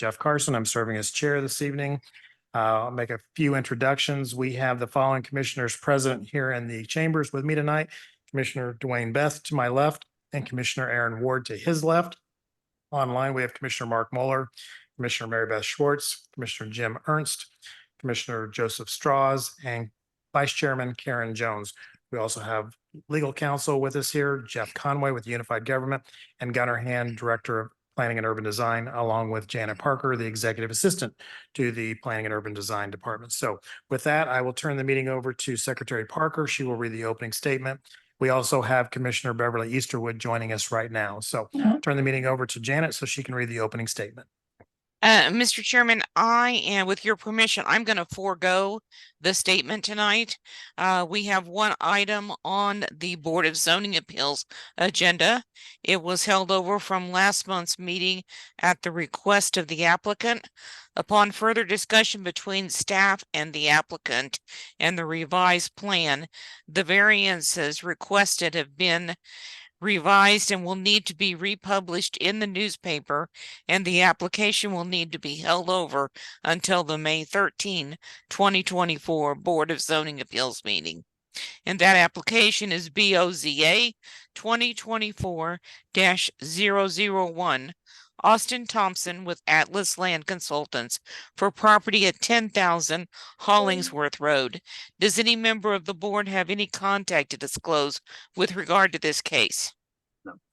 Jeff Carson. I'm serving as chair this evening. I'll make a few introductions. We have the following commissioners present here in the chambers with me tonight. Commissioner Dwayne Beth to my left and Commissioner Aaron Ward to his left. Online, we have Commissioner Mark Moeller, Commissioner Mary Beth Schwartz, Commissioner Jim Ernst, Commissioner Joseph Strauss, and Vice Chairman Karen Jones. We also have legal counsel with us here, Jeff Conway with Unified Government, and Gunnar Hand, Director of Planning and Urban Design, along with Janet Parker, the Executive Assistant to the Planning and Urban Design Department. So with that, I will turn the meeting over to Secretary Parker. She will read the opening statement. We also have Commissioner Beverly Easterwood joining us right now. So turn the meeting over to Janet so she can read the opening statement. Mr. Chairman, with your permission, I'm going to forego the statement tonight. We have one item on the Board of Zoning Appeals agenda. It was held over from last month's meeting at the request of the applicant. Upon further discussion between staff and the applicant and the revised plan, the variances requested have been revised and will need to be republished in the newspaper, and the application will need to be held over until the May 13, 2024 Board of Zoning Appeals meeting. And that application is BOZA 2024-001. Austin Thompson with Atlas Land Consultants for property at 10,000 Hollingsworth Road. Does any member of the board have any contact to disclose with regard to this case?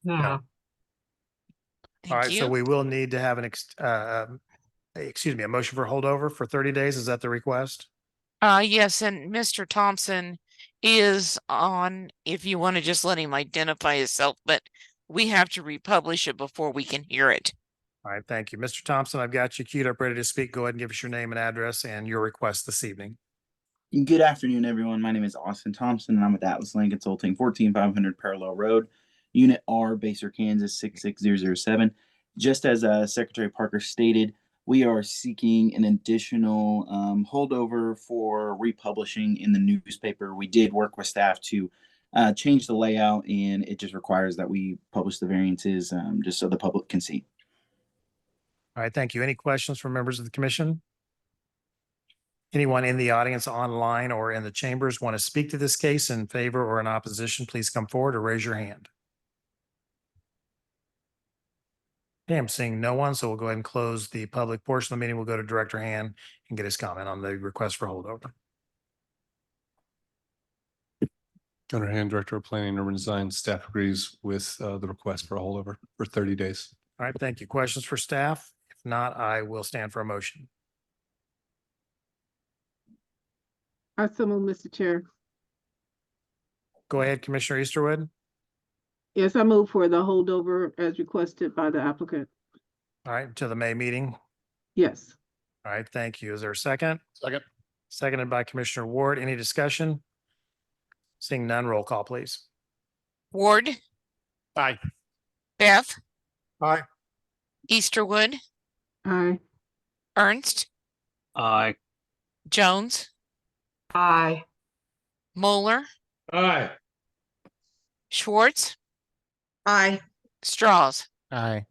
No. Thank All right, you. so we will need to have a motion for holdover for 30 days. Is that the request? Yes, and Mr. Thompson is on, if you want to just let him identify himself, but we have to republish it before we can hear it. All right, thank you. Mr. Thompson, I've got you queued up, ready to speak. Go ahead and give us your name and address and your request this evening. Good afternoon, everyone. My name is Austin Thompson, and I'm with Atlas Land Consulting, 14500 Parallel Road, Unit R, Baser, Kansas, 66007. Just as Secretary Parker stated, we are seeking an additional holdover for republishing in the newspaper. We did work with staff to change the layout, and it just requires that we publish the variances just so the public can see. All right, thank you. Any questions from members of the commission? Anyone in the audience, online or in the chambers, want to speak to this case in favor or in opposition, please come forward or raise your hand. Okay, I'm seeing no one, so we'll go ahead and close the public portion of the meeting. We'll go to Director Hand and get his comment on the request for holdover. Gunnar Hand, Director of Planning and Urban Design. Staff agrees with the request for a holdover for 30 days. All right, thank you. Questions for staff? If not, I will stand for a motion. I so move, Mr. Chair. Go ahead, Commissioner Easterwood. Yes, I move for the holdover as requested by the applicant. All right, to the May meeting. Yes. All right, thank you. Is there a second? Second. Seconded by Commissioner Ward. Any discussion? Seeing none, roll call, please. Ward. Aye. Beth. Aye. Easterwood. Aye. Ernst. Aye. Jones. Aye. Moeller. Aye. Schwartz. Aye. Strauss. Aye.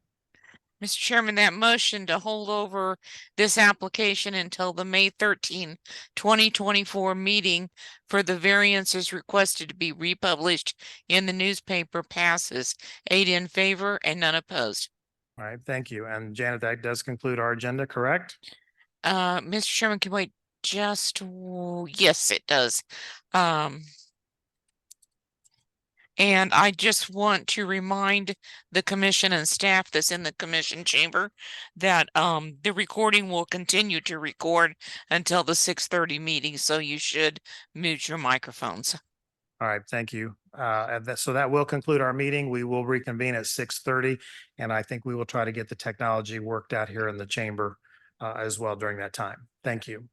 Mr. Chairman, that motion to hold over this application until the May 13, 2024 meeting for the variances requested to be republished in the newspaper passes. 8 in favor and none opposed. All right, thank you. And Janet, that does conclude our agenda, correct? Mr. Chairman, can we just, yes, it does. And I just want to remind the commission and staff that's in the commission chamber that the recording will continue to record until the 6:30 meeting, so you should mute your microphones. All right, thank you. So that will conclude our meeting. We will reconvene at 6:30, and I think we will try to get the technology worked out here in the chamber as well during that time. Thank you.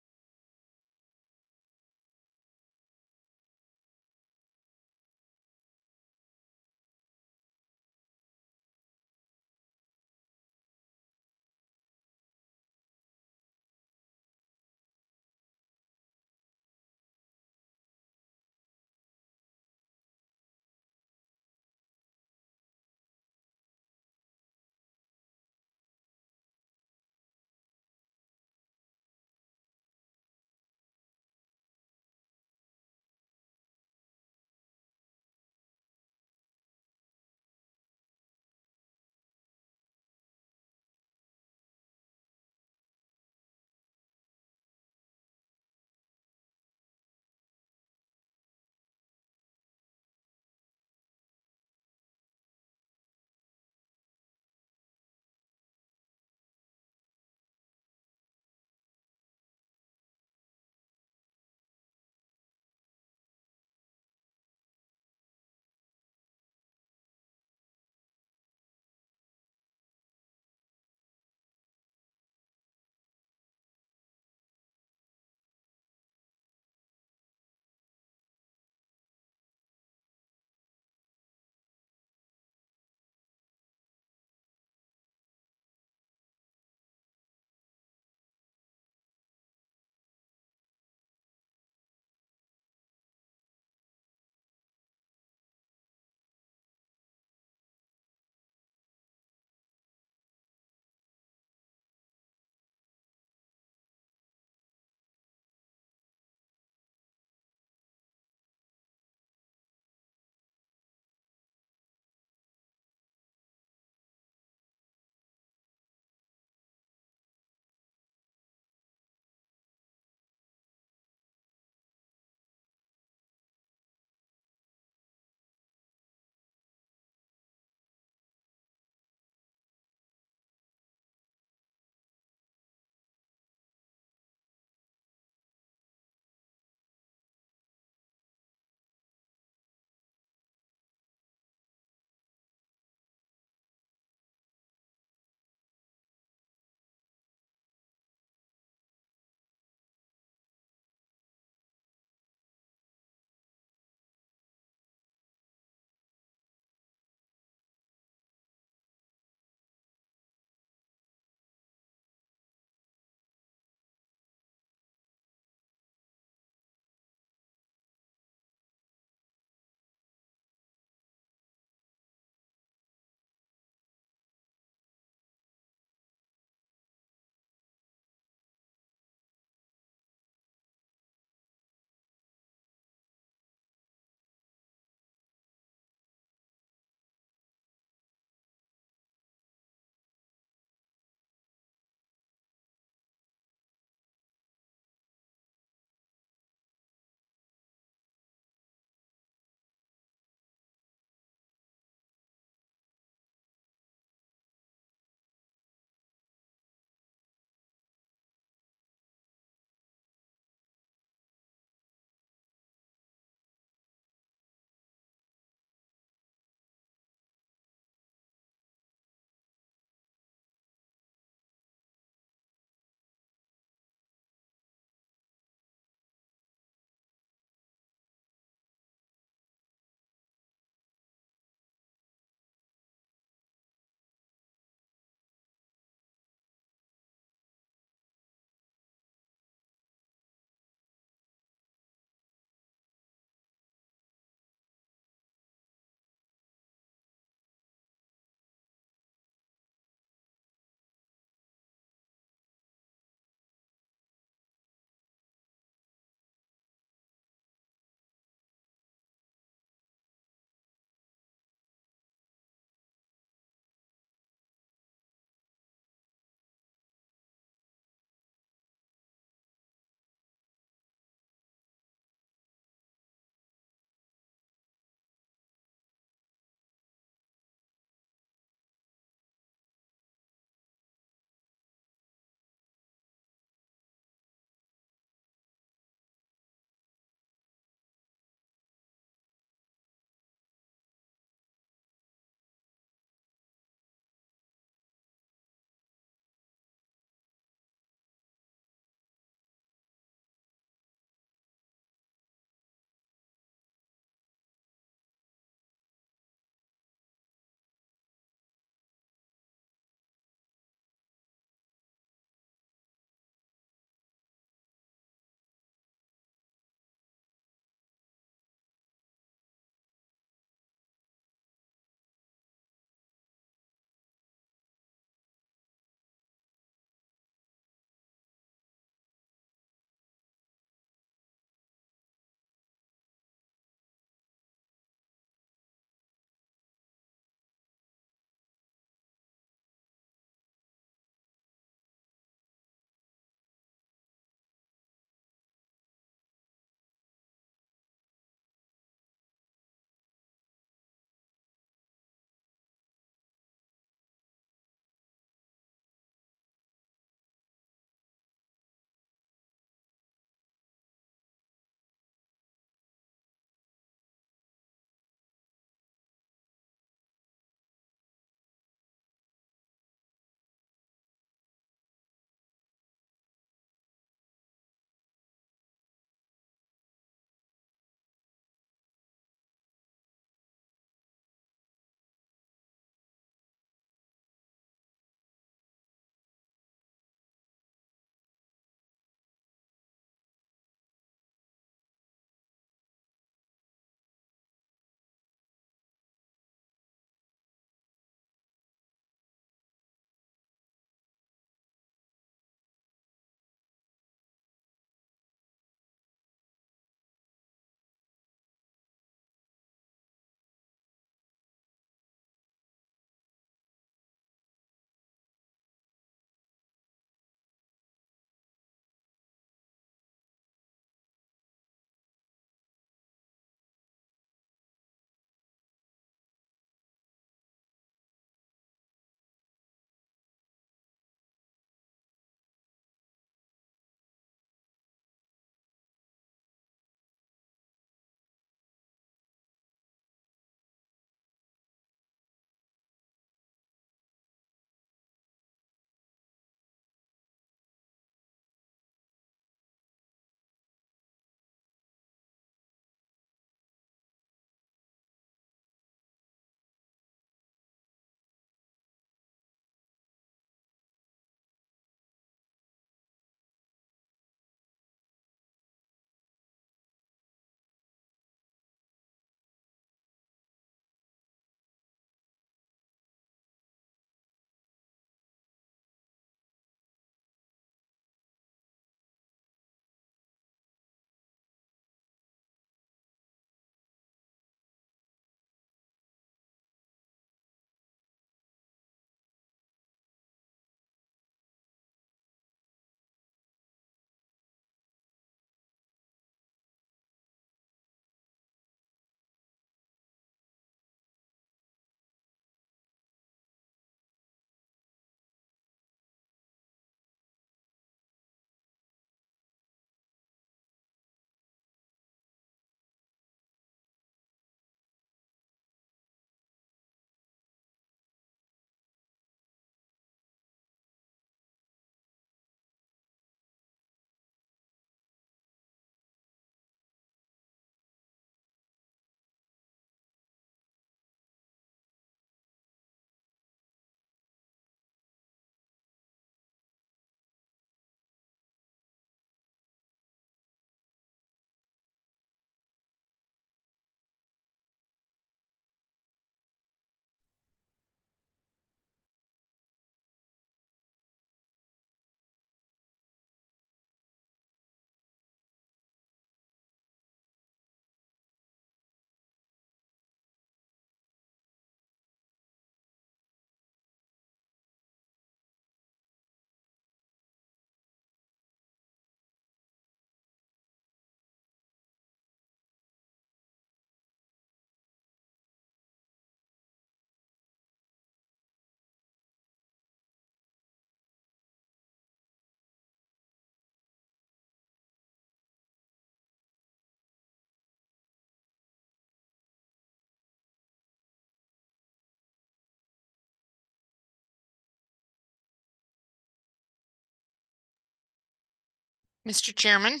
Mr. Chairman,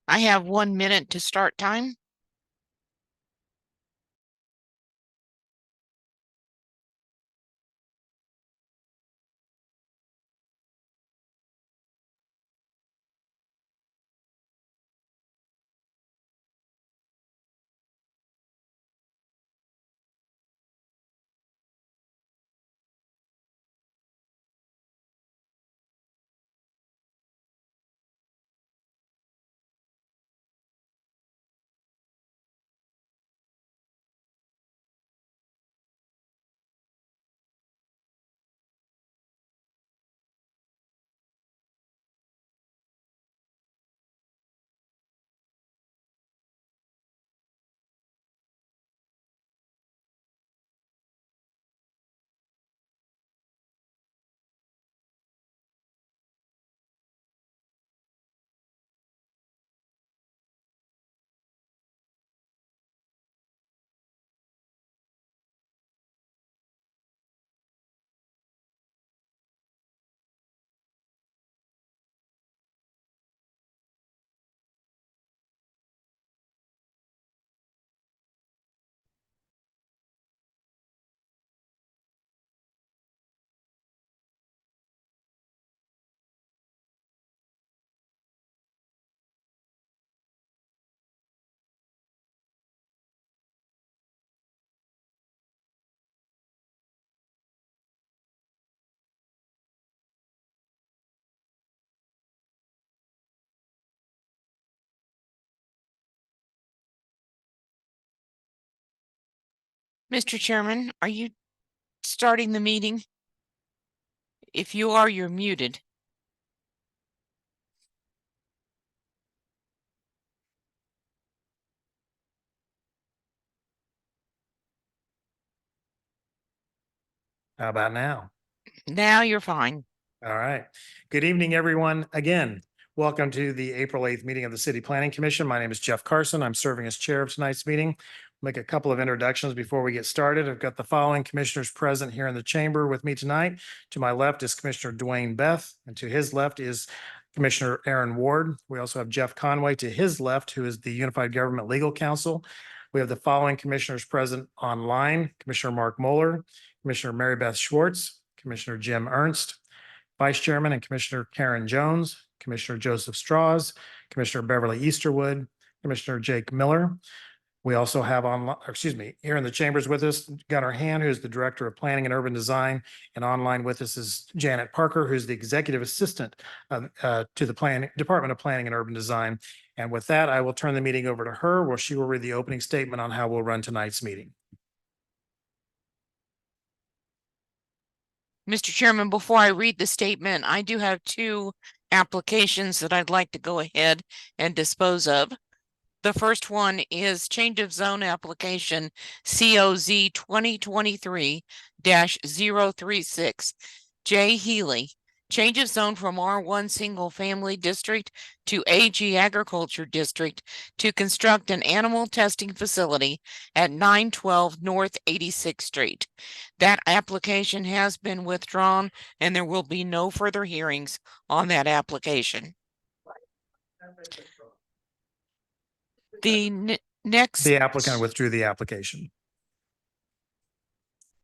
I have 1 minute to start time. Mr. Chairman, are you starting the meeting? If you are, you're muted. How about now? Now you're fine. All right. Good evening, everyone. Again, welcome to the April 8th meeting of the City Planning Commission. My name is Jeff Carson. I'm serving as chair of tonight's meeting. Make a couple of introductions before we get started. I've got the following commissioners present here in the chamber with me tonight. To my left is Commissioner Dwayne Beth, and to his left is Commissioner Aaron Ward. We also have Jeff Conway to his left, who is the Unified Government Legal Counsel. We have the following commissioners present online: Commissioner Mark Moeller, Commissioner Mary Beth Schwartz, Commissioner Jim Ernst, Vice Chairman and Commissioner Karen Jones, Commissioner Joseph Strauss, Commissioner Beverly Easterwood, Commissioner Jake Miller. We also have here in the chambers with us, Gunnar Han, who's the Director of Planning and Urban Design, and online with us is Janet Parker, who's the Executive Assistant to the Department of Planning and Urban Design. And with that, I will turn the meeting over to her, where she will read the opening statement on how we'll run tonight's meeting. Mr. Chairman, before I read the statement, I do have 2 applications that I'd like to go ahead and dispose of. The first one is change of zone application COZ 2023-036. J. Healy, change of zone from R1 single family district to AG agriculture district to construct an animal testing facility at 912 North 86th Street. That application has been withdrawn and there will be no further hearings on that application. The next. The applicant withdrew the application.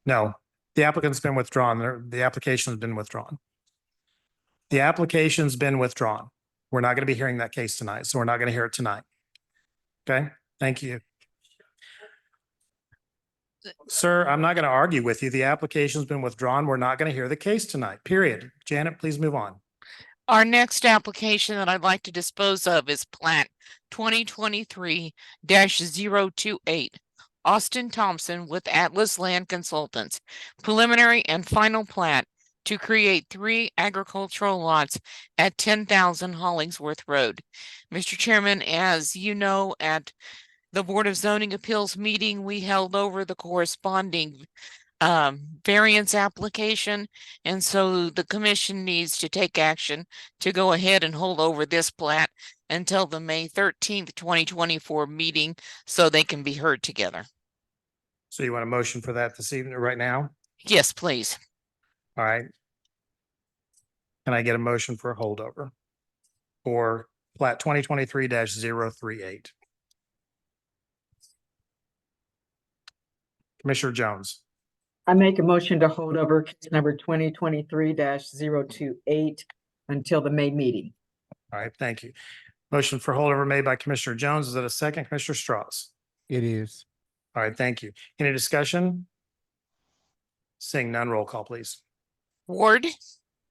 No, the applicant's been withdrawn. The application has been withdrawn. The application's been withdrawn. We're not going to be hearing that case tonight, so we're not going to hear it tonight. Okay, thank you. Sir, I'm not going to argue with you. The application's been withdrawn. We're not going to hear the case tonight, period. Janet, please move on. Our next application that I'd like to dispose of is plat 2023-028. Austin Thompson with Atlas Land Consultants. Preliminary and final plat to create 3 agricultural lots at 10,000 Hollingsworth Road. Mr. Chairman, as you know, at the Board of Zoning Appeals meeting, we held over the corresponding variance application. And so the commission needs to take action to go ahead and hold over this plat until the May 13th, 2024 meeting so they can be heard together. So you want a motion for that this evening, right now? Yes, please. All right. Can I get a motion for a holdover? For plat 2023-038? Commissioner Jones. I make a motion to hold over case number 2023-028 until the May meeting. All right, thank you. Motion for holdover made by Commissioner Jones. Is that a second? Commissioner Strauss? It is. All right, thank you. Any discussion? Seeing none, roll call, please. Ward,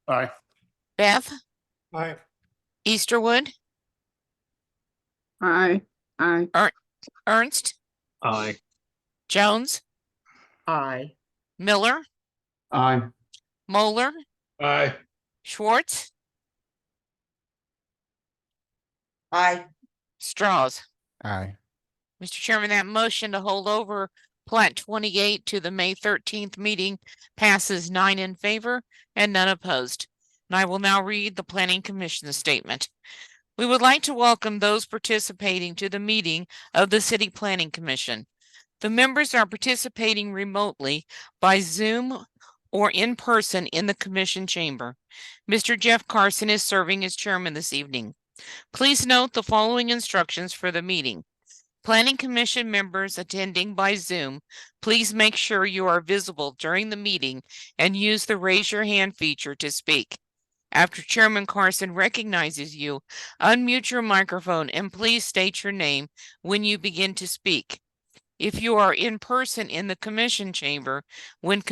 Aye. Beth, Aye. Easterwood, Aye. Aye. Ernst, Aye. Jones, Aye. Miller, Aye. Moeller, Aye. Schwartz, Aye. Strauss. Aye. Mr. Chairman, that motion to hold over plat 28 to the May 13th meeting passes 9 in favor and none opposed. And I will now read the Planning Commission's statement. We would like to welcome those participating to the meeting of the City Planning Commission. The members are participating remotely by Zoom or in person in the Commission chamber. Mr. Jeff Carson is serving as chairman this evening. Please note the following instructions for the meeting. Planning Commission members attending by Zoom, please make sure you are visible during the meeting and use the raise your hand feature to speak. After Chairman Carson recognizes you, unmute your microphone and please state your name when you begin to speak. If you are in person in the Commission chamber, when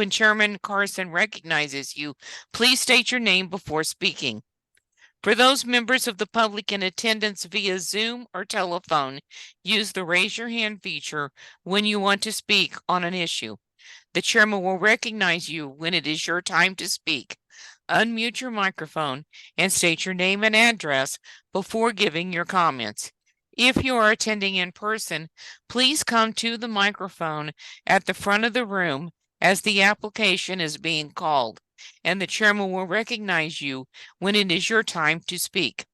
Chairman Carson recognizes you, please state your name before speaking. For those members of the public in attendance via Zoom or telephone, use the raise your hand feature when you want to speak on an issue. The chairman will recognize you when it is your time to speak. Unmute your microphone and state your name and address before giving your comments. If you are attending in person, please come to the microphone at the front of the room as the application is being called, and the chairman will recognize you when it is your time to speak.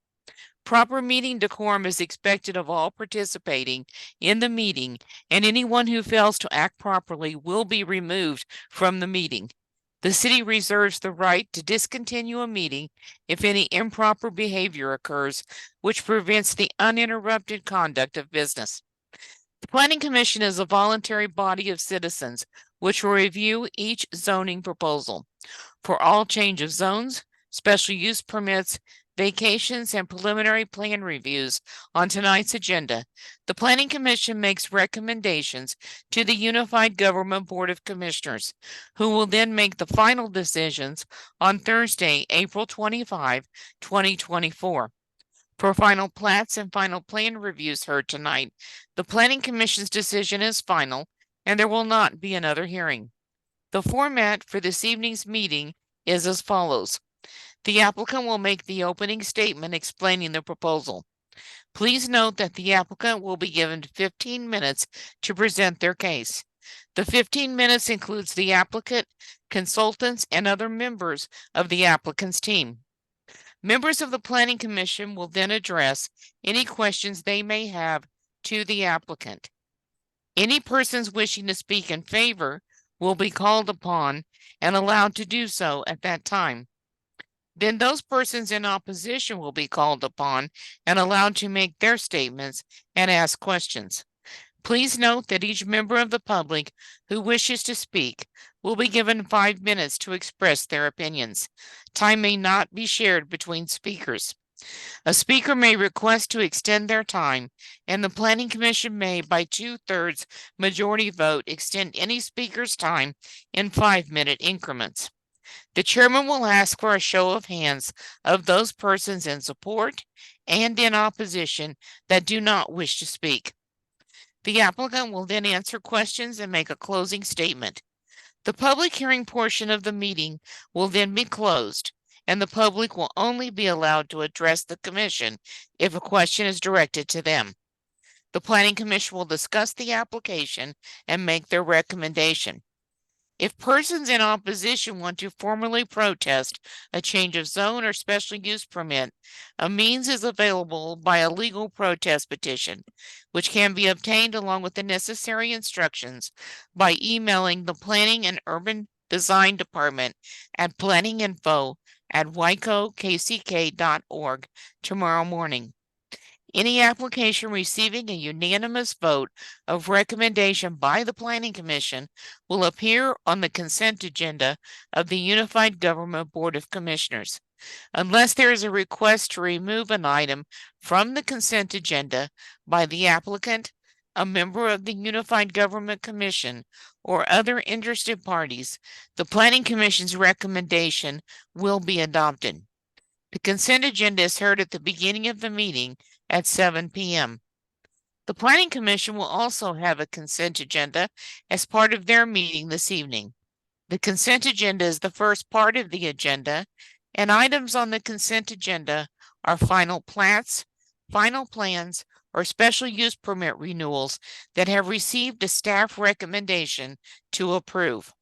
Proper meeting decorum is expected of all participating in the meeting, and anyone who fails to act properly will be removed from the meeting. The city reserves the right to discontinue a meeting if any improper behavior occurs, which prevents the uninterrupted conduct of business. The Planning Commission is a voluntary body of citizens which will review each zoning proposal. For all change of zones, special use permits, vacations, and preliminary plan reviews on tonight's agenda, the Planning Commission makes recommendations to the Unified Government Board of Commissioners, who will then make the final decisions on Thursday, April 25, 2024. For final plats and final plan reviews heard tonight, the Planning Commission's decision is final, and there will not be another hearing. The format for this evening's meeting is as follows. The applicant will make the opening statement explaining the proposal. Please note that the applicant will be given 15 minutes to present their case. The 15 minutes includes the applicant, consultants, and other members of the applicant's team. Members of the Planning Commission will then address any questions they may have to the applicant. Any persons wishing to speak in favor will be called upon and allowed to do so at that time. Then those persons in opposition will be called upon and allowed to make their statements and ask questions. Please note that each member of the public who wishes to speak will be given 5 minutes to express their opinions. Time may not be shared between speakers. A speaker may request to extend their time, and the Planning Commission may, by 2/3 majority vote, extend any speaker's time in 5-minute increments. The chairman will ask for a show of hands of those persons in support and in opposition that do not wish to speak. The applicant will then answer questions and make a closing statement. The public hearing portion of the meeting will then be closed, and the public will only be allowed to address the commission if a question is directed to them. The Planning Commission will discuss the application and make their recommendation. If persons in opposition want to formally protest a change of zone or special use permit, a means is available by a legal protest petition, which can be obtained along with the necessary instructions by emailing the Planning and Urban Design Department at planninginfo@wicokck.org tomorrow morning. Any application receiving a unanimous vote of recommendation by the Planning Commission will appear on the consent agenda of the Unified Government Board of Commissioners. Unless there is a request to remove an item from the consent agenda by the applicant, a member of the Unified Government Commission, or other interested parties, the Planning Commission's recommendation will be adopted. The consent agenda is heard at the beginning of the meeting at 7 p.m. The Planning Commission will also have a consent agenda as part of their meeting this evening. The consent agenda is the first part of the agenda, and items on the consent agenda are final plats, final plans, or special use permit renewals that have received a staff recommendation to approve.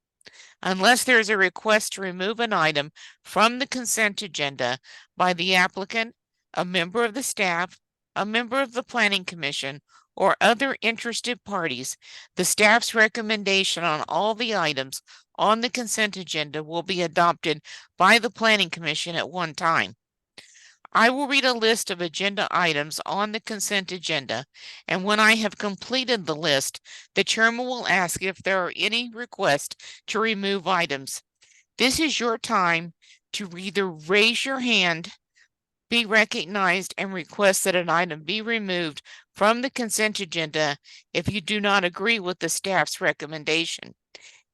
Unless there is a request to remove an item from the consent agenda by the applicant, a member of the staff, a member of the Planning Commission, or other interested parties, the staff's recommendation on all the items on the consent agenda will be adopted by the Planning Commission at one time. I will read a list of agenda items on the consent agenda, and when I have completed the list, the chairman will ask if there are any requests to remove items. This is your time to either raise your hand, be recognized, and request that an item be removed from the consent agenda if you do not agree with the staff's recommendation.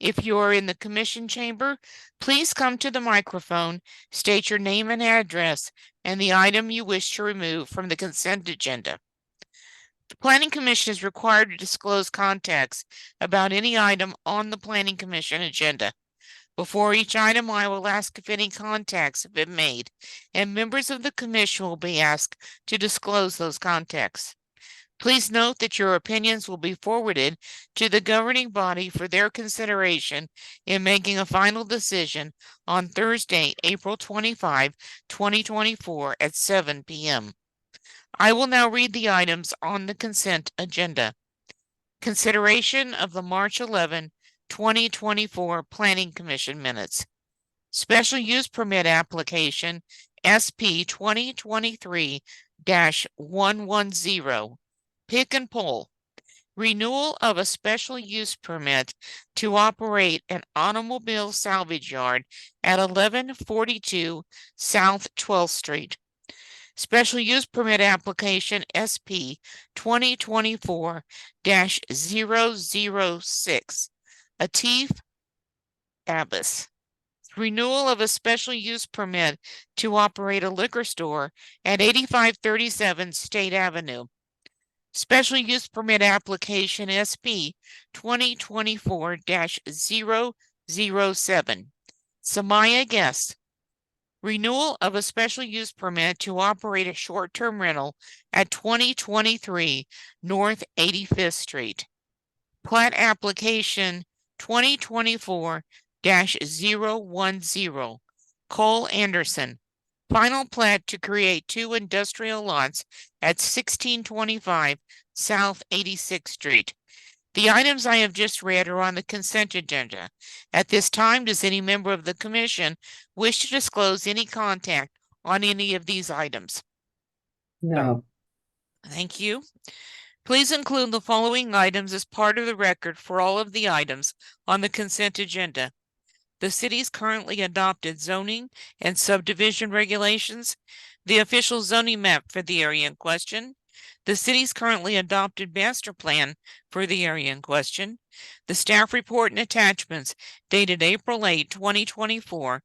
If you are in the commission chamber, please come to the microphone, state your name and address, and the item you wish to remove from the consent agenda. The Planning Commission is required to disclose context about any item on the Planning Commission agenda. Before each item, I will ask if any contacts have been made, and members of the commission will be asked to disclose those contacts. Please note that your opinions will be forwarded to the governing body for their consideration in making a final decision on Thursday, April 25, 2024 at 7 p.m. I will now read the items on the consent agenda. Consideration of the March 11, 2024 Planning Commission minutes. Special use permit application SP 2023-110. Pick and pull. Renewal of a special use permit to operate an automobile salvage yard at 1142 South 12th Street. Special use permit application SP 2024-006. Atif Abbas. Renewal of a special use permit to operate a liquor store at 8537 State Avenue. Special use permit application SP 2024-007. Samaya Guest. Renewal of a special use permit to operate a short-term rental at 2023 North 85th Street. Plat application 2024-010. Cole Anderson. Final plat to create 2 industrial lots at 1625 South 86th Street. The items I have just read are on the consent agenda. At this time, does any member of the commission wish to disclose any contact on any of these items? No. Thank you. Please include the following items as part of the record for all of the items on the consent agenda. The city's currently adopted zoning and subdivision regulations, the official zoning map for the area in question, the city's currently adopted master plan for the area in question, the staff report and attachments dated April 8, 2024,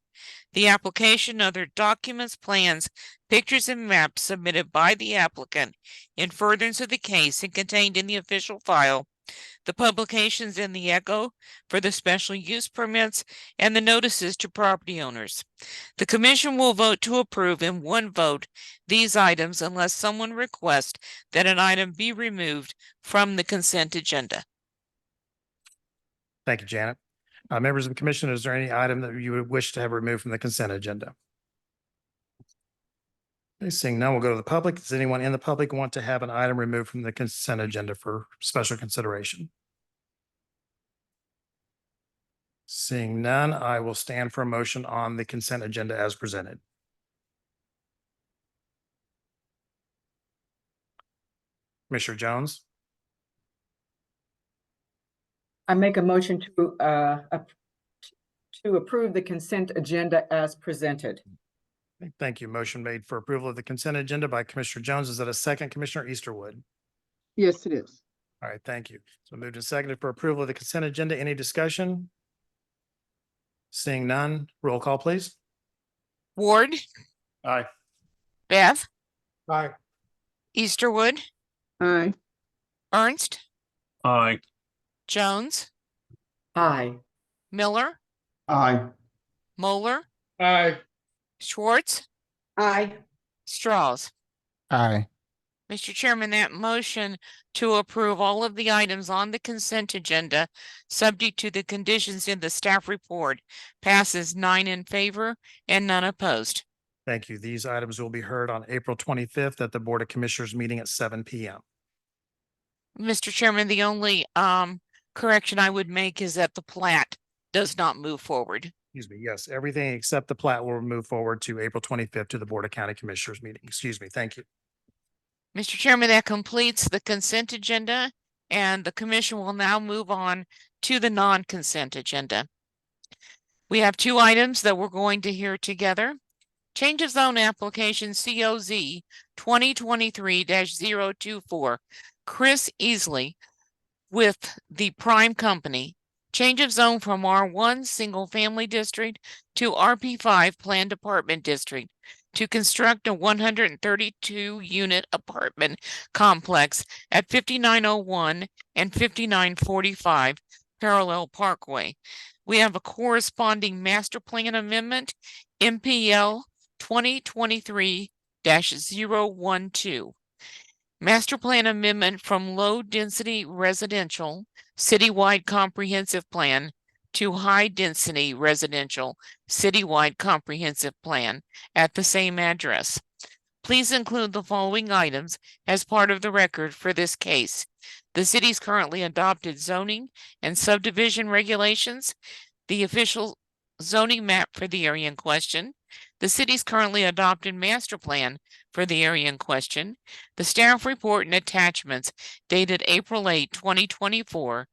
the application, other documents, plans, pictures, and maps submitted by the applicant in furtherance of the case and contained in the official file, the publications in the Echo for the special use permits, and the notices to property owners. The commission will vote to approve in one vote these items unless someone requests that an item be removed from the consent agenda. Thank you, Janet. Members of the commission, is there any item that you would wish to have removed from the consent agenda? Okay, seeing none, we'll go to the public. Does anyone in the public want to have an item removed from the consent agenda for special consideration? Seeing none, I will stand for a motion on the consent agenda as presented. Commissioner Jones, I make a motion to approve the consent agenda as presented. thank you. Motion made for approval of the consent agenda by Commissioner Jones. Is that a second, Commissioner Easterwood? Yes, it is. All right, thank you. So moved and seconded for approval of the consent agenda. Any discussion? Seeing none, roll call, please. Ward, Aye. Beth, Aye. Easterwood, Aye. Ernst, Aye. Jones, Aye. Miller, Aye. Moeller, Aye. Schwartz, Aye. Straws. Aye. Mr. Chairman, that motion to approve all of the items on the consent agenda, subject to the conditions in the staff report, passes 9 in favor and none opposed. Thank you. These items will be heard on April 25th at the Board of Commissioners meeting at 7 p.m. Mr. Chairman, the only correction I would make is that the plat does not move forward. Excuse me. Yes, everything except the plat will move forward to April 25th to the Board of County Commissioners meeting. Excuse me. Thank you. Mr. Chairman, that completes the consent agenda, and the commission will now move on to the non-consent agenda. We have 2 items that we're going to hear together. Change of zone application COZ 2023-024. Chris Easley with the Prime Company. Change of zone from R1 Single Family District to RP5 Planned Apartment District to construct a 132 unit apartment complex at 5901 and 5945 Parallel Parkway. We have a corresponding master plan amendment, MPL 2023-012. Master plan amendment from low density residential citywide comprehensive plan to high density residential citywide comprehensive plan at the same address. Please include the following items as part of the record for this case: the city's currently adopted zoning and subdivision regulations, the official zoning map for the area in question, the city's currently adopted master plan for the area in question, the staff report and attachments dated April 8, 2024,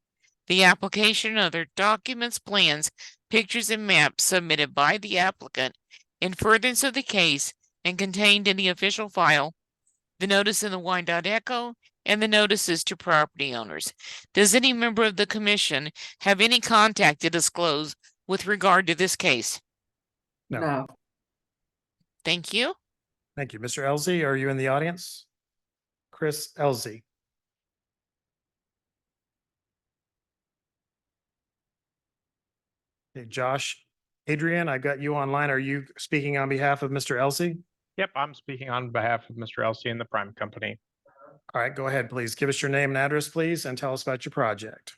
the application of other documents, plans, pictures, and maps submitted by the applicant in furtherance of the case and contained in the official file, the notice in the Wyandotte Echo, and the notices to property owners. Does any member of the commission have any contact to disclose with regard to this case? No. No. Thank you. Thank you. Mr. Elzey, are you in the audience? Chris Elzey. Okay, Josh, Adrian, I got you online. Are you speaking on behalf of Mr. Elzey? Yep, I'm speaking on behalf of Mr. Elsie and the Prime Company. All right, go ahead, please. Give us your name and address, please, and tell us about your project.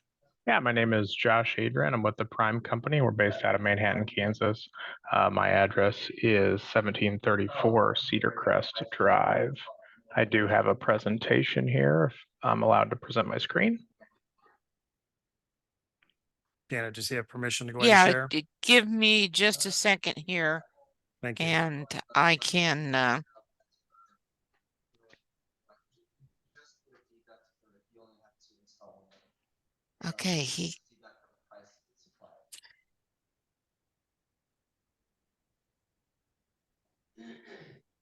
Yeah, my name is Josh Adrian. I'm with the Prime Company. We're based out of Manhattan, Kansas. My address is 1734 Cedar Crest Drive. I do have a presentation here, if I'm allowed to present my screen. Janet, does he have permission to go ahead and Yeah, share? give me just a second here Thank you. and I can okay,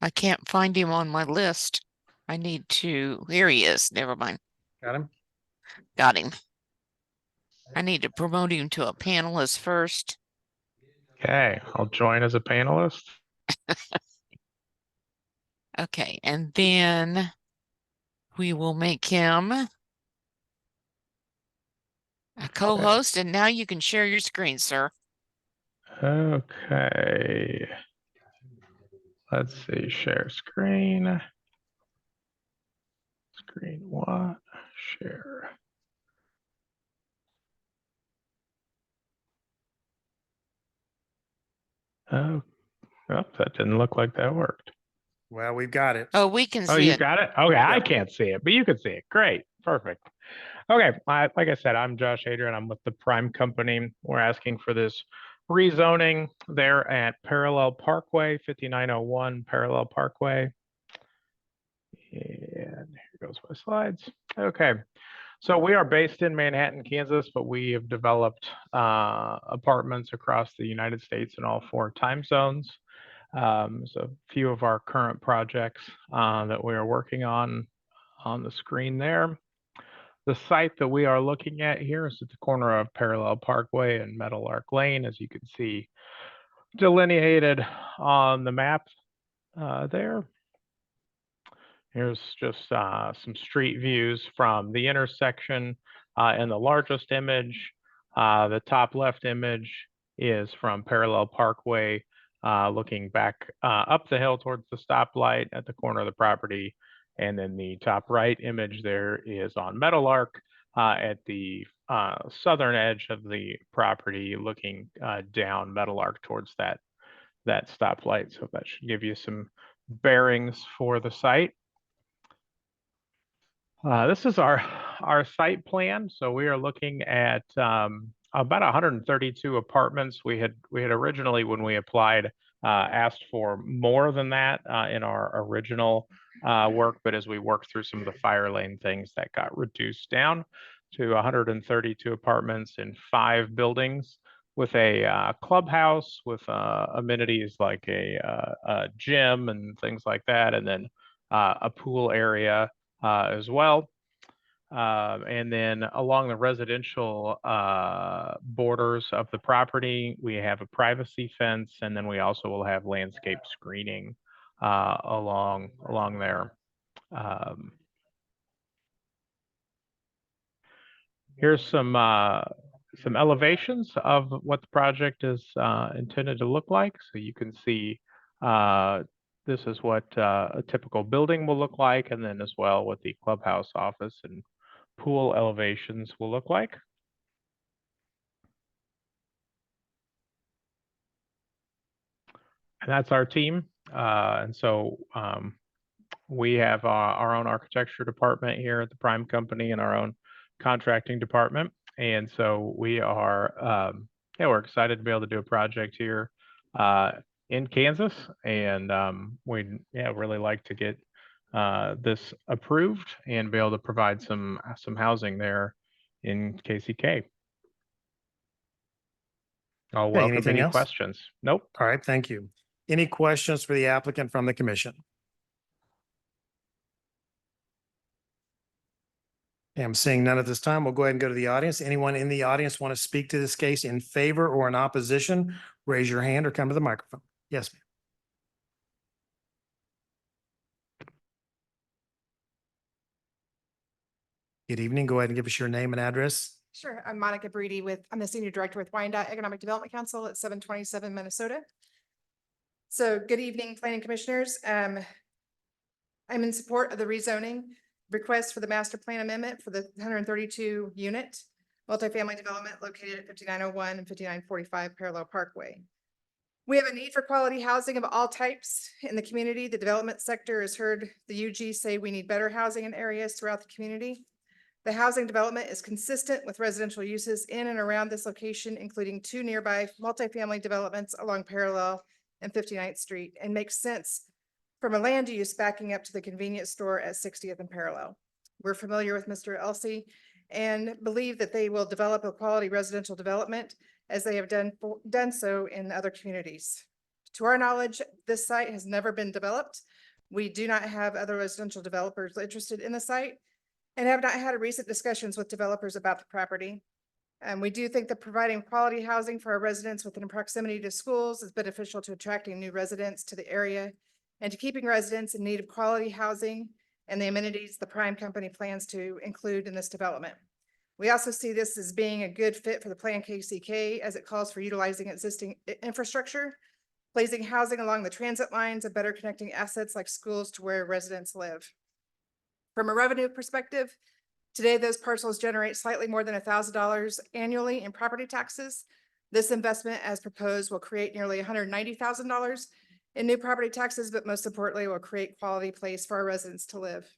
I can't find him on my list. I need to, here he is. Never mind. Got him? Got him. I need to promote him to a panelist first. Okay, I'll join as a panelist. Okay, and then we will make him a co-host, and now you can share your screen, sir. Okay. Let's see, share screen. Screen what? Share. Oh, that didn't look like that worked. Well, we've got it. Oh, we can Oh, see you it. got it? Okay, I Yeah. can't see it, but you can see it. Great, perfect. Okay, like I said, I'm Josh Adrian. I'm with the Prime Company. We're asking for this rezoning there at Parallel Parkway, 5901 Parallel Parkway. And here goes my slides. Okay, so we are based in Manhattan, Kansas, but we have developed apartments across the United States in all 4 time zones. So a few of our current projects that we are working on the screen there. The site that we are looking at here is at the corner of Parallel Parkway and Meadowlark Lane, as you can see delineated on the map there. Here's just some street views from the intersection in the largest image. The top left image is from Parallel Parkway, looking back up the hill towards the stoplight at the corner of the property. And then the top right image there is on Meadowlark at the southern edge of the property, looking down Meadowlark towards that stoplight. So that should give you some bearings for the site. This is our site plan. So we are looking at about 132 apartments. We had originally, when we applied, asked for more than that in our original work, but as we worked through some of the fire lane things, that got reduced down to 132 apartments in 5 buildings with a clubhouse with amenities like a gym and things like that, and then a pool area as well. And then along the residential borders of the property, we have a privacy fence, and then we also will have landscape screening along there. Here's some elevations of what the project is intended to look like. So you can see this is what a typical building will look like, and then as well what the clubhouse, office, and pool elevations will look like. And that's our team. And so we have our own architecture department here at the Prime Company and our own contracting department. And so we are, we're excited to be able to do a project here in Kansas. And we'd really like to get this approved and be able to provide some housing there in KCK. I'll welcome anything any else? questions. Nope. All right, thank you. Any questions for the applicant from the commission? I'm seeing none at this time. We'll go ahead and go to the audience. Anyone in the audience want to speak to this case in favor or in opposition? Raise your hand or come to the microphone. Yes, ma'am. Good evening. Go ahead and give us your name and address. Sure. I'm Monica Breedy I'm the Senior Director with Wyandotte Economic Development Council at 727 Minnesota. So good evening, Planning Commissioners. I'm in support of the rezoning request for the master plan amendment for the 132 unit multifamily development located at 5901 and 5945 Parallel Parkway. We have a need for quality housing of all types in the community. The development sector has heard the UG say we need better housing in areas throughout the community. The housing development is consistent with residential uses in and around this location, including 2 nearby multifamily developments along Parallel and 59th Street, and makes sense from a land use backing up to the convenience store at 60th and Parallel. We're familiar with Mr. Elsey and believe that they will develop a quality residential development as they have done so in other communities. To our knowledge, this site has never been developed. We do not have other residential developers interested in the site and have not had recent discussions with developers about the property. We do think that providing quality housing for our residents within proximity to schools is beneficial to attracting new residents to the area and to keeping residents in need of quality housing and the amenities the Prime Company plans to include in this development. We also see this as being a good fit for the Plan KCK as it calls for utilizing existing infrastructure, placing housing along the transit lines, and better connecting assets like schools to where residents live. From a revenue perspective, today those parcels generate slightly more than $1,000 annually in property taxes. This investment, as proposed, will create nearly $190,000 in new property taxes, but most importantly, will create quality place for our residents to live.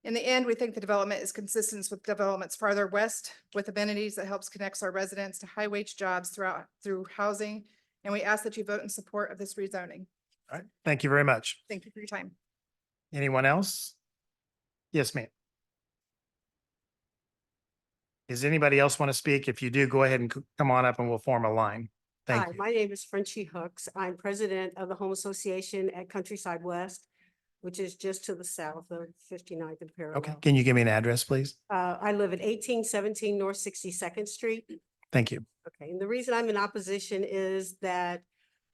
In the end, we think the development is consistent with developments farther west with amenities that helps connects our residents to high wage jobs through housing. And we ask that you vote in support of this rezoning. All right, thank you very much. Thank you for your time. Anyone else? Yes, ma'am. Does anybody else want to speak? If you do, go ahead and come on up and we'll form a line. Thank Hi, you. my name is Frenchie Hooks. I'm president of the Home Association at Countryside West, which is just to the south of 59th and Okay, Parallel. can you give me an address, please? I live at 1817 North 62nd Street. Thank you. Okay, and the reason I'm in opposition is that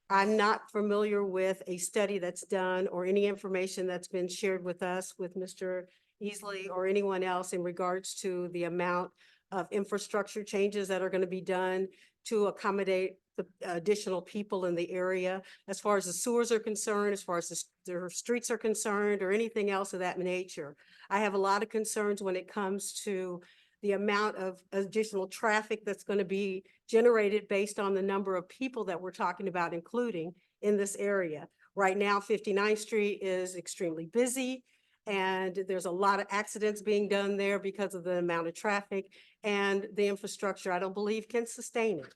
I'm not familiar with a study that's done or any information that's been shared with us with Mr. Easley or anyone else in regards to the amount of infrastructure changes that are going to be done to accommodate the additional people in the area, as far as the sewers are concerned, as far as their streets are concerned, or anything else of that nature. I have a lot of concerns when it comes to the amount of additional traffic that's going to be generated based on the number of people that we're talking about including in this area. Right now, 59th Street is extremely busy and there's a lot of accidents being done there because of the amount of traffic, and the infrastructure, I don't believe, can sustain it.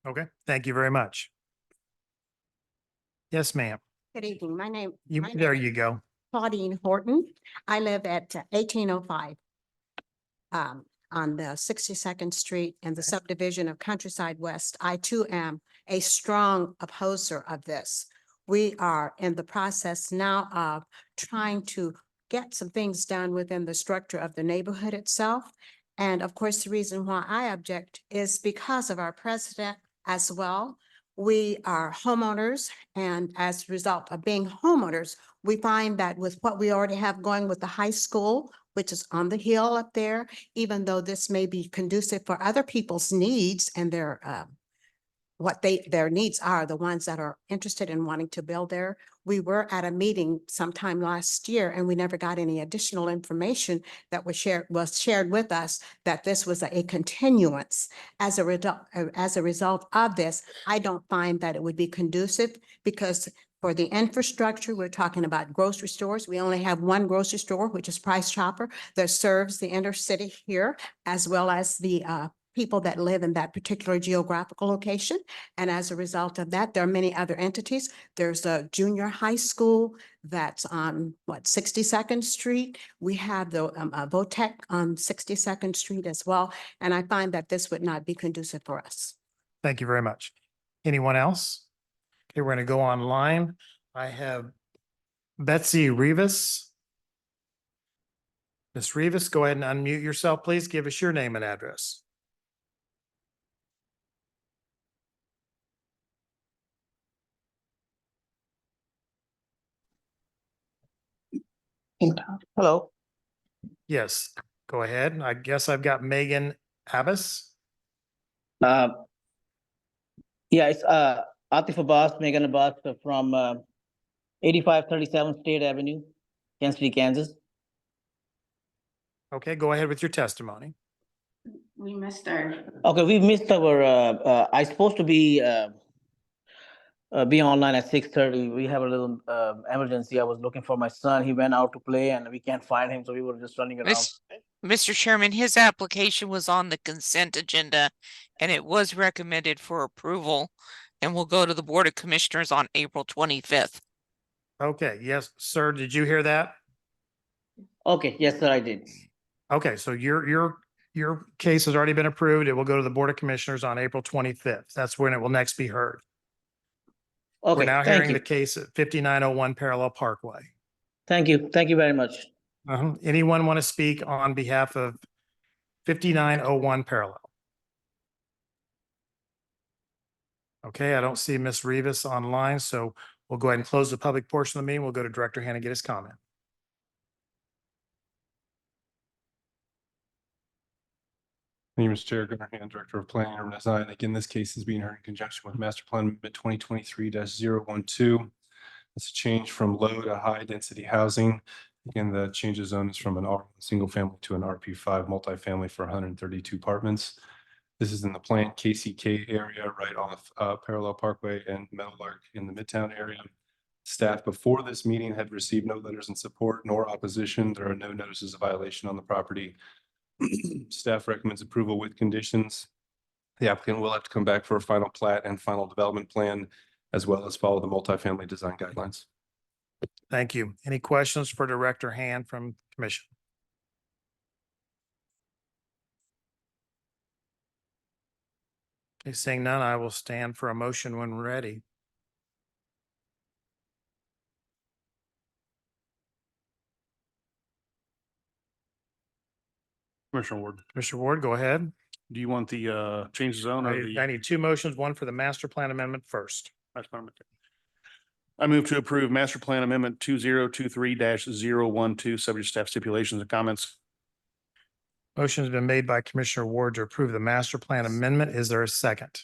Okay, thank you very much. Yes, ma'am. Good evening. My name. There you go. Claudine Horton. I live at 1805 on the 62nd Street in the subdivision of Countryside West. I too am a strong opposer of this. We are in the process now of trying to get some things done within the structure of the neighborhood itself. And of course, the reason why I object is because of our president as well. We are homeowners, and as a result of being homeowners, we find that with what we already have going with the high school, which is on the hill up there, even though this may be conducive for other people's needs and their needs are, the ones that are interested in wanting to build there. We were at a meeting sometime last year and we never got any additional information that was shared with us that this was a continuance. As a result of this, I don't find that it would be conducive because for the infrastructure, we're talking about grocery stores. We only have one grocery store, which is Price Chopper, that serves the inner city here, as well as the people that live in that particular geographical location. And as a result of that, there are many other entities. There's a junior high school that's on 62nd Street. We have the Votech on 62nd Street as well. And I find that this would not be conducive for us. Thank you very much. Anyone else? Okay, we're going to go online. I have Betsy Rivas. Ms. Rivas, go ahead and unmute yourself, please. Give us your name and address. Hello. Yes, go ahead. I guess I've got Megan Abbas. Yeah, it's Atif Abbas, Megan Abbas from 8537 State Avenue, Kansas City, Kansas. Okay, go ahead with your testimony. We missed our. Okay, we missed our. I supposed to be online at 6:30. We have a little emergency. I was looking for my son. He went out to play and we can't find him, so we were just running around. Mr. Chairman, his application was on the consent agenda and it was recommended for approval and will go to the Board of Commissioners on April 25th. Okay, yes, sir. Did you hear that? Okay, yes, sir, I did. Okay, so your case has already been approved. It will go to the Board of Commissioners on April 25th. That's when it will next be heard. Okay, We're now thank hearing you. the case at 5901 Parallel Parkway. Thank you. Thank you very much. Anyone want to speak on behalf of 5901 Parallel? Okay, I don't see Ms. Rivas online, so we'll go ahead and close the public portion of the meeting. We'll go to Director Hannah, get his comment. Thank you, Mr. Chair, Gunnar Hand, Director of Planning and Urban Design. Again, this case is being heard in conjunction with Master Plan Amendment 2023-012. It's a change from low to high density housing. Again, the change of zone is from an R1 single family to an RP5 multifamily for 132 apartments. This is in the planned KCK area right off Parallel Parkway and Meadowlark in the Midtown area. Staff before this meeting had received no letters in support nor opposition. There are no notices of violation on the property. Staff recommends approval with conditions. The applicant will have to come back for a final plat and final development plan, as well as follow the multifamily design guidelines. Thank you. Any questions for Director Hand from Commission? Okay, seeing none, I will stand for a motion when ready. Commissioner Ward, Commissioner Ward, go ahead. do you want the change of zone or I need two motions, one for the master plan amendment first. Master Plan amendment? I move to approve Master Plan Amendment 2023-012, subject to staff stipulations and comments. Motion has been made by Commissioner Ward to approve the master plan amendment. Is there a second?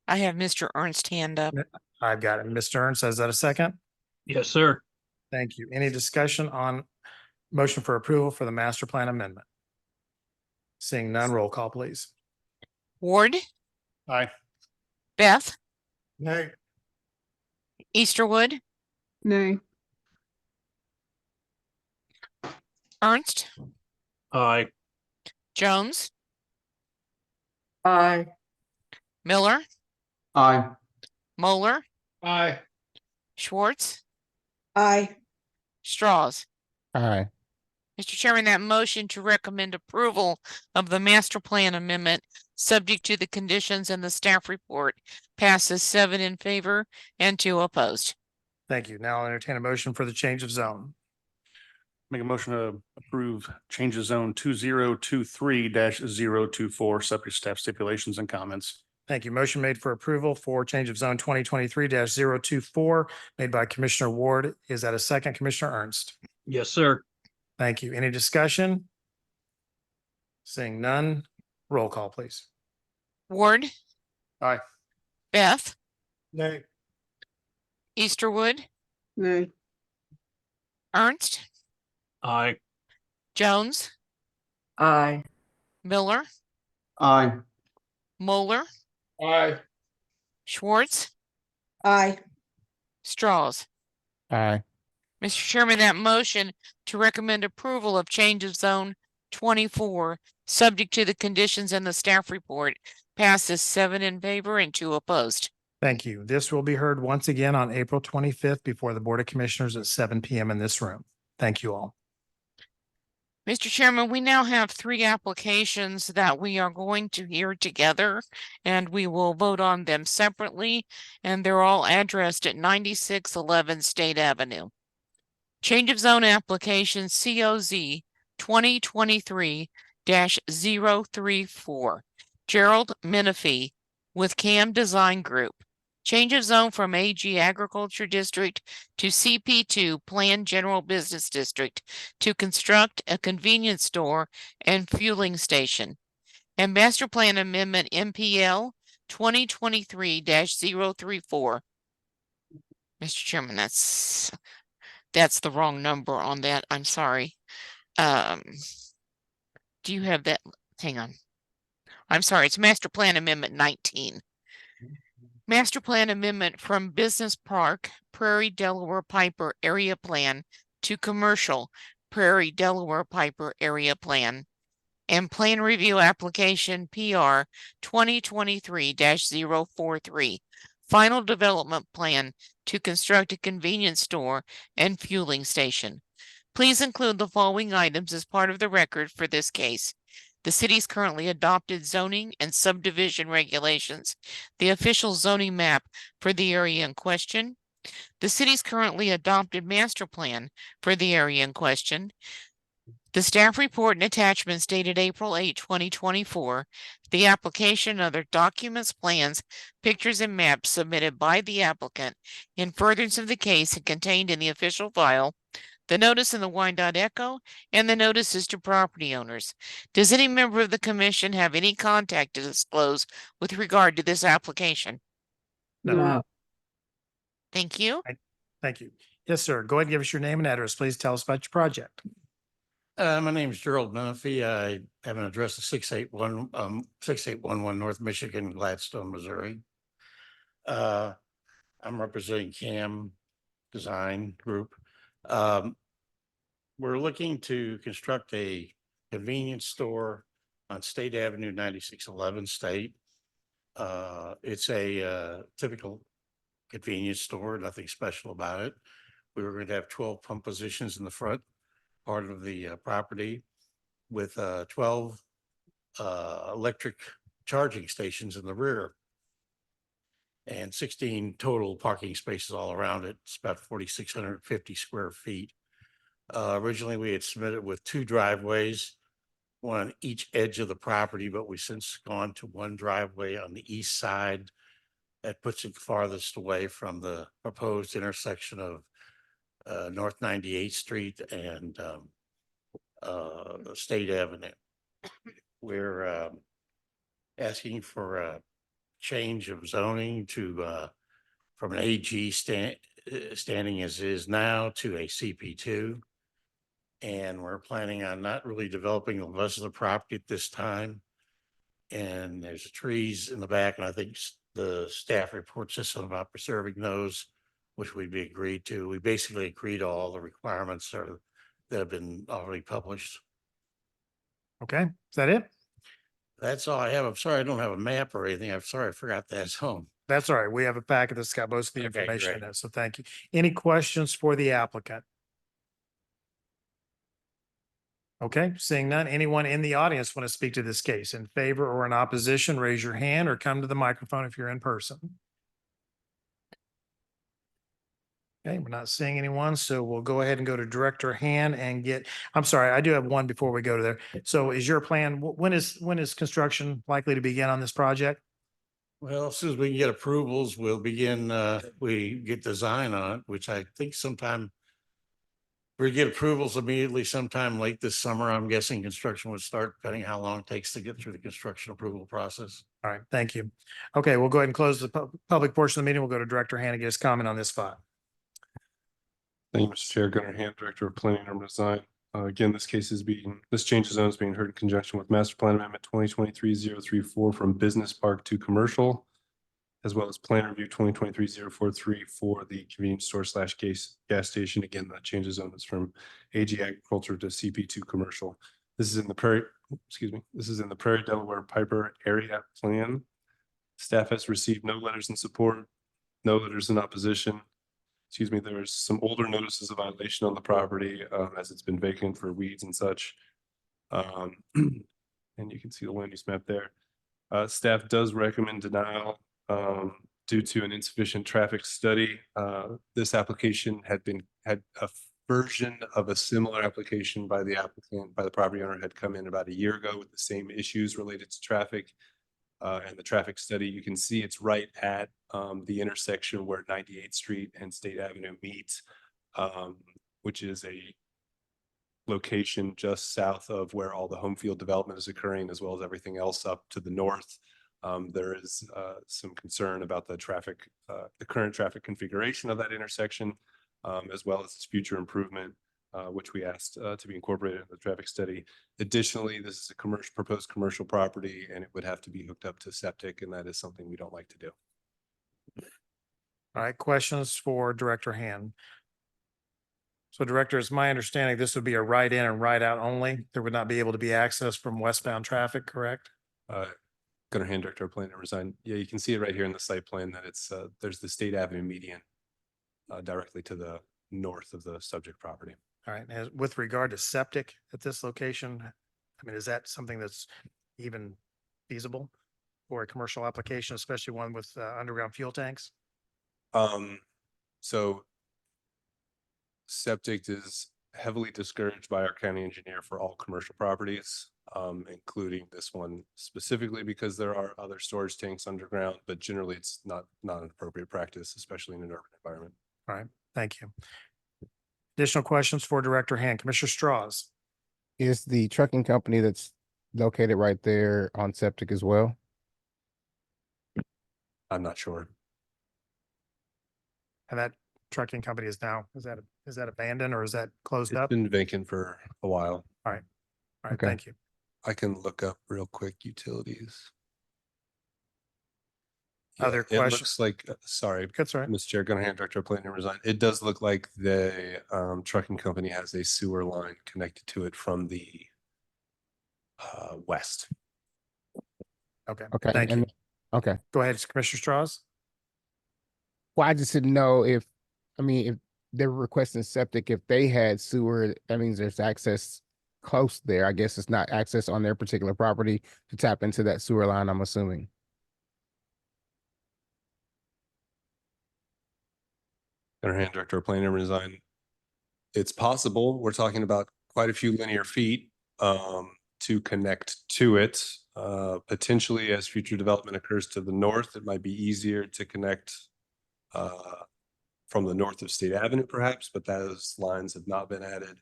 I have Mr. Ernst hand up. I've got it. Mr. Ernst, is that a second? Yes, sir. Thank you. Any discussion on motion for approval for the master plan amendment? Seeing none, roll call, please. Ward, Aye. Beth, Nay. Easterwood, Nay. Ernst, Aye. Jones, Aye. Miller, Aye. Moeller, Aye. Schwartz, Aye. Straws. Aye. Mr. Chairman, that motion to recommend approval of the master plan amendment, subject to the conditions in the staff report, passes 7 in favor and 2 opposed. Thank you. Now I'll entertain a motion for the change of zone. Make a motion to approve change of zone 2023-024, subject to staff stipulations and comments. Thank you. Motion made for approval for change of zone 2023-024, made by Commissioner Ward. Is that a second, Commissioner Ernst? Yes, sir. Thank you. Any discussion? Seeing none, roll call, please. Ward, Aye. Beth, Nay. Easterwood, Nay. Ernst, Aye. Jones, Aye. Miller, Aye. Moeller, Aye. Schwartz, Aye. Straws. Aye. Mr. Chairman, that motion to recommend approval of change of zone 24, subject to the conditions in the staff report, passes 7 in favor and 2 opposed. Thank you. This will be heard once again on April 25th before the Board of Commissioners at 7 p.m. in this room. Thank you all. Mr. Chairman, we now have 3 applications that we are going to hear together, and we will vote on them separately, and they're all addressed at 9611 State Avenue. Change of zone application COZ 2023-034. Gerald Menifee with CAM Design Group. Change of zone from AG Agriculture District to CP2 Planned General Business District to construct a convenience store and fueling station. And Master Plan Amendment MPL 2023-034. Mr. Chairman, that's the wrong number on that. I'm sorry. Do you have that? Hang on. I'm sorry. It's Master Plan Amendment 19. Master Plan Amendment from Business Park, Prairie Delaware Piper Area Plan to Commercial Prairie Delaware Piper Area Plan. And Plan Review Application PR 2023-043. Final Development Plan to construct a convenience store and fueling station. Please include the following items as part of the record for this case: the city's currently adopted zoning and subdivision regulations, the official zoning map for the area in question, the city's currently adopted master plan for the area in question, the staff report and attachments dated April 8, 2024, the application, other documents, plans, pictures, and maps submitted by the applicant in furtherance of the case and contained in the official file, the notice in the Wyandotte Echo, and the notices to property owners. Does any member of the commission have any contact to disclose with regard to this application? No. Thank you. Thank you. Yes, sir. Go ahead and give us your name and address. Please tell us about your project. My name is Gerald Menifee. I have an address of 6811 North Michigan, Gladstone, Missouri. I'm representing CAM Design Group. We're looking to construct a convenience store on State Avenue 9611 State. It's a typical convenience store, nothing special about it. We were going to have 12 pump positions in the front part of the property with 12 electric charging stations in the rear and 16 total parking spaces all around it. It's about 4,650 square feet. Originally, we had submitted with 2 driveways, one on each edge of the property, but we've since gone to 1 driveway on the east side. That puts it farthest away from the proposed intersection of North 98th Street and State Avenue. We're asking for a change of zoning to from an AG standing as is now to a CP2. And we're planning on not really developing the rest of the property at this time. And there's trees in the back, and I think the staff report says something about preserving those, which we'd be agreed to. We basically agreed to all the requirements that have been already published. Okay, is that it? That's all I have. I'm sorry I don't have a map or anything. I'm sorry I forgot that at home. That's all right. We have a packet that's got most of the Okay, information in great. it. So thank you. Any questions for the applicant? Okay, seeing none, anyone in the audience want to speak to this case in favor or in opposition, raise your hand or come to the microphone if you're in person. Okay, we're not seeing anyone, so we'll go ahead and go to Director Hand and I'm sorry, I do have one before we go to there. So is your plan, when is construction likely to begin on this project? Well, as soon as we can get approvals, we'll begin, we get design on it, which I think sometime we get approvals immediately sometime late this summer. I'm guessing construction would start depending how long it takes to get through the construction approval process. All right, thank you. Okay, we'll go ahead and close the public portion of the meeting. We'll go to Director Hand and get his comment on this file. Thank you, Mr. Chair. Gunnar Hand, Director of Planning and Urban Design. Again, this change of zone is being heard in conjunction with Master Plan Amendment 2023-034 from business park to commercial, as well as Plan Review 2023-043 for the convenience store / gas station. Again, that change of zone is from AG agriculture to CP2 commercial. This is in the Prairie Delaware Piper area plan. Staff has received no letters in support, no letters in opposition. There's some older notices of violation on the property as it's been vacant for weeds and such. And you can see the land use map there. Staff does recommend denial due to an insufficient traffic study. This application had a version of a similar application by the property owner had come in about a year ago with the same issues related to traffic. And the traffic study, you can see it's right at the intersection where 98th Street and State Avenue meet, which is a location just south of where all the home field development is occurring, as well as everything else up to the north. There is some concern about the current traffic configuration of that intersection, as well as its future improvement, which we asked to be incorporated in the traffic study. Additionally, this is a proposed commercial property, and it would have to be hooked up to septic, and that is something we don't like to do. All right, questions for Director Hand? So Director, it's my understanding this would be a right in and right out only. There would not be able to be access from westbound traffic, correct? Gunnar Hand, Director of Planning and Design. Yeah, you can see it right here in the site plan that it's there's the State Avenue median directly to the north of the subject property. All right, and with regard to septic at this location, I mean, is that something that's even feasible for a commercial application, especially one with underground fuel tanks? So septic is heavily discouraged by our county engineer for all commercial properties, including this one specifically because there are other storage tanks underground, but generally it's not an appropriate practice, especially in an urban environment. All right, thank you. Additional questions for Director Hand. Commissioner Strauss. Is the trucking company that's located right there on septic as well? I'm not sure. And that trucking company is that abandoned or is that closed It's up? been vacant for a while. All right, Okay. thank you. I can look up real quick utilities. Other It questions? looks like, sorry, That's all right. Mr. Chair, Gunnar Hand, Director of Planning and Design. It does look like the trucking company has a sewer line connected to it from the west. Okay, Okay, thank you. and, okay. Go ahead, Commissioner Straws. Well, I just didn't know if, I mean, if they're requesting septic, if they had sewer, that means there's access close there. I guess it's not access on their particular property to tap into that sewer line, I'm assuming. Gunnar Hand, Director of Planning and Design. It's possible. We're talking about quite a few linear feet to connect to it. Potentially, as future development occurs to the north, it might be easier to connect from the north of State Avenue, perhaps, but those lines have not been added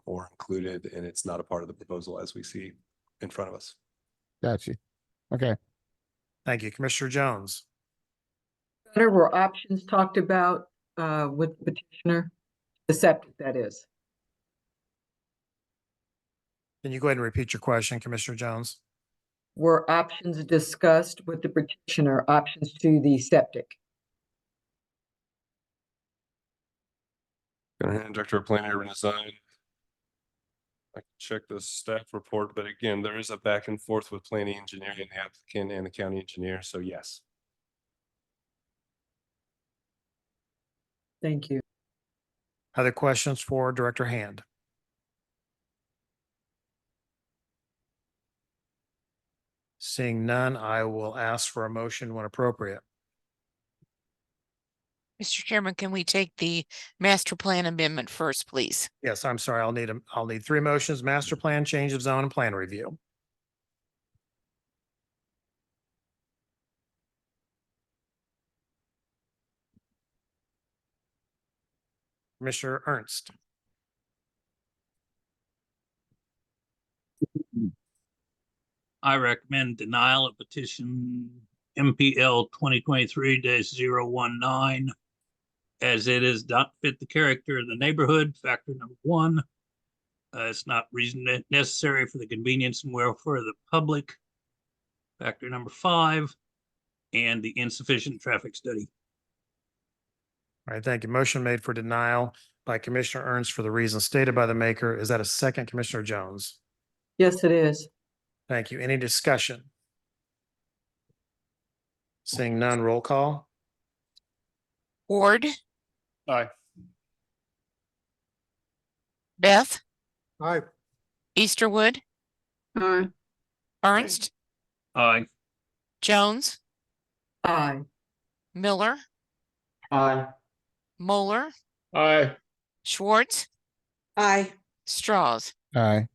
or included, and it's not a part of the proposal as we see in front of us. Got you. Okay. Thank you, Commissioner Jones. There were options talked about with the petitioner, the septic, that is. Can you go ahead and repeat your question, Commissioner Jones? Were options discussed with the petitioner, options to the septic? Gunnar Hand, Director of Planning and Design. I can check the staff report, but again, there is a back and forth with planning engineering and the applicant and the county engineer, so yes. Thank you. Other questions for Director Hand? Seeing none, I will ask for a motion when appropriate. Mr. Chairman, can we take the master plan amendment first, please? Yes, I'm sorry. I'll need three motions: master plan, change of zone, and plan review. Commissioner Ernst. I recommend denial of petition MPL 2023-019 as it is not fit the character of the neighborhood. Factor number one, it's not reasonably necessary for the convenience and welfare of the public. Factor number five, and the insufficient traffic study. All right, thank you. Motion made for denial by Commissioner Ernst for the reasons stated by the maker. Is that a second, Commissioner Jones? Yes, it is. Thank you. Any discussion? Seeing none, roll call. Ward, Aye. Beth, Aye. Easterwood, Aye. Ernst, Aye. Jones, Aye. Miller, Aye. Moeller, Aye. Schwartz, Aye. Straws. Aye.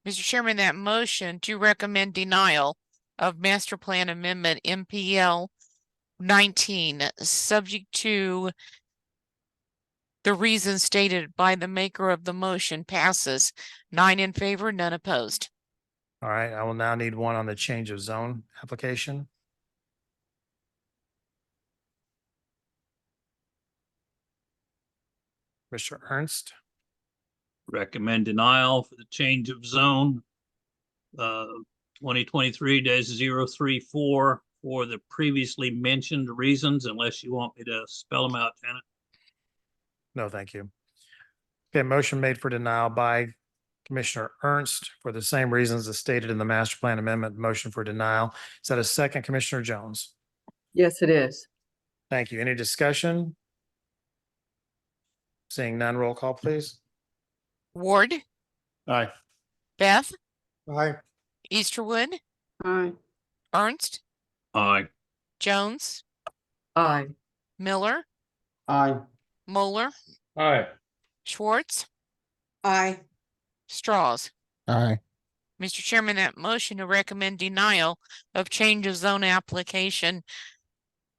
Mr. Chairman, that motion to recommend denial of master plan amendment MPL 19, subject to the reasons stated by the maker of the motion, passes 9 in favor, none opposed. All right, I will now need one on the change of zone application. Mr. Ernst. Recommend denial for the change of zone 2023-034 for the previously mentioned reasons, unless you want me to spell them out, Janet. No, thank you. Okay, motion made for denial by Commissioner Ernst for the same reasons as stated in the master plan amendment motion for denial. Is that a second, Commissioner Jones? Yes, it is. Thank you. Any discussion? Seeing none, roll call, please. Ward, Aye. Beth, Aye. Easterwood, Aye. Ernst, Aye. Jones, Aye. Miller, Aye. Moeller, Aye. Schwartz, Aye. Straws. Aye. Mr. Chairman, that motion to recommend denial of change of zone application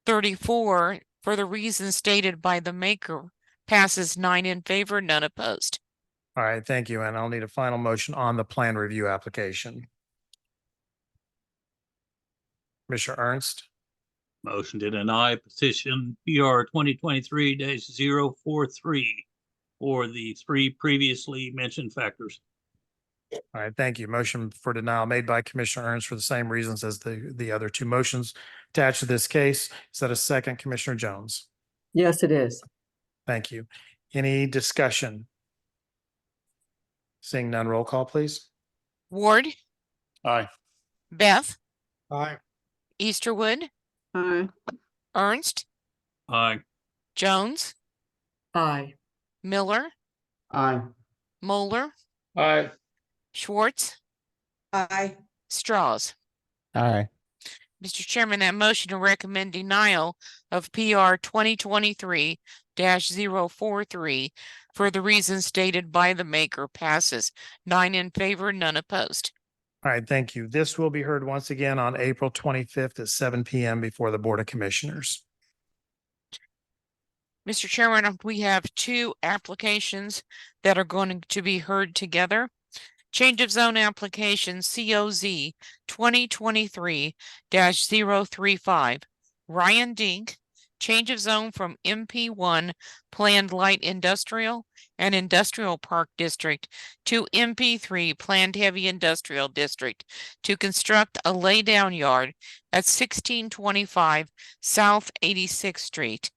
34 for the reasons stated by the maker passes 9 in favor, none opposed. All right, thank you. And I'll need a final motion on the plan review application. Commissioner Ernst. Motion to deny petition PR 2023-043 for the three previously mentioned factors. All right, thank you. Motion for denial made by Commissioner Ernst for the same reasons as the other two motions attached to this case. Is that a second, Commissioner Jones? Yes, it is. Thank you. Any discussion? Seeing none, roll call, please. Ward, Aye. Beth, Aye. Easterwood, Aye. Ernst, Aye. Jones, Aye. Miller, Aye. Moeller, Aye. Schwartz, Aye. Straws. Aye. Mr. Chairman, that motion to recommend denial of PR 2023-043 for the reasons stated by the maker passes. 9 in favor, none opposed. All right, thank you. This will be heard once again on April 25th at 7 p.m. before the Board of Commissioners. Mr. Chairman, we have two applications that are going to be heard together. Change of zone application COZ 2023-035. Ryan Dink, change of zone from MP1 Planned Light Industrial and Industrial Park District to MP3 Planned Heavy Industrial District to construct a laydown yard at 1625 South 86th Street.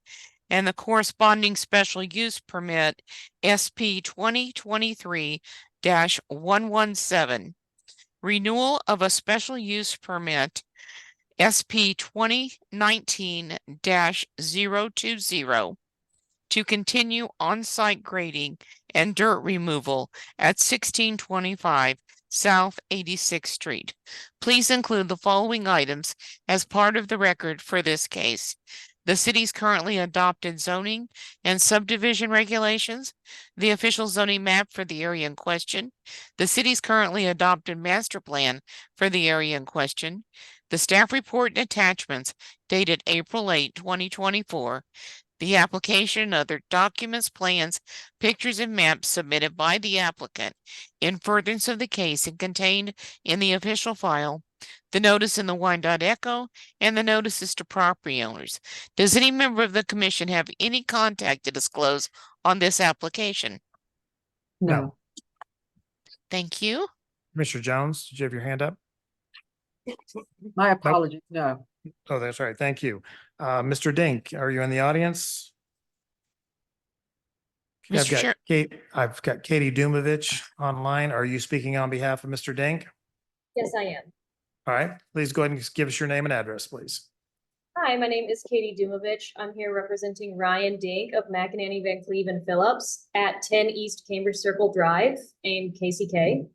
And the corresponding special use permit SP 2023-117. Renewal of a special use permit SP 2019-020 to continue on-site grading and dirt removal at 1625 South 86th Street. Please include the following items as part of the record for this case: the city's currently adopted zoning and subdivision regulations, the official zoning map for the area in question, the city's currently adopted master plan for the area in question, the staff report and attachments dated April 8, 2024, the application and other documents, plans, pictures, and maps submitted by the applicant in furtherance of the case and contained in the official file, the notice in the Wyandotte Echo, and the notices to property owners. Does any member of the commission have any contact to disclose on this application? No. Thank you. Commissioner Jones, did you have your hand up? My apologies. No. Oh, that's right. Thank you. Mr. Dink, are you in the audience? Mr. Chair, I've got Katie Dumovich online. Are you speaking on behalf of Mr. Dink? Yes, I am. All right, please go ahead and give us your name and address, please. Hi, my name is Katie Dumovich. I'm here representing Ryan Dink of McInerney, Van Cleve and Phillips at 10 East Cambridge Circle Drive in KCK.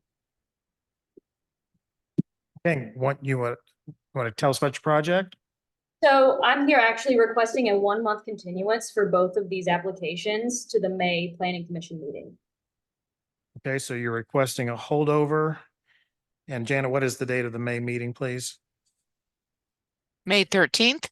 Okay, want to tell us about your project? So I'm here actually requesting a 1-month continuance for both of these applications to the May Planning Commission meeting. Okay, so you're requesting a holdover. And Janet, what is the date of the May meeting, please? May 13th.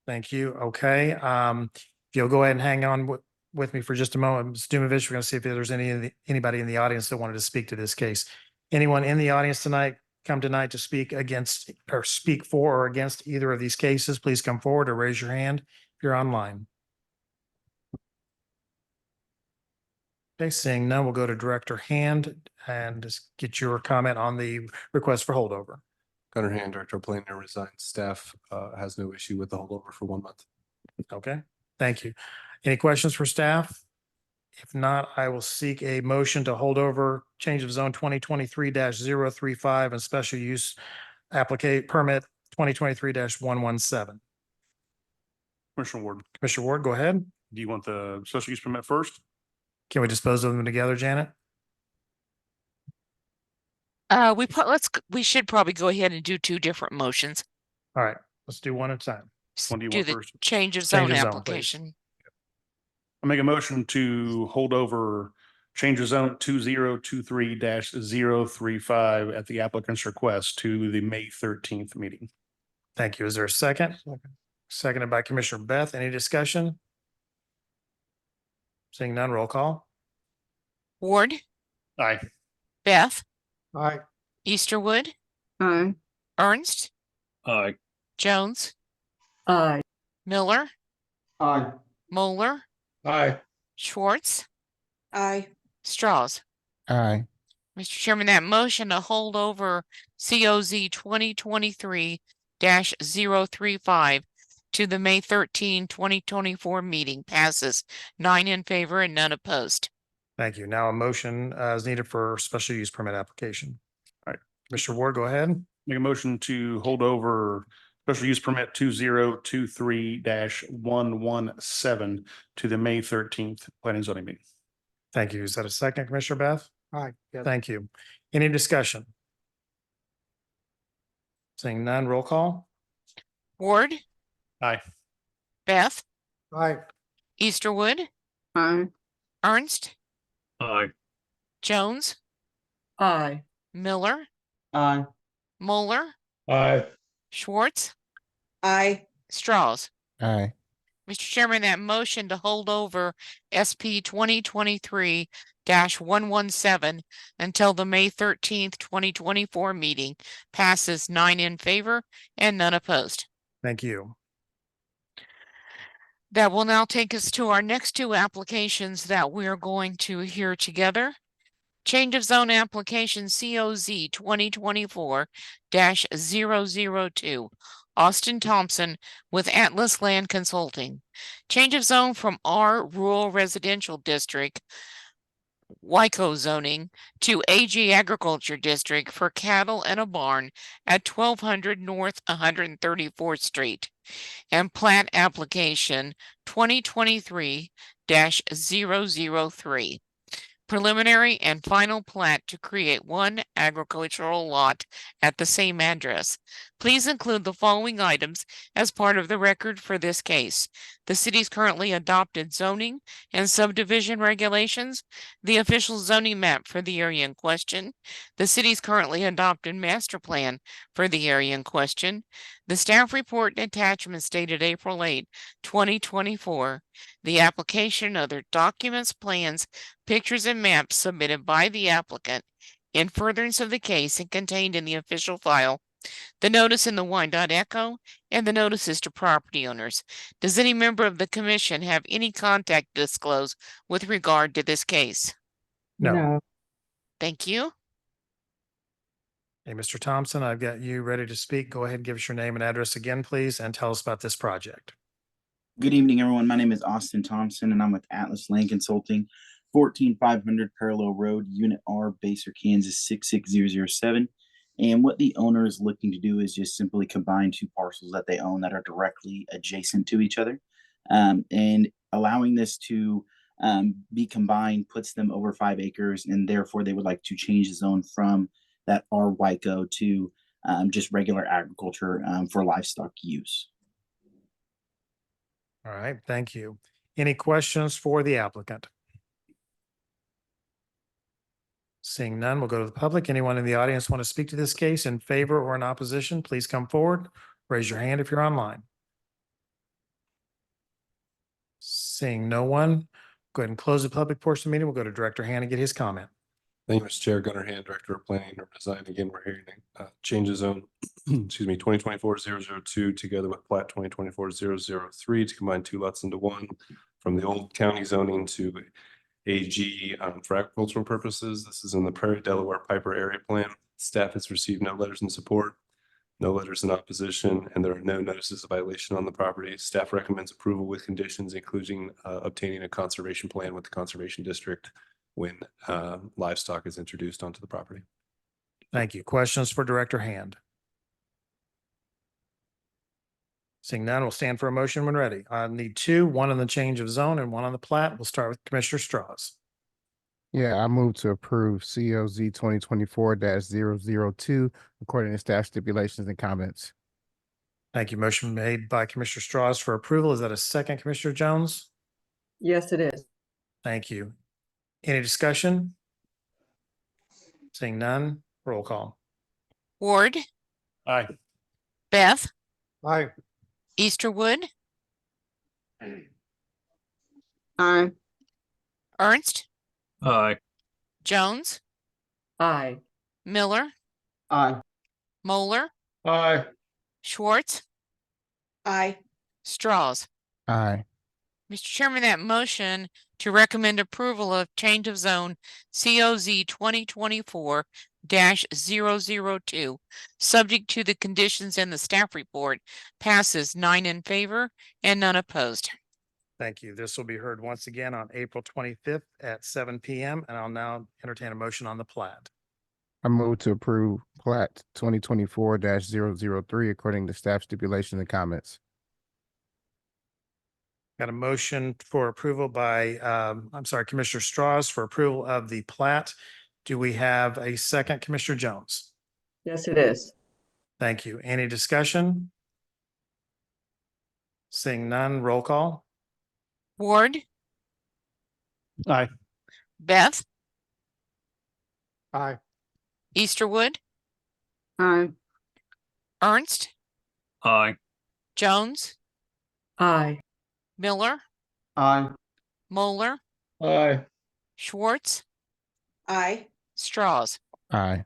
Thank you. Okay. If you'll go ahead and hang on with me for just a moment, Ms. Dumovich, we're going to see if there's anybody in the audience that wanted to speak to this case. Anyone in the audience tonight come tonight to speak against or speak for or against either of these cases, please come forward or raise your hand if you're online. Okay, seeing none, we'll go to Director Hand and just get your comment on the request for holdover. Gunnar Hand, Director of Planning and Design. Staff has no issue with the holdover for 1 month. Okay, thank you. Any questions for staff? If not, I will seek a motion to hold over change of zone 2023-035 and special use permit 2023-117. Commissioner Ward, Commissioner Ward, go ahead. do you want the special use permit first? Can we dispose of them together, Janet? We should probably go ahead and do two different motions. All right, let's do one at a time. When do you Do want the first? change of zone Change of zone, application. I make a motion to hold over change of zone 2023-035 at the applicant's request to the May 13th meeting. Thank you. Is there a second? Seconded by Commissioner Beth. Any discussion? Seeing none, roll call. Ward, Aye. Beth, Aye. Easterwood, Aye. Ernst, Aye. Jones, Aye. Miller, Aye. Moeller, Aye. Schwartz, Aye. Strauss. Aye. Mr. Chairman, that motion to hold over COZ 2023-035 to the May 13, 2024 meeting passes 9 in favor and none opposed. Thank you. Now a motion is needed for special use permit application. All right, Commissioner Ward, go ahead. Make a motion to hold over special use permit 2023-117 to the May 13th planning and zoning meeting. Thank you. Is that a second, Commissioner Beth? Aye. Thank you. Any discussion? Seeing none, roll call. Ward, Aye. Beth, Aye. Easterwood, Aye. Ernst, Aye. Jones, Aye. Miller, Aye. Moeller, Aye. Schwartz, Aye. Strauss. Aye. Mr. Chairman, that motion to hold over SP 2023-117 until the May 13th, 2024 meeting passes 9 in favor and none opposed. Thank you. That will now take us to our next two applications that we are going to hear together. Change of zone application COZ 2024-002. Austin Thompson with Atlas Land Consulting. Change of zone from R Rural Residential District, WICO zoning, to AG Agriculture District for cattle and a barn at 1200 North 134th Street. And plat application 2023-003. Preliminary and final plat to create one agricultural lot at the same address. Please include the following items as part of the record for this case: the city's currently adopted zoning and subdivision regulations, the official zoning map for the area in question, the city's currently adopted master plan for the area in question, the staff report and attachments dated April 8, 2024, the application, other documents, plans, pictures, and maps submitted by the applicant in furtherance of the case and contained in the official file, the notice in the Wyandotte Echo, and the notices to property owners. Does any member of the commission have any contact to disclose with regard to this case? No. Thank you. Hey, Mr. Thompson, I've got you ready to speak. Go ahead and give us your name and address again, please, and tell us about this project. Good evening, everyone. My name is Austin Thompson, and I'm with Atlas Land Consulting, 14500 Parallel Road, Unit R, Baser, Kansas 66007. And what the owner is looking to do is just simply combine two parcels that they own that are directly adjacent to each other. And allowing this to be combined puts them over 5 acres, and therefore they would like to change the zone from that R WICO to just regular agriculture for livestock use. All right, thank you. Any questions for the applicant? Seeing none, we'll go to the public. Anyone in the audience want to speak to this case in favor or in opposition, please come forward. Raise your hand if you're online. Seeing no one, go ahead and close the public portion of the meeting. We'll go to Director Hand and get his comment. Thank you, Mr. Chair. Gunnar Hand, Director of Planning and Urban Design. Again, we're hearing change of zone, excuse me, 2024-002 together with plat 2024-003 to combine two lots into one from the old county zoning to AG for agricultural purposes. This is in the Prairie Delaware Piper area plan. Staff has received no letters in support, no letters in opposition, and there are no notices of violation on the property. Staff recommends approval with conditions, including obtaining a conservation plan with the Conservation District when livestock is introduced onto the property. Thank you. Questions for Director Hand? Seeing none, we'll stand for a motion when ready. I need two, one on the change of zone and one on the plat. We'll start with Commissioner Strauss. Yeah, I move to approve COZ 2024-002 according to staff stipulations and comments. Thank you. Motion made by Commissioner Strauss for approval. Is that a second, Commissioner Jones? Yes, it is. Thank you. Any discussion? Seeing none, roll call. Ward, Aye. Beth, Aye. Easterwood, Aye. Ernst, Aye. Jones, Aye. Miller, Aye. Moeller, Aye. Schwartz, Aye. Strauss. Aye. Mr. Chairman, that motion to recommend approval of change of zone COZ 2024-002, subject to the conditions in the staff report, passes 9 in favor and none opposed. Thank you. This will be heard once again on April 25th at 7 PM. And I'll now entertain a motion on the plat. I move to approve plat 2024-003 according to staff stipulation and comments. Got a motion for approval by, Commissioner Strauss for approval of the plat. Do we have a second, Commissioner Jones? Yes, it is. Thank you. Any discussion? Seeing none, roll call. Ward, Aye. Beth, Aye. Easterwood, Aye. Ernst, Aye. Jones, Aye. Miller, Aye. Moeller, Aye. Schwartz, Aye. Strauss. Aye.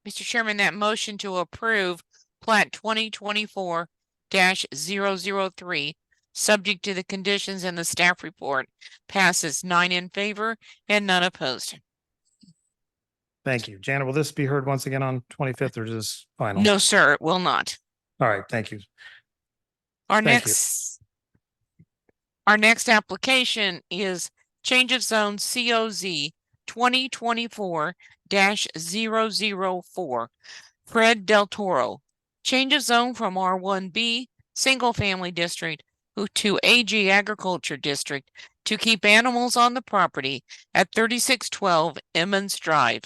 Mr. Chairman, that motion to approve plat 2024-003, subject to the conditions in the staff report, passes 9 in favor and none opposed. Thank you. Janet, will this be heard once again on 25th or just final? No, sir, it will not. All right, thank you. Our Thank you. next application is change of zone COZ 2024-004. Fred Del Toro. Change of zone from R1B Single Family District to AG Agriculture District to keep animals on the property at 3612 Emmons Drive.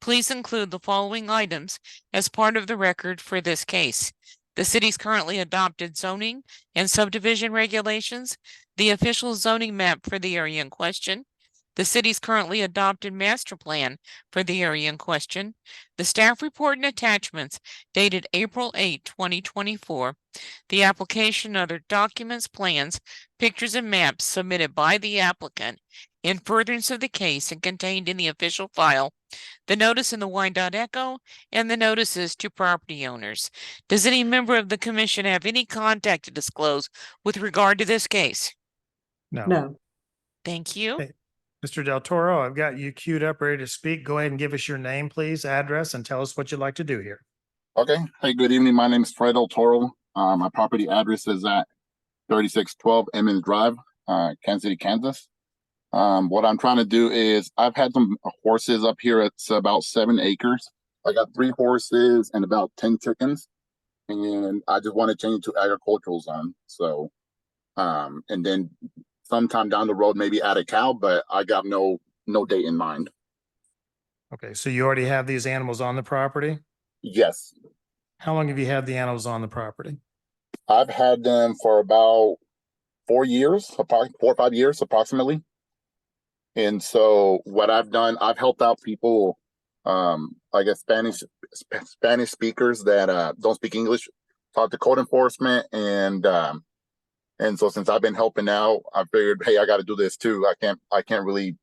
Please include the following items as part of the record for this case: the city's currently adopted zoning and subdivision regulations, the official zoning map for the area in question, the city's currently adopted master plan for the area in question, the staff report and attachments dated April 8, 2024, the application, other documents, plans, pictures, and maps submitted by the applicant in furtherance of the case and contained in the official file, the notice in the Wyandotte Echo, and the notices to property owners. Does any member of the commission have any contact to disclose with regard to this case? No. No. Thank you. Okay. Mr. Del Toro, I've got you queued up, ready to speak. Go ahead and give us your name, please, address, and tell us what you'd like to do here. Okay. Hey, good evening. My name is Fred Del Toro. My property address is at 3612 Emmons Drive, Kansas City, Kansas. What I'm trying to do is I've had some horses up here. It's about 7 acres. I got 3 horses and about 10 chickens, and I just want to change it to agricultural zone. So, and then sometime down the road, maybe add a cow, but I got no date in mind. Okay, so you already have these animals on the property? Yes. How long have you had the animals on the property? I've had them for about 4 years, about 4 or 5 years approximately. And so what I've done, I've helped out people, I guess Spanish speakers that don't speak English, talk to code enforcement, and so since I've been helping out, I figured, hey, I got to do this too. I can't really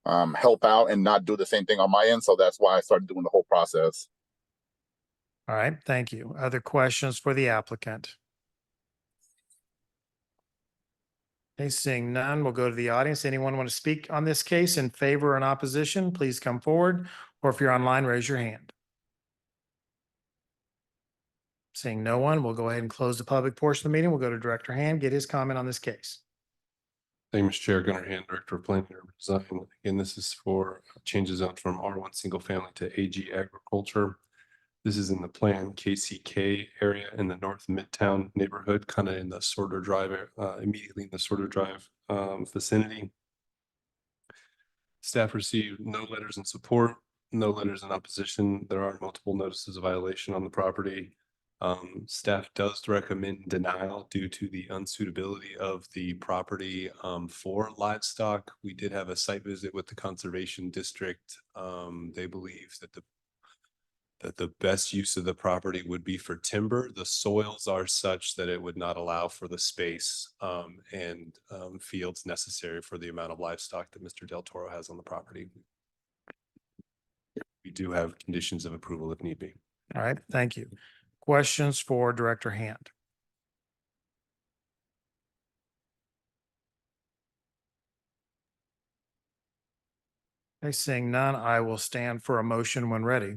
help out and not do the same thing on my end. So that's why I started doing the whole process. All right, thank you. Other questions for the applicant? Okay, seeing none, we'll go to the audience. Anyone want to speak on this case in favor or in opposition, please come forward. Or if you're online, raise your hand. Seeing no one, we'll go ahead and close the public portion of the meeting. We'll go to Director Hand, get his comment on this case. Thank you, Mr. Chair. Gunnar Hand, Director of Planning and Urban Design. Again, this is for changes zone from R1 single family to AG agriculture. This is in the planned KCK area in the North Midtown neighborhood, kind of in the Sorter Drive, immediately in the Sorter Drive vicinity. Staff received no letters in support, no letters in opposition. There are multiple notices of violation on the property. Staff does recommend denial due to the unsuitability of the property for livestock. We did have a site visit with the Conservation District. They believe that the best use of the property would be for timber. The soils are such that it would not allow for the space and fields necessary for the amount of livestock that Mr. Del Toro has on the property. We do have conditions of approval if need be. All right, thank you. Questions for Director Hand? Okay, seeing none, I will stand for a motion when ready.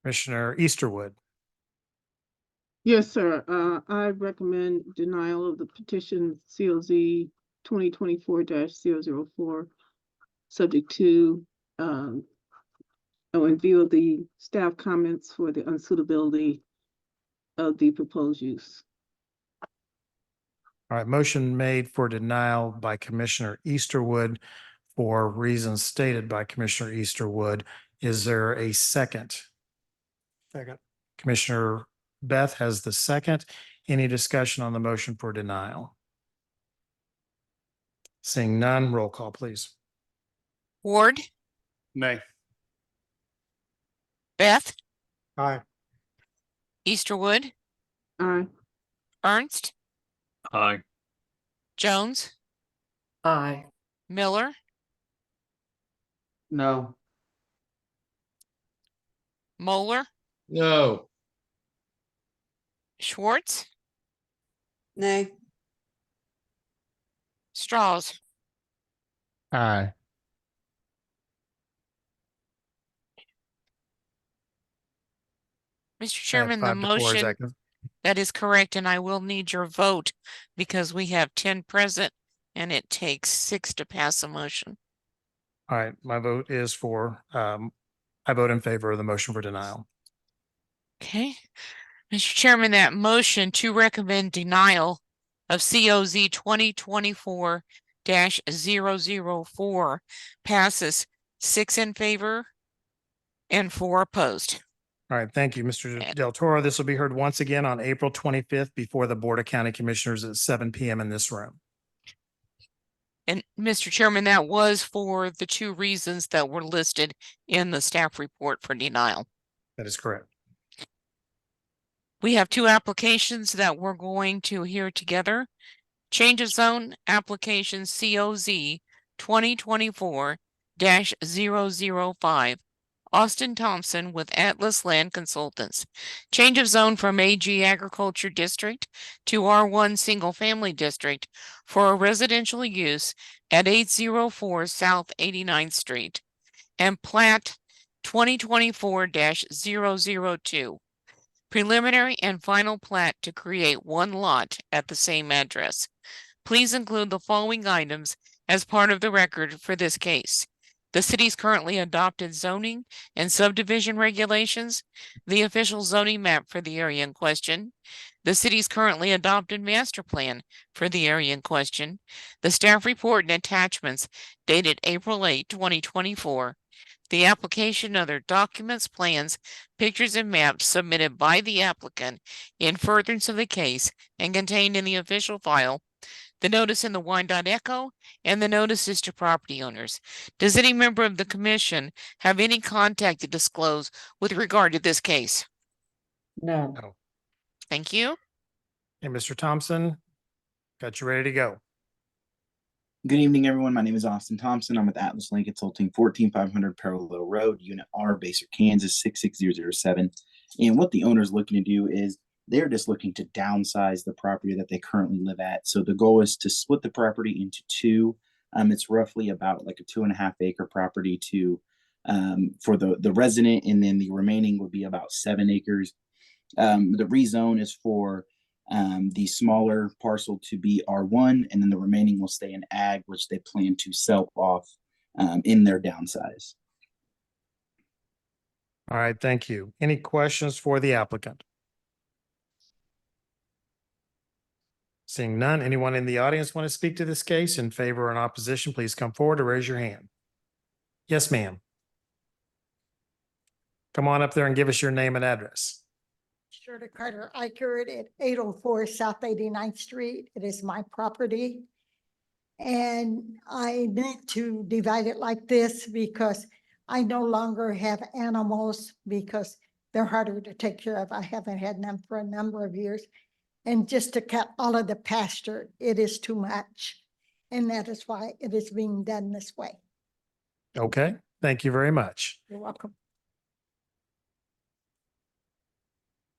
Commissioner Easterwood. Yes, sir. I recommend denial of the petition COZ 2024-004, subject to, in view of the staff comments for the unsuitability of the proposed use. All right, motion made for denial by Commissioner Easterwood for reasons stated by Commissioner Easterwood. Is there a second? Second. Commissioner Beth has the second. Any discussion on the motion for denial? Seeing none, roll call, please. Ward, Nay. Beth, Aye. Easterwood, Aye. Ernst, Aye. Jones, Aye. Miller, No. Moeller, No. Schwartz, Nay. Straws. Aye. Mr. Chairman, the 5 to 4, is motion, that good? that is correct, and I will need your vote because we have 10 present and it takes 6 to pass a motion. All right, my vote is for, I vote in favor of the motion for denial. Okay. Mr. Chairman, that motion to recommend denial of COZ 2024-004 passes 6 in favor and 4 opposed. All right, thank you, Mr. Del Toro. This will be heard once again on April 25th before the Board of County Commissioners at 7 p.m. in this room. And Mr. Chairman, that was for the 2 reasons that were listed in the staff report for denial. That is correct. We have 2 applications that we're going to hear together. Change of zone application COZ 2024-005. Austin Thompson with Atlas Land Consultants. Change of zone from AG Agriculture District to R1 Single Family District for a residential use at 804 South 89th Street. And plat 2024-002. Preliminary and final plat to create 1 lot at the same address. Please include the following items as part of the record for this case: the city's currently adopted zoning and subdivision regulations, the official zoning map for the area in question, the city's currently adopted master plan for the area in question, the staff report and attachments dated April 8, 2024, the application, other documents, plans, pictures, and maps submitted by the applicant in furtherance of the case and contained in the official file, the notice in the Wyandotte Echo, and the notices to property owners. Does any member of the commission have any contact to disclose with regard to this case? No. Thank you. Hey, Mr. Thompson, got you ready to go. Good evening, everyone. My name is Austin Thompson. I'm with Atlas Land Consulting, 14500 Parallel Road, Unit R, Baser, Kansas, 66007. And what the owner is looking to do is they're just looking to downsize the property that they currently live at. So the goal is to split the property into 2. It's roughly about like a 2.5 acre property for the resident, and then the remaining would be about 7 acres. The rezone is for the smaller parcel to be R1, and then the remaining will stay in ag, which they plan to sell off in their downsize. All right, thank you. Any questions for the applicant? Seeing none, anyone in the audience want to speak to this case in favor or in opposition, please come forward or raise your hand. Yes, ma'am. Come on up there and give us your name and address. Shirley Carter Eichert at 804 South 89th Street. It is my property. And I need to divide it like this because I no longer have animals because they're harder to take care of. I haven't had them for a number of years. And just to cut all of the pasture, it is too much. And that is why it is being done this way. Okay, thank you very much. You're welcome.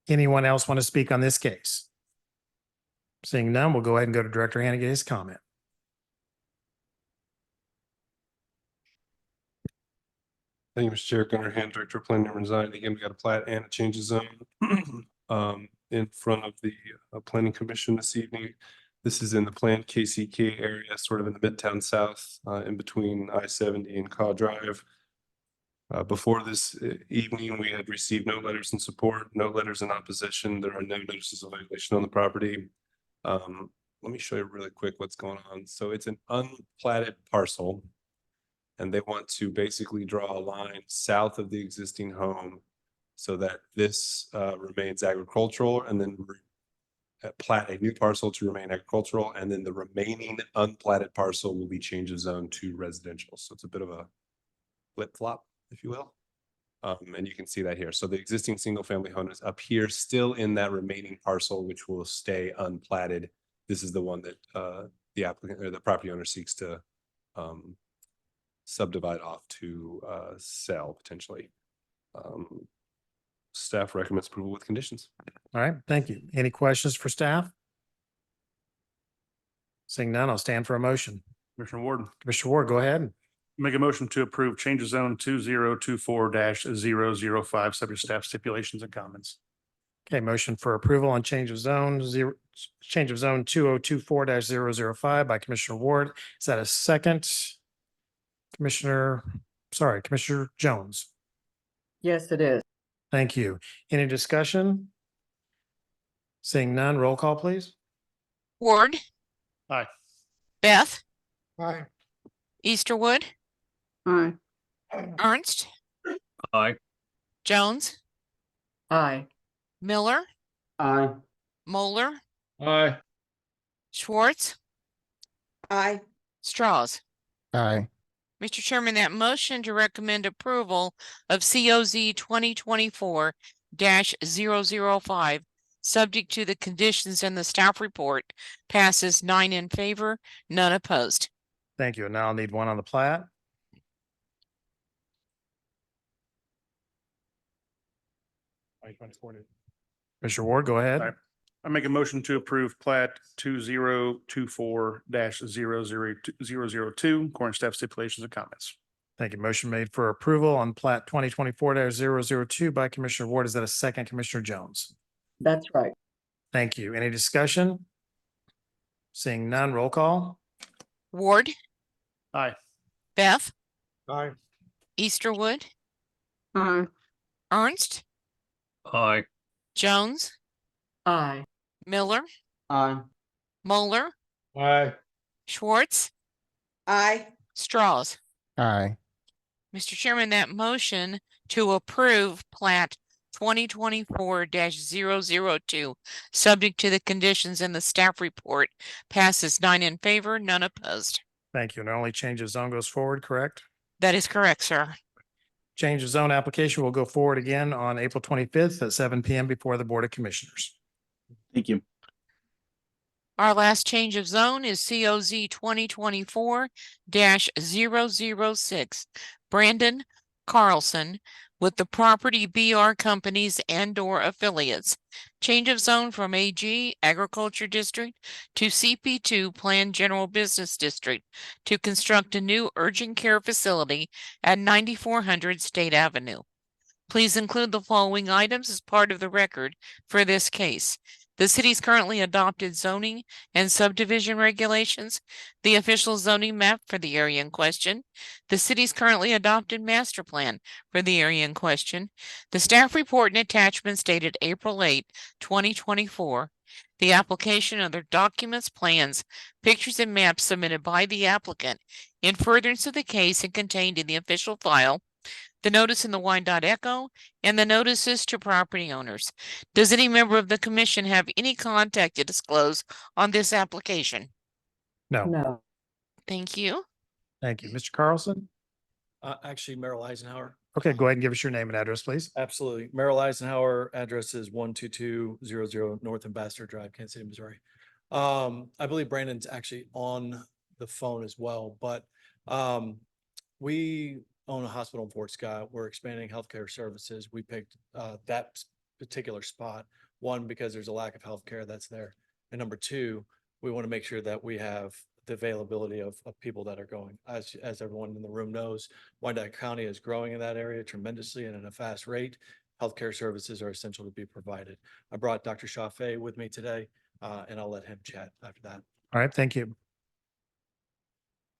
Anyone else want to speak on this case? Seeing none, we'll go ahead and go to Director Hannah to get his comment. Thank you, Mr. Chair. Gunnar Hand, Director of Planning and Design. Again, we got a plat and a change of zone in front of the Planning Commission this evening. This is in the planned KCK area, sort of in the Midtown South, in between I-70 and Caw Drive. Before this evening, we had received no letters in support, no letters in opposition. There are no notices of violation on the property. Let me show you really quick what's going on. So it's an unplatted parcel, and they want to basically draw a line south of the existing home so that this remains agricultural, and then plat a new parcel to remain agricultural, and then the remaining unplatted parcel will be change of zone to residential. So it's a bit of a flip-flop, if you will. And you can see that here. So the existing single-family home is up here, still in that remaining parcel, which will stay unplatted. This is the one that the applicant or the property owner seeks to subdivide off to sell potentially. Staff recommends approval with conditions. All right, thank you. Any questions for staff? Seeing none, I'll stand for a motion. Commissioner Ward, Commissioner Ward, go ahead. make a motion to approve change of zone 2024-005, subject to staff stipulations and comments. Okay, motion for approval on change of zone 2024-005 by Commissioner Ward. Is that a second? Commissioner Jones. Yes, it is. Thank you. Any discussion? Seeing none, roll call, please. Ward. Aye. Beth. Aye. Easterwood. Aye. Ernst. Aye. Jones. Aye. Miller. Aye. Moeller. Aye. Schwartz. Aye. Straws. Aye. Mr. Chairman, that motion to recommend approval of COZ 2024-005, subject to the conditions in the staff report, passes 9 in favor, none opposed. Thank you. And now I'll need one on the plat. Commissioner Ward, go ahead. Aye. I make a motion to approve plat 2024-002, according to staff stipulations and comments. Thank you. Motion made for approval on plat 2024-002 by Commissioner Ward. Is that a second, Commissioner Jones? That's right. Thank you. Any discussion? Seeing none, roll call. Ward. Aye. Beth. Aye. Easterwood. Aye. Ernst. Aye. Jones. Aye. Miller. Aye. Moeller. Aye. Schwartz. Aye. Straws. Aye. Mr. Chairman, that motion to approve plat 2024-002, subject to the conditions in the staff report, passes 9 in favor, none opposed. Thank you. And only change of zone goes forward, correct? That is correct, sir. Change of zone application will go forward again on April 25th at 7 p.m. before the Board of Commissioners. Thank you. Our last change of zone is COZ 2024-006, Brandon Carlson, with the property BR companies and or affiliates. Change of zone from AG Agriculture District to CP2 Planned General Business District to construct a new urgent care facility at 9400 State Avenue. Please include the following items as part of the record for this case: the city's currently adopted zoning and subdivision regulations, the official zoning map for the area in question, the city's currently adopted master plan for the area in question, the staff report and attachments dated April 8, 2024, the application of their documents, plans, pictures, and maps submitted by the applicant in furtherance of the case and contained in the official file, the notice in the Wyandotte Echo, and the notices to property owners. Does any member of the commission have any contact to disclose on this application? No. No. Thank you. Thank you. Mr. Carlson? Actually, Merrill Eisenhower. Okay, go ahead and give us your name and address, please. Absolutely. Merrill Eisenhower, address is 12200 North Ambassador Drive, Kansas City, Missouri. I believe Brandon's actually on the phone as well, but we own a hospital in Fort Scott. We're expanding healthcare services. We picked that particular spot. One, because there's a lack of healthcare that's there. And number two, we want to make sure that we have the availability of people that are going. As everyone in the room knows, Wyandotte County is growing in that area tremendously and at a fast rate. Healthcare services are essential to be provided. I brought Dr. Chaffee with me today, and I'll let him chat after that. All right, thank you.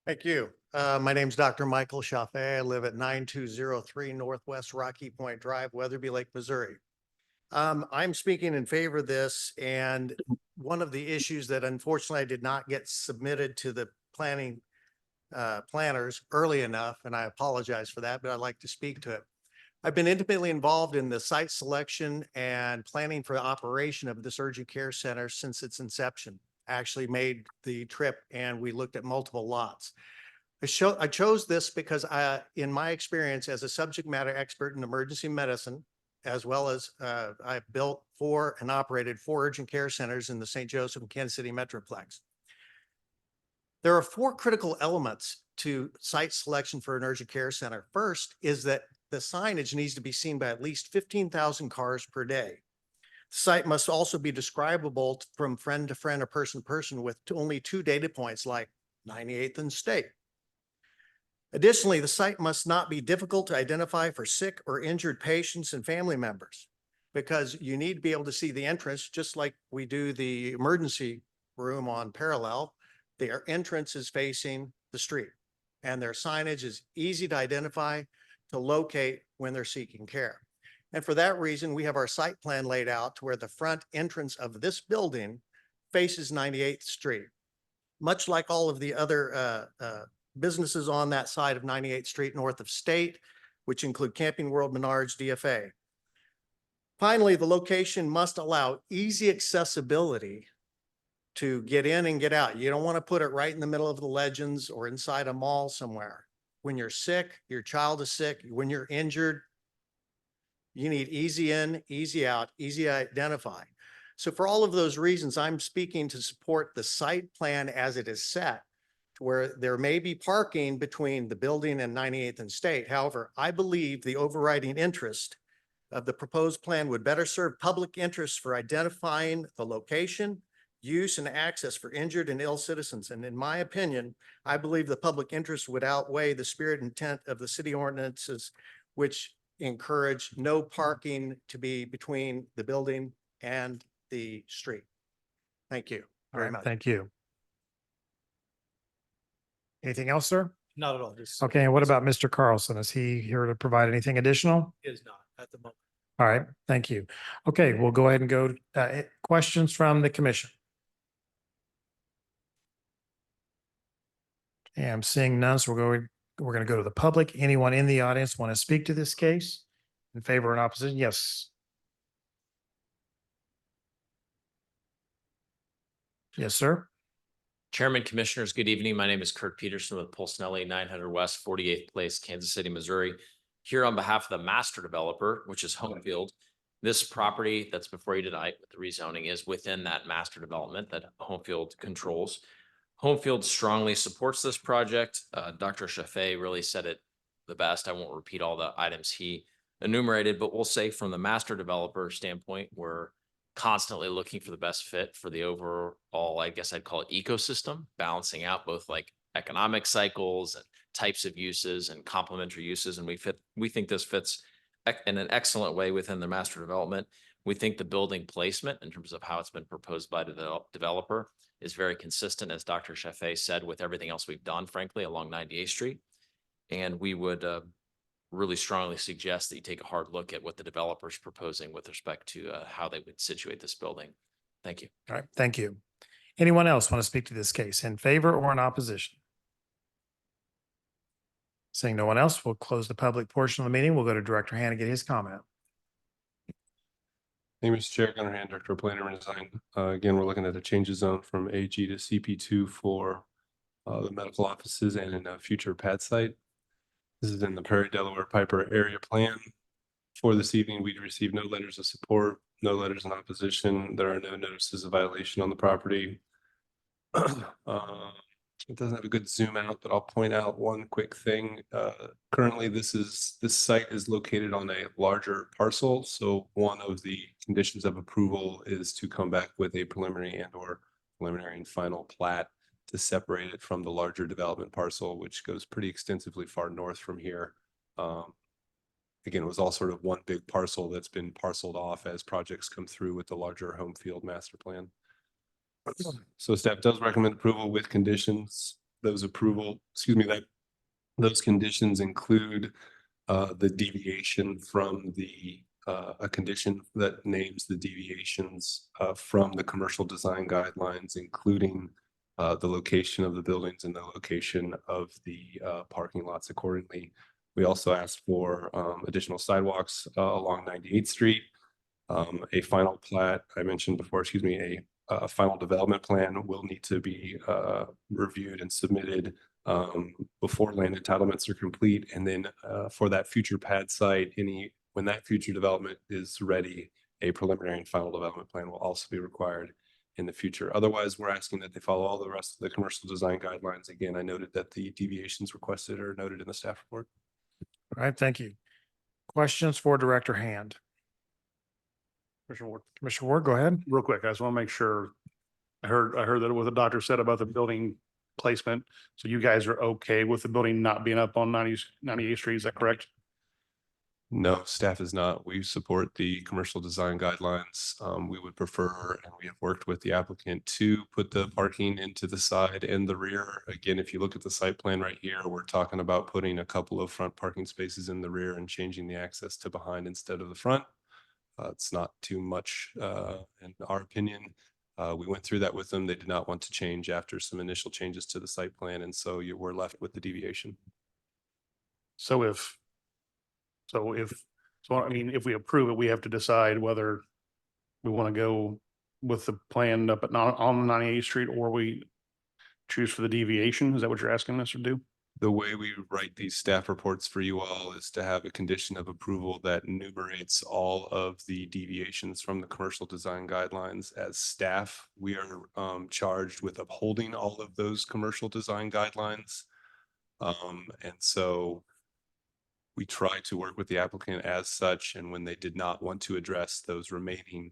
Thank you. My name's Dr. Michael Chaffee. I live at 9203 Northwest Rocky Point Drive, Weatherby Lake, Missouri. I'm speaking in favor of this, and one of the issues that unfortunately I did not get submitted to the planning planners early enough, and I apologize for that, but I'd like to speak to it. I've been intimately involved in the site selection and planning for the operation of this urgent care center since its inception. I actually made the trip and we looked at multiple lots. I chose this because in my experience as a subject matter expert in emergency medicine, as well as I've built and operated 4 urgent care centers in the St. Joseph and Kansas City Metroplex. There are 4 critical elements to site selection for an urgent care center. First is that the signage needs to be seen by at least 15,000 cars per day. The site must also be describable from friend to friend or person to person with only 2 data points like 98th and State. Additionally, the site must not be difficult to identify for sick or injured patients and family members, because you need to be able to see the entrance, just like we do the emergency room on Parallel. Their entrance is facing the street and their signage is easy to identify, to locate when they're seeking care. And for that reason, we have our site plan laid out to where the front entrance of this building faces 98th Street. Much like all of the other businesses on that side of 98th Street north of State, which include Camping World, Menards, DFA. Finally, the location must allow easy accessibility to get in and get out. You don't want to put it right in the middle of the Legends or inside a mall somewhere. When you're sick, your child is sick, when you're injured, you need easy in, easy out, easy to identify. So for all of those reasons, I'm speaking to support the site plan as it is set, where there may be parking between the building and 98th and State. However, I believe the overriding interest of the proposed plan would better serve public interests for identifying the location, use, and access for injured and ill citizens. And in my opinion, I believe the public interest would outweigh the spirit and intent of the city ordinances, which encourage no parking to be between the building and the street. Thank you very much. Thank you. Anything else, sir? Not at all. Just Okay, and what about Mr. Carlson? Is he here to provide anything additional? is not at the moment. All right, thank you. Okay, we'll go ahead and go questions from the commission. Okay, I'm seeing none, so we're going to go to the public. Anyone in the audience want to speak to this case? In favor or in opposition? Yes. Yes, sir. Chairman, Commissioners, good evening. My name is Kurt Peterson with Pulsinelli, 900 West, 48th Place, Kansas City, Missouri. Here on behalf of the master developer, which is Homefield. This property that's before you tonight with the rezoning is within that master development that Homefield controls. Homefield strongly supports this project. Dr. Chaffee really said it the best. I won't repeat all the items he enumerated, but we'll say from the master developer standpoint, we're constantly looking for the best fit for the overall, I guess I'd call it ecosystem, balancing out both like economic cycles and types of uses and complementary uses. And we think this fits in an excellent way within the master development. We think the building placement in terms of how it's been proposed by the developer is very consistent, as Dr. Chaffee said, with everything else we've done, frankly, along 98th Street. And we would really strongly suggest that you take a hard look at what the developer's proposing with respect to how they would situate this building. Thank you. All right, thank you. Anyone else want to speak to this case in favor or in opposition? Seeing no one else, we'll close the public portion of the meeting. We'll go to Director Han to get his comment. Thank you, Mr. Chair, Gunnar Hand, Director of Planning and Design. Again, we're looking at a change of zone from AG to CP2 for the medical offices and in a future pad site. This is in the Perry, Delaware Piper area plan. For this evening, we received no letters of support, no letters in opposition. There are no notices of violation on the property. It doesn't have a good zoom out, but I'll point out one quick thing. Currently, this site is located on a larger parcel. So one of the conditions of approval is to come back with a preliminary and final plat to separate it from the larger development parcel, which goes pretty extensively far north from here. Again, it was all sort of one big parcel that's been parceled off as projects come through with the larger home field master plan. So staff does recommend approval with conditions. Those conditions include the deviation from a condition that names the deviations from the commercial design guidelines, including the location of the buildings and the location of the parking lots accordingly. We also asked for additional sidewalks along 98th Street. A final plat, I mentioned before, a final development plan will need to be reviewed and submitted before land entitlements are complete. And then for that future pad site, when that future development is ready, a preliminary and final development plan will also be required in the future. Otherwise, we're asking that they follow all the rest of the commercial design guidelines. Again, I noted that the deviations requested are noted in the staff report. All right, thank you. Questions for Director Hand? Commissioner Ward, go ahead. Real quick, I just want to make sure. I heard that what the doctor said about the building placement. So you guys are okay with the building not being up on 98th Street, is that correct? No, staff is not. We support the commercial design guidelines. We would prefer, and we have worked with the applicant to put the parking into the side and the rear. Again, if you look at the site plan right here, we're talking about putting a couple of front parking spaces in the rear and changing the access to behind instead of the front. It's not too much, in our opinion. We went through that with them. They did not want to change after some initial changes to the site plan. And so you were left with the deviation. If we approve it, we have to decide whether we want to go with the plan up on 98th Street, or we choose for the deviation. Is that what you're asking us to do? The way we write these staff reports for you all is to have a condition of approval that enumerates all of the deviations from the commercial design guidelines. As staff, we are charged with upholding all of those commercial design guidelines. And so we try to work with the applicant as such, and when they did not want to address those remaining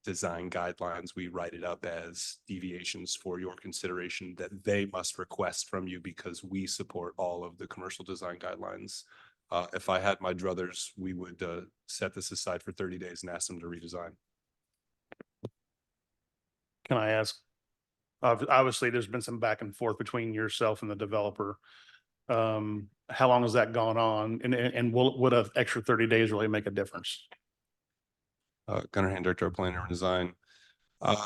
design guidelines, we write it up as deviations for your consideration that they must request from you, because we support all of the commercial design guidelines. If I had my druthers, we would set this aside for 30 days and ask them to redesign. Can I ask? Obviously, there's been some back and forth between yourself and the developer. How long has that gone on? And would an extra 30 days really make a difference? Gunnar Hand, Director of Planning and Design.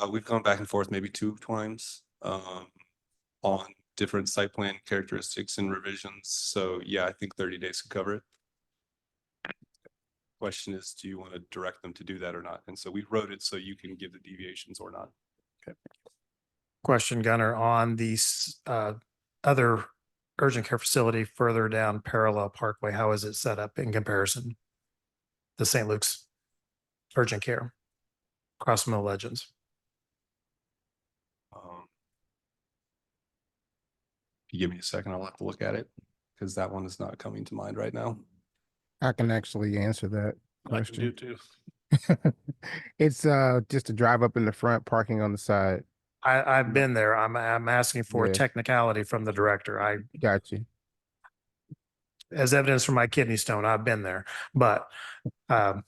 We've gone back and forth maybe 2 times on different site plan characteristics and revisions. So yeah, I think 30 days could cover it. Question is, do you want to direct them to do that or not? And so we wrote it so you can give the deviations or not. Okay. Question, Gunnar, on the other urgent care facility further down Parallel Parkway, how is it set up in comparison? The St. Luke's urgent care across from the Legends. If you give me a second, I'll have to look at it, because that one is not coming to mind right now. I can actually answer that question. I can do too. It's just a drive up in the front, parking on the side. I've been there. I'm asking for a Yeah. technicality from the director. I Got you. as evidence from my kidney stone, I've been there, but got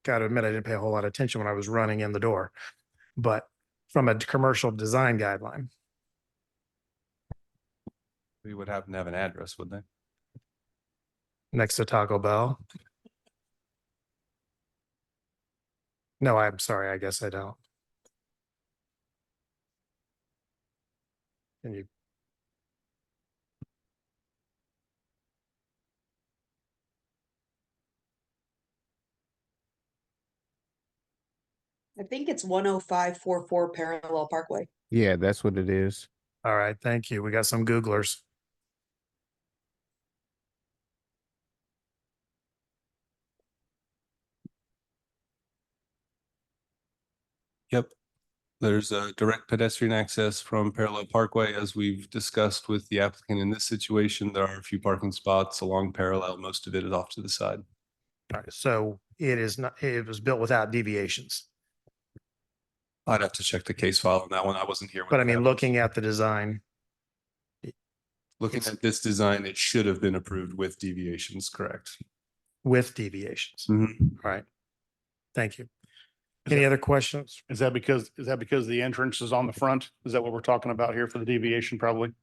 to admit, I didn't pay a whole lot of attention when I was running in the door. But from a commercial design guideline, We would happen to have an address, would they? next to Taco Bell. No, I'm sorry. I guess I don't. Can you? I think it's 10544 Parallel Parkway. Yeah, that's what it is. All right. Thank you. We got some Googlers. Yep. There's a direct pedestrian access from Parallel Parkway. As we've discussed with the applicant in this situation, there are a few parking spots along Parallel. Most of it is off to the side. All right, so it is not, it was built without deviations. I'd have to check the case file on that one. I wasn't here. when But I it mean, happened. looking at the design, Looking at this design, it should have been approved with deviations, correct? with deviations. Mhm. All right. Thank you. Is Any that- other questions? Is that because the entrance is on the front? Is that what we're talking about here for the deviation probably?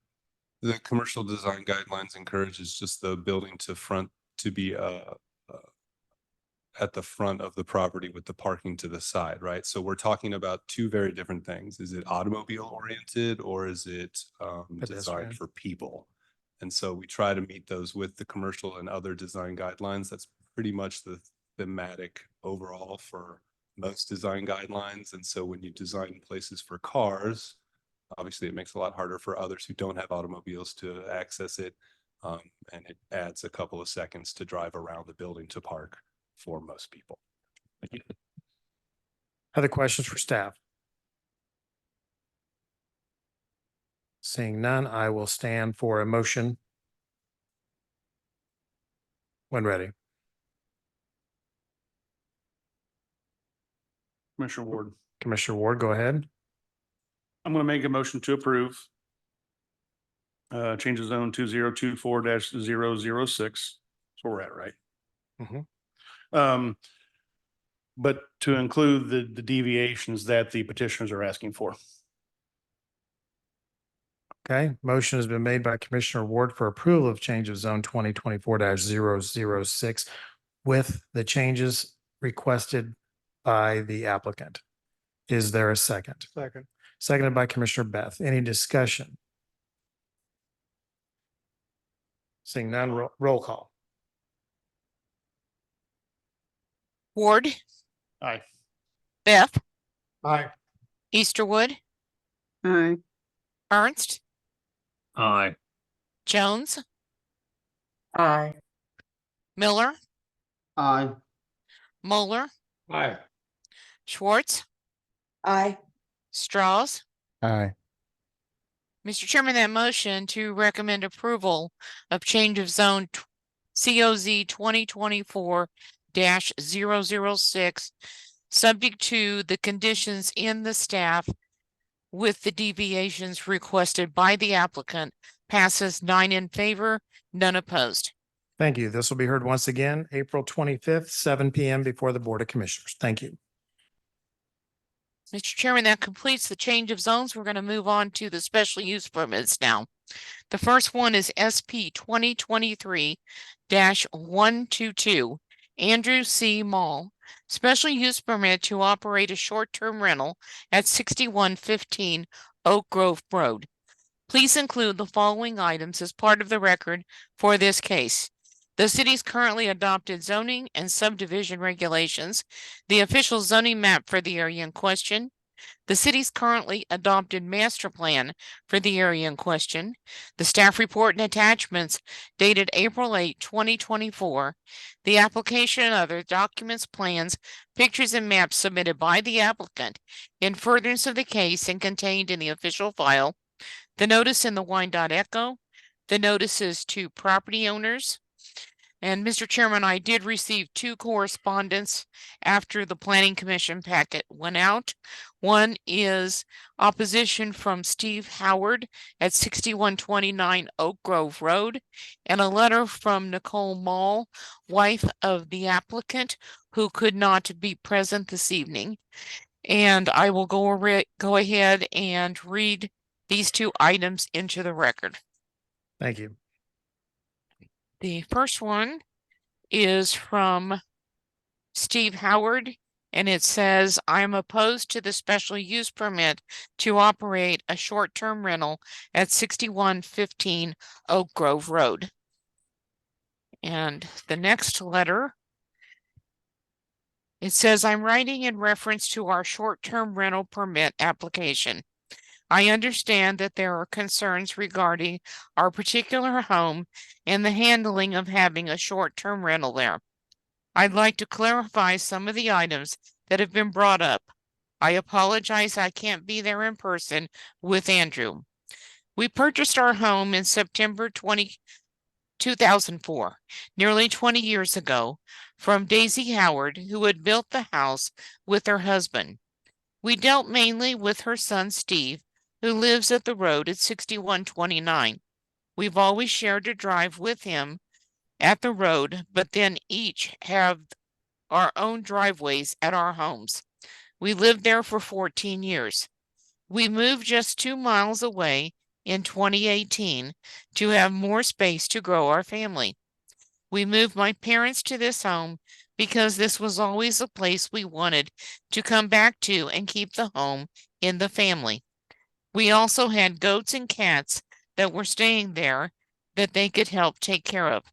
The commercial design guidelines encourages just the building to front to be at the front of the property with the parking to the side, right? So we're talking about two very different things. Is it automobile oriented or is it Pedestrian. designed for people? And so we try to meet those with the commercial and other design guidelines. That's pretty much the thematic overall for most design guidelines. And so when you design places for cars, obviously it makes it a lot harder for others who don't have automobiles to access it. And it adds a couple of seconds to drive around the building to park for most people. Thank you. Other questions for staff? Seeing none, I will stand for a motion when ready. Commissioner Ward. Commissioner Ward, go ahead. I'm going to make a motion to approve. Change of zone 2024-006. That's where we're at, right? Mhm. But to include the deviations that the petitioners are asking for. Okay, motion has been made by Commissioner Ward for approval of change of zone 2024-006 with the changes requested by the applicant. Is there a second? Second. Seconded by Commissioner Beth. Any discussion? Seeing none, roll call. Ward, Aye. Beth, Aye. Easterwood, Aye. Ernst, Aye. Jones, Aye. Miller, Aye. Moeller, Aye. Schwartz, Aye. Strauss. Aye. Mr. Chairman, that motion to recommend approval of change of zone COZ 2024-006, subject to the conditions in the staff with the deviations requested by the applicant, passes 9 in favor, none opposed. Thank you. This will be heard once again, April 25th, 7 PM before the Board of Commissioners. Thank you. Mr. Chairman, that completes the change of zones. We're going to move on to the special use permits now. The first one is SP 2023-122, Andrew C. Mall. Special use permit to operate a short-term rental at 6115 Oak Grove Road. Please include the following items as part of the record for this case. The city's currently adopted zoning and subdivision regulations, the official zoning map for the area in question, the city's currently adopted master plan for the area in question, the staff report and attachments dated April 8, 2024, the application and other documents, plans, pictures, and maps submitted by the applicant in furtherance of the case and contained in the official file, the notice in the Wyandotte Echo, the notices to property owners. And Mr. Chairman, I did receive 2 correspondence after the Planning Commission packet went out. One is opposition from Steve Howard at 6129 Oak Grove Road, and a letter from Nicole Mall, wife of the applicant, who could not be present this evening. And I will go ahead and read these 2 items into the record. Thank you. The first one is from Steve Howard, and it says, I'm opposed to the special use permit to operate a short-term rental at 6115 Oak Grove Road. And the next letter, it says, I'm writing in reference to our short-term rental permit application. I understand that there are concerns regarding our particular home and the handling of having a short-term rental there. I'd like to clarify some of the items that have been brought up. I apologize I can't be there in person with Andrew. We purchased our home in September 2004, nearly 20 years ago, from Daisy Howard, who had built the house with her husband. We dealt mainly with her son Steve, who lives at the road at 6129. We've always shared a drive with him at the road, but then each have our own driveways at our homes. We lived there for 14 years. We moved just 2 miles away in 2018 to have more space to grow our family. We moved my parents to this home because this was always a place we wanted to come back to and keep the home in the family. We also had goats and cats that were staying there that they could help take care of.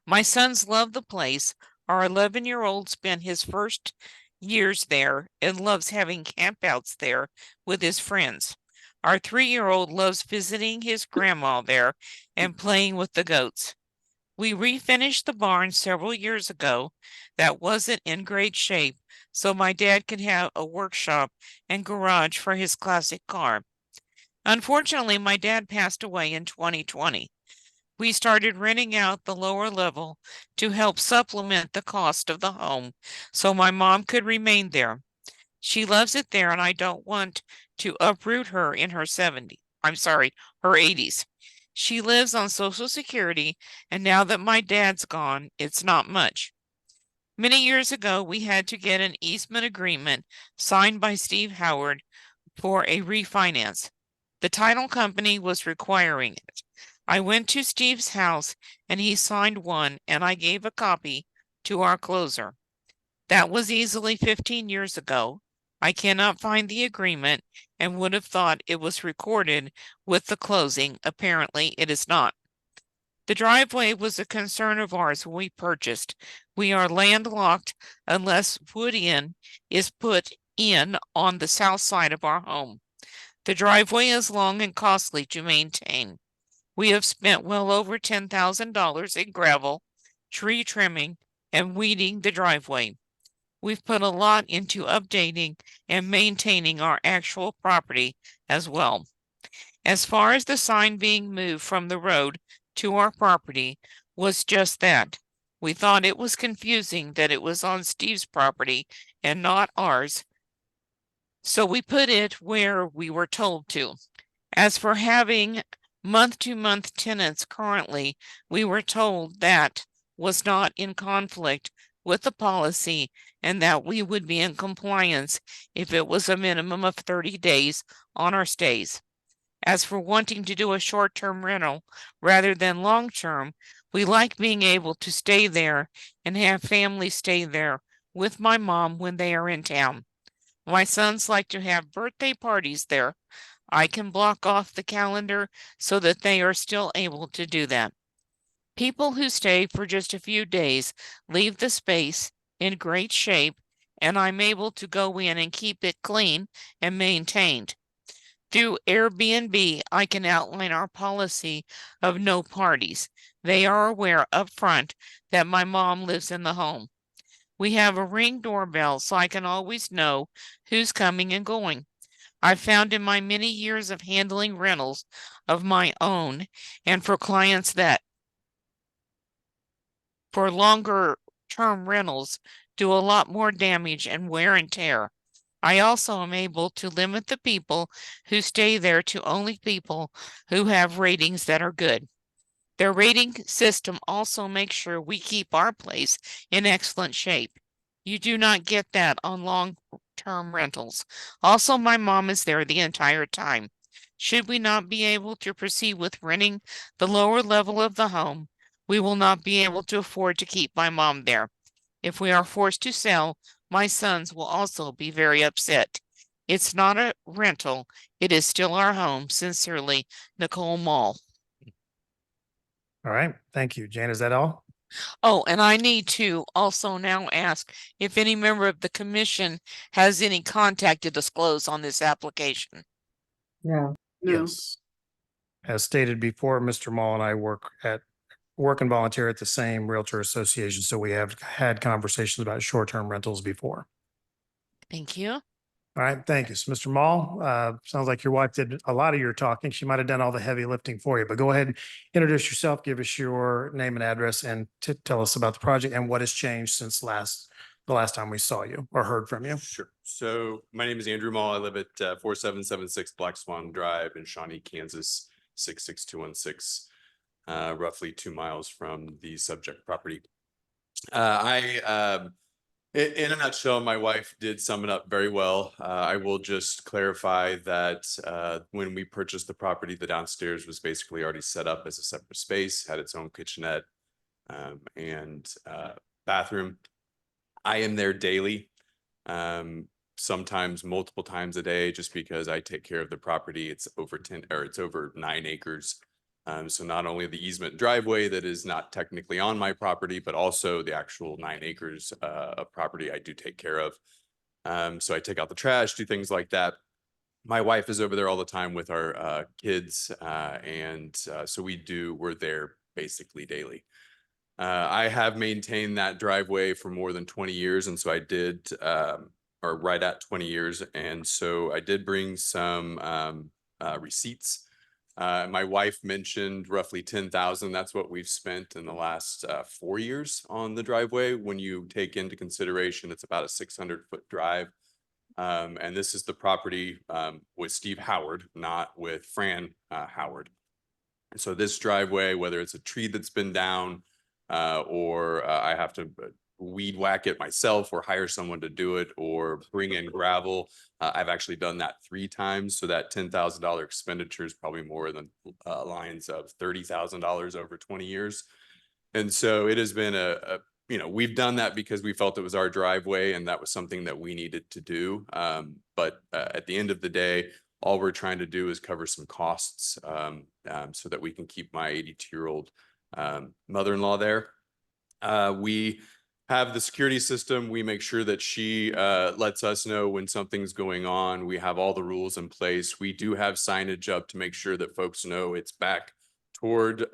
My sons love the place. Our 11-year-old spent his first years there and loves having campouts there with his friends. Our 3-year-old loves visiting his grandma there and playing with the goats. We refinished the barn several years ago that wasn't in great shape, so my dad could have a workshop and garage for his classic car. Unfortunately, my dad passed away in 2020. We started renting out the lower level to help supplement the cost of the home so my mom could remain there. She loves it there and I don't want to uproot her in her 80s. She lives on Social Security, and now that my dad's gone, it's not much. Many years ago, we had to get an easement agreement signed by Steve Howard for a refinance. The title company was requiring it. I went to Steve's house and he signed one, and I gave a copy to our closer. That was easily 15 years ago. I cannot find the agreement and would have thought it was recorded with the closing. Apparently, it is not. The driveway was a concern of ours when we purchased. We are landlocked unless wood in is put in on the south side of our home. The driveway is long and costly to maintain. We have spent well over $10,000 in gravel, tree trimming, and weeding the driveway. We've put a lot into updating and maintaining our actual property as well. As far as the sign being moved from the road to our property was just that. We thought it was confusing that it was on Steve's property and not ours, so we put it where we were told to. As for having month-to-month tenants currently, we were told that was not in conflict with the policy and that we would be in compliance if it was a minimum of 30 days on our stays. As for wanting to do a short-term rental rather than long-term, we like being able to stay there and have family stay there with my mom when they are in town. My sons like to have birthday parties there. I can block off the calendar so that they are still able to do that. People who stay for just a few days leave the space in great shape, and I'm able to go in and keep it clean and maintained. Through Airbnb, I can outline our policy of no parties. They are aware up front that my mom lives in the home. We have a Ring doorbell so I can always know who's coming and going. I've found in my many years of handling rentals of my own and for clients that for longer term rentals do a lot more damage and wear and tear. I also am able to limit the people who stay there to only people who have ratings that are good. Their rating system also makes sure we keep our place in excellent shape. You do not get that on long-term rentals. Also, my mom is there the entire time. Should we not be able to proceed with renting the lower level of the home, we will not be able to afford to keep my mom there. If we are forced to sell, my sons will also be very upset. It's not a rental. It is still our home. Sincerely, Nicole Mall. All right. Thank you. Jan, is that all? Oh, and I need to also now ask if any member of the commission has any contact to disclose on this application. No. Yes. As stated before, Mr. Mall and I work and volunteer at the same Realtor Association, so we have had conversations about short-term rentals before. Thank you. All right, thank you. So Mr. Mall, sounds like your wife did a lot of your talking. She might have done all the heavy lifting for you, but go ahead, introduce yourself, give us your name and address, and tell us about the project and what has changed since the last time we saw you or heard from you. Sure. So my name is Andrew Mall. I live at 4776 Black Swan Drive in Shawnee, Kansas, 66216, roughly 2 miles from the subject property. In a nutshell, my wife did sum it up very well. I will just clarify that when we purchased the property, the downstairs was basically already set up as a separate space, had its own kitchenette and bathroom. I am there daily, sometimes multiple times a day, just because I take care of the property. It's over 9 acres. So not only the easement driveway that is not technically on my property, but also the actual 9 acres of property I do take care of. So I take out the trash, do things like that. My wife is over there all the time with our kids. So we're there basically daily. I have maintained that driveway for more than 20 years. And so I did, or right at 20 years. And so I did bring some receipts. My wife mentioned roughly 10,000. That's what we've spent in the last 4 years on the driveway. When you take into consideration, it's about a 600-foot drive. And this is the property with Steve Howard, not with Fran Howard. And so this driveway, whether it's a tree that's been down or I have to weed whack it myself or hire someone to do it or bring in gravel. I've actually done that 3 times. So that $10,000 expenditure is probably more than lines of $30,000 over 20 years. And so it has been we've done that because we felt it was our driveway and that was something that we needed to do. But at the end of the day, all we're trying to do is cover some costs so that we can keep my 82-year-old mother-in-law there. We have the security system. We make sure that she lets us know when something's going on. We have all the rules in place. We do have signage up to make sure that folks know it's back toward to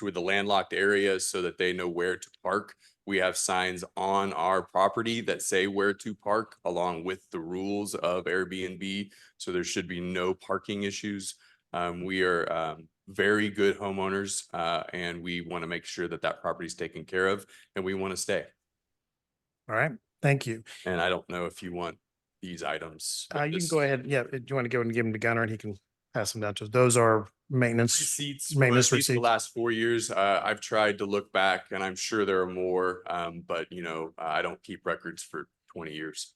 the landlocked areas so that they know where to park. We have signs on our property that say where to park along with the rules of Airbnb. So there should be no parking issues. We are very good homeowners and we want to make sure that that property is taken care of and we want to stay. All right, thank you. And I don't know if you want these items. You can go ahead. Yeah, do you want to go and give them to Gunnar and he can pass them down to us? Those are maintenance receipts. Maintenance For at least the receipts. last 4 years, I've tried to look back and I'm sure there are more, but I don't keep records for 20 years.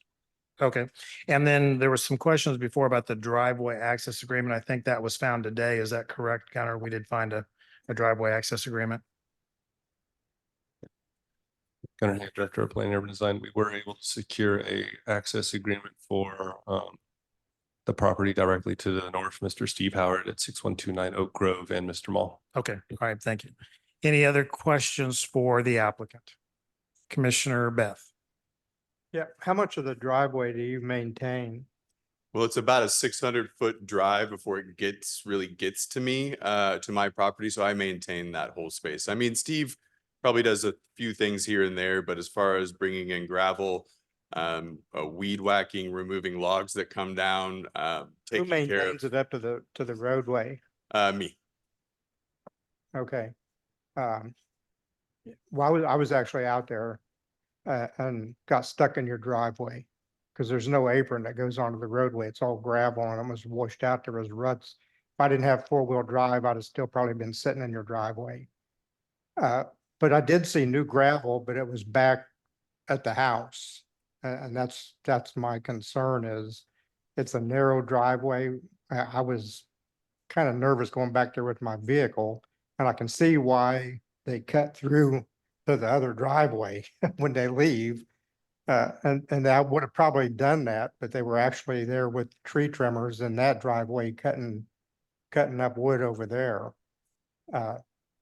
Okay. And then there were some questions before about the driveway access agreement. I think that was found today. Is that correct, Gunnar? We did find a driveway access agreement. Gunnar Hank, Director of Planning and Urban Design, we were able to secure a access agreement for the property directly to the north, Mr. Steve Howard at 6129 Oak Grove and Mr. Mall. Okay. All right. Thank you. Any other questions for the applicant? Commissioner Beth. Yeah, how much of the driveway do you maintain? Well, it's about a 600-foot drive before it really gets to me, to my property. So I maintain that whole space. I mean, Steve probably does a few things here and there, but as far as bringing in gravel, weed whacking, removing logs that come down, Who taking care maintains it up to the roadway? of me. Okay. Well, I was actually out there and got stuck in your driveway because there's no apron that goes onto the roadway. It's all gravel and it was washed out. There was ruts. If I didn't have 4-wheel drive, I'd have still probably been sitting in your driveway. But I did see new gravel, but it was back at the house. And that's my concern is it's a narrow driveway. I was kind of nervous going back there with my vehicle and I can see why they cut through to the other driveway when they leave. And I would have probably done that, but they were actually there with tree trimmers in that driveway cutting up wood over there.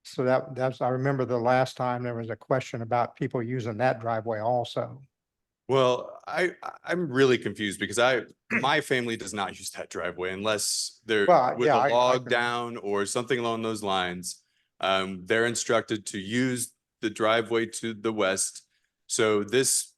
So I remember the last time there was a question about people using that driveway also. Well, I'm really confused because my family does not use that driveway unless they're with a log down or something along those lines. They're instructed to use the driveway to the west. So this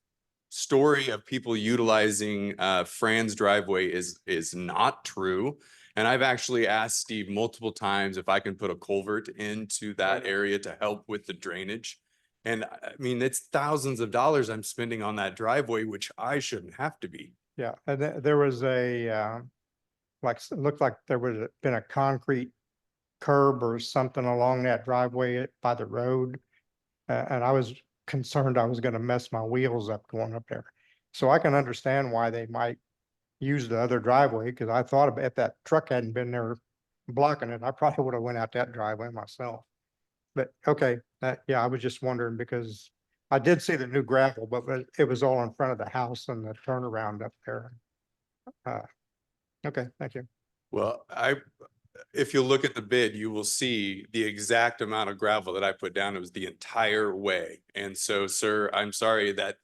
story of people utilizing Fran's driveway is not true. And I've actually asked Steve multiple times if I can put a culvert into that area to help with the drainage. And I mean, it's thousands of dollars I'm spending on that driveway, which I shouldn't have to be. Yeah, and there was looked like there would have been a concrete curb or something along that driveway by the road. And I was concerned I was gonna mess my wheels up going up there. So I can understand why they might use the other driveway, because I thought about if that truck hadn't been there blocking it, I probably would have went out that driveway myself. But okay, yeah, I was just wondering because I did see the new gravel, but it was all in front of the house and the turnaround up there. Okay, thank you. Well, if you look at the bid, you will see the exact amount of gravel that I put down. It was the entire way. And so, sir, I'm sorry that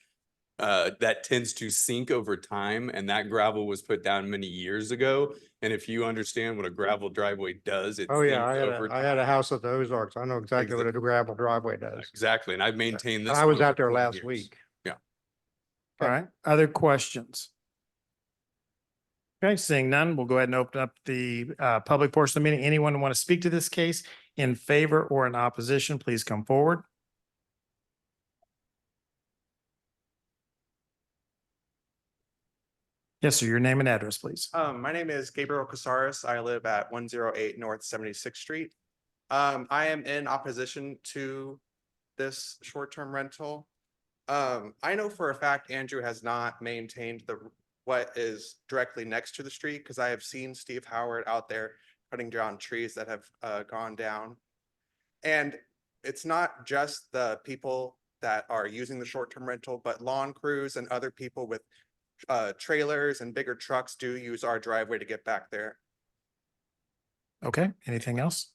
that tends to sink over time, and that gravel was put down many years ago. And if you understand what a gravel driveway does, it Oh, yeah, sinks over I had a time. house at the Ozarks. I know exactly what a gravel driveway does. Exactly, and I've maintained this. I was one out for there 20 last years. week. Yeah. All right, other questions? Okay, seeing none, we'll go ahead and open up the public portion of the meeting. Anyone want to speak to this case in favor or in opposition, please come forward. Yes, sir, your name and address, please. My name is Gabriel Casares. I live at 108 North 76th Street. I am in opposition to this short-term rental. I know for a fact Andrew has not maintained what is directly next to the street, because I have seen Steve Howard out there cutting down trees that have gone down. And it's not just the people that are using the short-term rental, but lawn crews and other people with trailers and bigger trucks do use our driveway to get back there. Okay, anything else?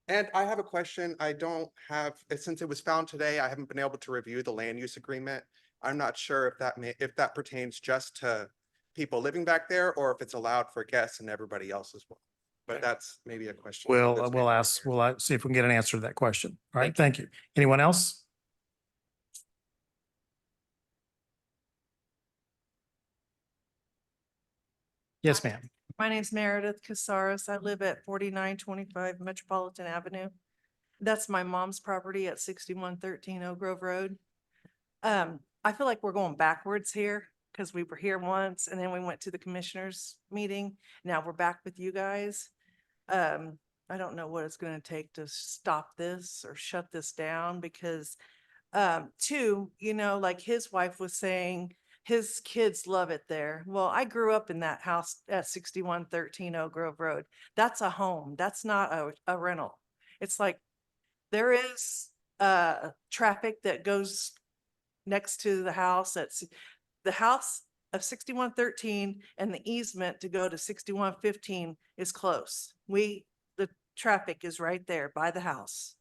And I have a question. I don't have, since it was found today, I haven't been able to review the land use agreement. I'm not sure if that pertains just to people living back there, or if it's allowed for guests and everybody else as well. But that's maybe a question. We'll that's we'll see if we can get an answer to that question. All right, thank you. Anyone else? Yes, ma'am. My name's Meredith Casares. I live at 4925 Metropolitan Avenue. That's my mom's property at 6113 Oak Grove Road. I feel like we're going backwards here because we were here once and then we went to the commissioners meeting. Now we're back with you guys. I don't know what it's going to take to stop this or shut this down because two, like his wife was saying, his kids love it there. Well, I grew up in that house at 6113 Oak Grove Road. That's a home. That's not a rental. It's like there is traffic that goes next to the house. That's the house of 6113 and the easement to go to 6115 is close. The traffic is right there by the house.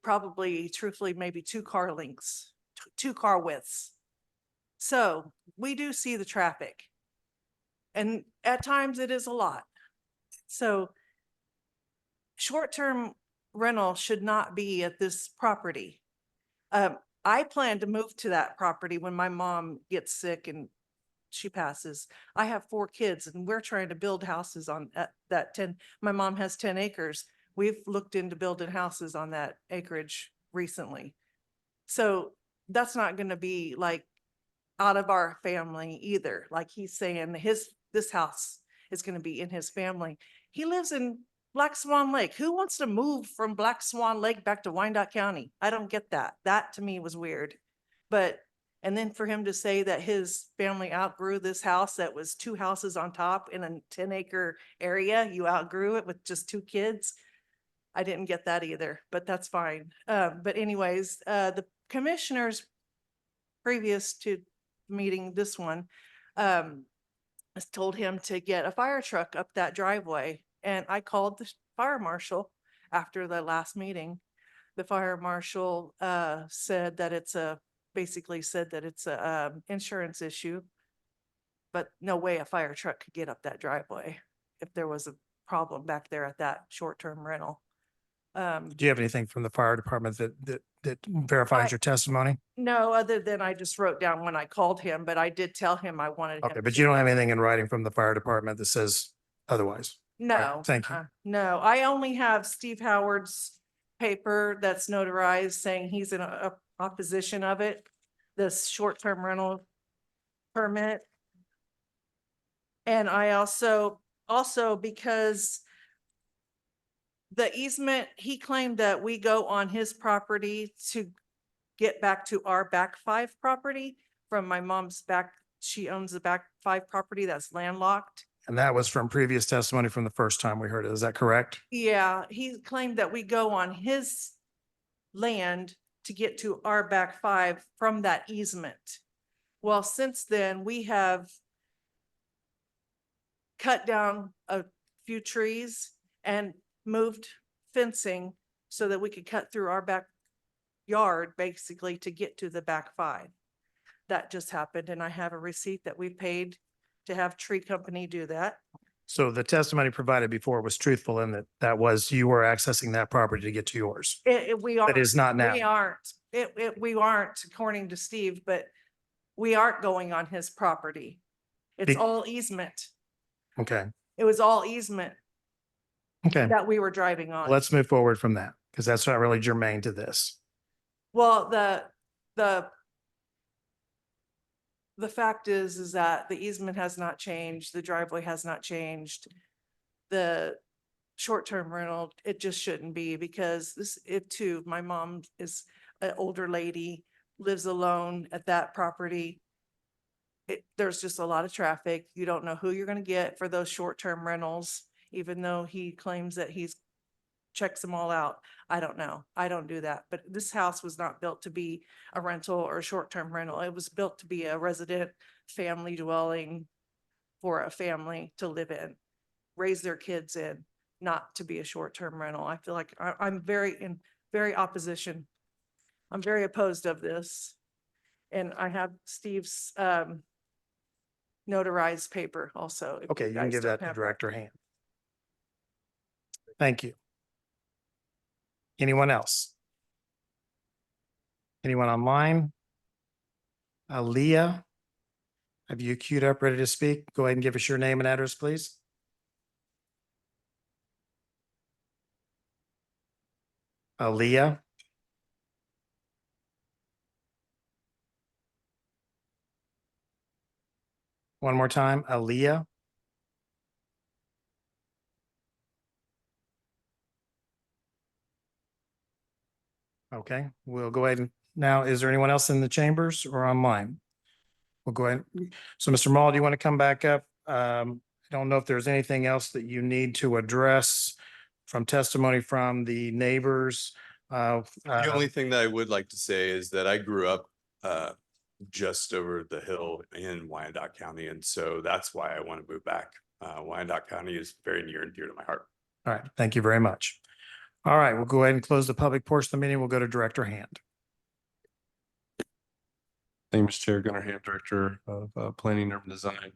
Probably, truthfully, maybe 2 car lengths, 2 car widths. So we do see the traffic. And at times it is a lot. So short-term rental should not be at this property. I plan to move to that property when my mom gets sick and she passes. I have 4 kids and we're trying to build houses on that 10. My mom has 10 acres. We've looked into building houses on that acreage recently. So that's not going to be like out of our family either. Like he's saying this house is going to be in his family. He lives in Black Swan Lake. Who wants to move from Black Swan Lake back to Wyandotte County? I don't get that. That to me was weird. And then for him to say that his family outgrew this house that was 2 houses on top in a 10-acre area, you outgrew it with just 2 kids. I didn't get that either, but that's fine. But anyways, the commissioners previous to meeting this one, told him to get a fire truck up that driveway. And I called the fire marshal after the last meeting. The fire marshal said that it's a insurance issue, but no way a fire truck could get up that driveway if there was a problem back there at that short-term rental. Do you have anything from the fire department that that verifies your testimony? No, other than I just wrote down when I called him, but I did tell him I wanted him. Okay, but to- you don't have anything in writing from the fire department that says otherwise? All right, No. thank you. No, I only have Steve Howard's paper that's notarized saying he's in opposition of it, this short-term rental permit. And I also because the easement, he claimed that we go on his property to get back to our back 5 property from my mom's back. She owns the back 5 property that's landlocked. And that was from previous testimony from the first time we heard it. Is that correct? Yeah, he claimed that we go on his land to get to our back 5 from that easement. Well, since then, we have cut down a few trees and moved fencing so that we could cut through our backyard basically to get to the back 5. That just happened, and I have a receipt that we paid to have tree company do that. So the testimony provided before was truthful in that that was you were accessing that property to get to yours. We are. That is not now. We aren't. We aren't, according to Steve, but we aren't going on his property. It's Be- all easement. Okay, It was all easement okay. that we were driving on. Let's move forward from that because that's not really germane to this. Well, the fact is that the easement has not changed. The driveway has not changed. The short-term rental, it just shouldn't be because my mom is an older lady, lives alone at that property. There's just a lot of traffic. You don't know who you're going to get for those short-term rentals, even though he claims that he's checks them all out. I don't know. I don't do that. But this house was not built to be a rental or a short-term rental. It was built to be a resident family dwelling for a family to live in, raise their kids in, not to be a short-term rental. I feel like I'm very opposition. I'm very opposed of this. And I have Steve's notarized paper also. if Okay, you can guys give don't that to have Director Hand. Thank you. Anyone else? Anyone online? Aaliyah, have you queued up, ready to speak? Go ahead and give us your name and address, please. Aaliyah. One more time, Aaliyah. Okay, we'll go ahead and now, is there anyone else in the chambers or online? We'll go ahead. So Mr. Mall, do you want to come back up? I don't know if there's anything else that you need to address from testimony from the neighbors. The only thing that I would like to say is that I grew up just over the hill in Wyandotte County, and so that's why I want to move back. Wyandotte County is very near and dear to my heart. All right, thank you very much. All right, we'll go ahead and close the public portion of the meeting. We'll go to Director Hand. Thank you, Mr. Chair. Gunnar Ham, Director of Planning and Urban Design.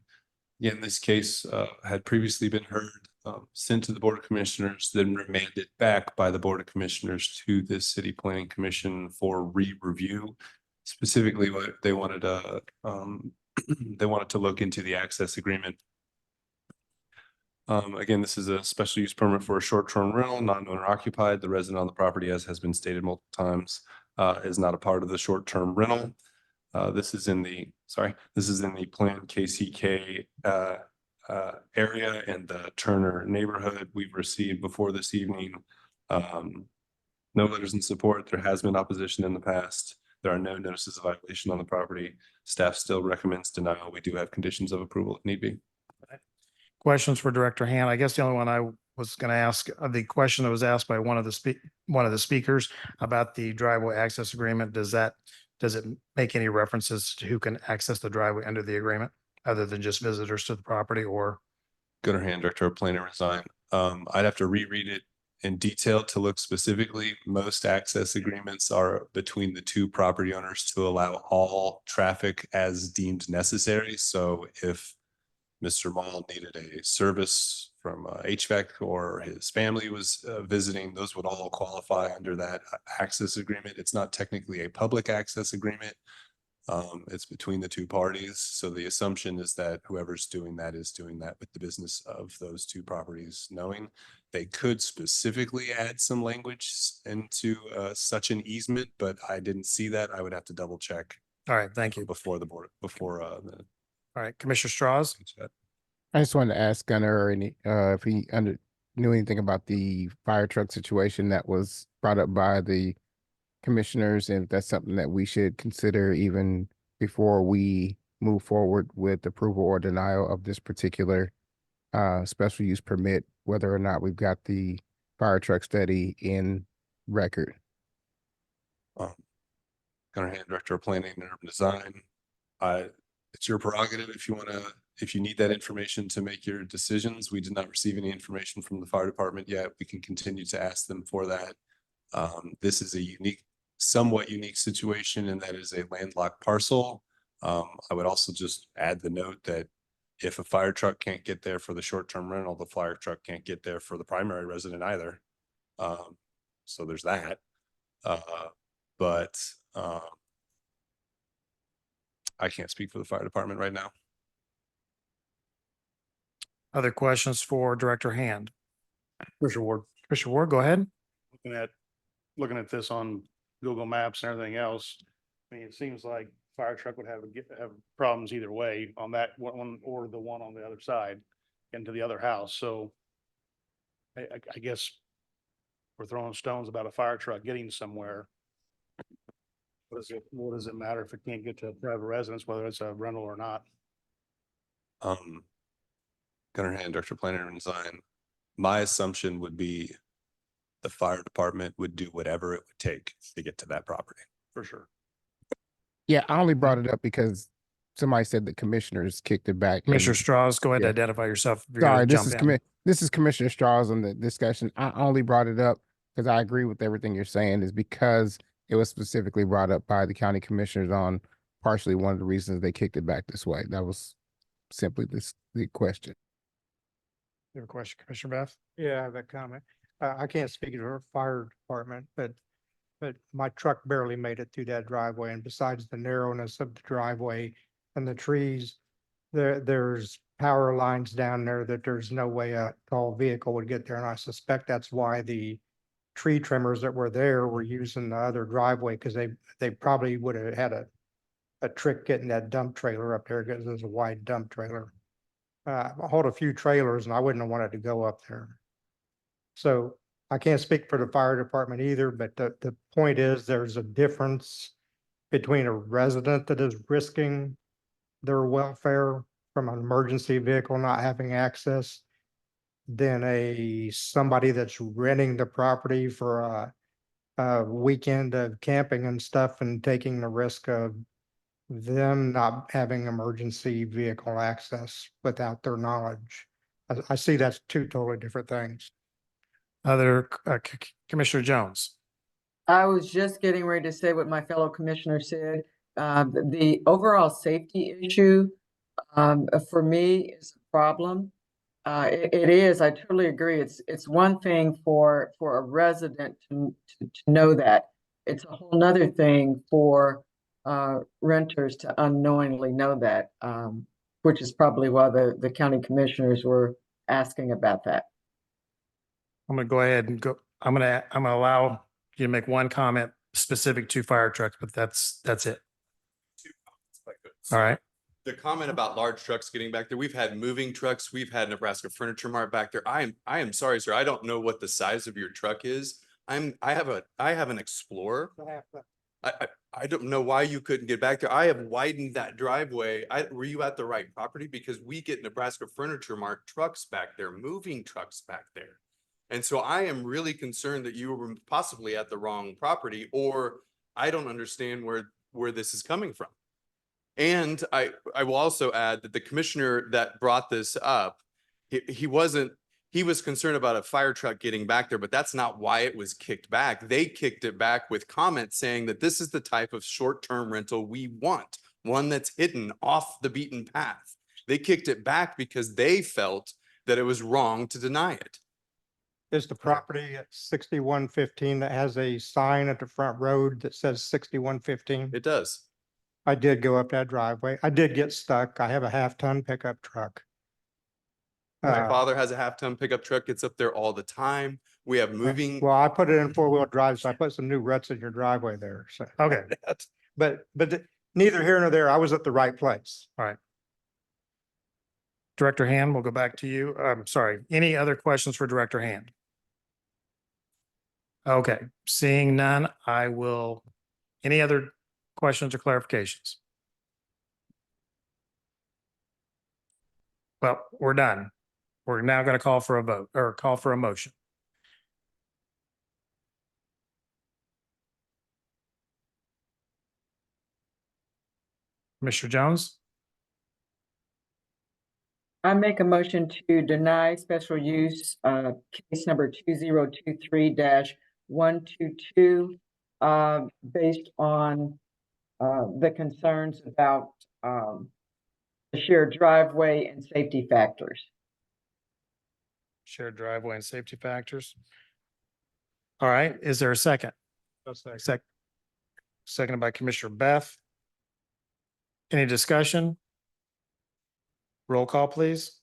Again, this case had previously been heard, sent to the Board of Commissioners, then remanded back by the Board of Commissioners to the City Planning Commission for re-review. Specifically, what they wanted to look into the access agreement. Again, this is a special use permit for a short-term rental, non-owner occupied. The resident on the property, as has been stated multiple times, is not a part of the short-term rental. This is in the Plan KCK area and the Turner neighborhood. We've received before this evening no letters in support. There has been opposition in the past. There are no notices of violation on the property. Staff still recommends denial. We do have conditions of approval if need be. Questions for Director Hand? I guess the only one I was going to ask, the question that was asked by one of the speakers about the driveway access agreement, does it make any references to who can access the driveway under the agreement other than just visitors to the property or? Gunnar Hand, Director of Planning and Design. I'd have to reread it in detail to look specifically. Most access agreements are between the two property owners to allow all traffic as deemed necessary. So if Mr. Mall needed a service from HVAC or his family was visiting, those would all qualify under that access agreement. It's not technically a public access agreement. It's between the two parties. So the assumption is that whoever's doing that is doing that with the business of those two properties knowing. They could specifically add some language into such an easement, but I didn't see that. I would have to double check. All right, thank you. Before the board, before All right, Commissioner Straws. I just wanted to ask Gunnar if he knew anything about the fire truck situation that was brought up by the commissioners, and if that's something that we should consider even before we move forward with approval or denial of this particular special use permit, whether or not we've got the fire truck study in record. Gunnar Hand, Director of Planning and Urban Design. It's your prerogative if you need that information to make your decisions. We did not receive any information from the fire department yet. We can continue to ask them for that. This is a somewhat unique situation, and that is a landlocked parcel. I would also just add the note that if a fire truck can't get there for the short-term rental, the fire truck can't get there for the primary resident either. So there's that. But I can't speak for the fire department right now. Other questions for Director Hand? Commissioner Ward, Commissioner Ward, go ahead. looking at this on Google Maps and everything else, I mean, it seems like fire truck would have problems either way on that one or the one on the other side into the other house. So I guess we're throwing stones about a fire truck getting somewhere. What does it matter if it can't get to a private residence, whether it's a rental or not? Gunnar Hand, Director of Planning and Design. My assumption would be the fire department would do whatever it would take to get to that property. For sure. Yeah, I only brought it up because somebody said the commissioners kicked it back. Commissioner Straws, go ahead and Yeah. identify yourself. If you're gonna Sorry, jump in. this is Commissioner Straws on the discussion. I only brought it up because I agree with everything you're saying, is because it was specifically brought up by the county commissioners on partially one of the reasons they kicked it back this way. That was simply the question. You have a question, Commissioner Beth? Yeah, I have a comment. I can't speak to our fire department, but my truck barely made it through that driveway, and besides the narrowness of the driveway and the trees, there's power lines down there that there's no way a tall vehicle would get there, and I suspect that's why the tree trimmers that were there were using the other driveway, because they probably would have had a trick getting that dump trailer up there, because there's a wide dump trailer. I hold a few trailers and I wouldn't have wanted to go up there. So I can't speak for the fire department either, but the point is there's a difference between a resident that is risking their welfare from an emergency vehicle not having access than somebody that's renting the property for a weekend of camping and stuff and taking the risk of them not having emergency vehicle access without their knowledge. I see that's two totally different things. Other Commissioner Jones. I was just getting ready to say what my fellow commissioner said. The overall safety issue, for me, is a problem. It is, I totally agree. It's one thing for a resident to know that. It's a whole nother thing for renters to unknowingly know that, which is probably why the county commissioners were asking about that. I'm gonna go ahead and go. I'm gonna allow you to make one comment specific to fire trucks, but that's it. All right. The comment about large trucks getting back there, we've had moving trucks, we've had Nebraska Furniture Mart back there. I am sorry, sir. I don't know what the size of your truck is. I have an Explorer. I don't know why you couldn't get back there. I have widened that driveway. Were you at the right property? Because we get Nebraska Furniture Mart trucks back there, moving trucks back there. And so I am really concerned that you were possibly at the wrong property, or I don't understand where this is coming from. And I will also add that the commissioner that brought this up, he was concerned about a fire truck getting back there, but that's not why it was kicked back. They kicked it back with comments saying that this is the type of short-term rental we want, one that's hidden off the beaten path. They kicked it back because they felt that it was wrong to deny it. Is the property at 6115 that has a sign at the front road that says 6115? It does. I did go up that driveway. I did get stuck. I have a half-ton pickup truck. My father has a half-ton pickup truck. It's up there all the time. We have moving. Well, I put it in four-wheel drive, so I put some new ruts in your driveway there, so. Okay. But neither here nor there, I was at the right place. All right. Director Hand, we'll go back to you. I'm sorry. Any other questions for Director Hand? Okay, seeing none, any other questions or clarifications? Well, we're done. We're now going to call for a vote or call for a motion. Mr. Jones? I make a motion to deny special use, case number 2023-122, based on, the concerns about, the shared driveway and safety factors. Shared driveway and safety factors. All right, is there a second? Seconded by Commissioner Beth. Any discussion? Roll call, please.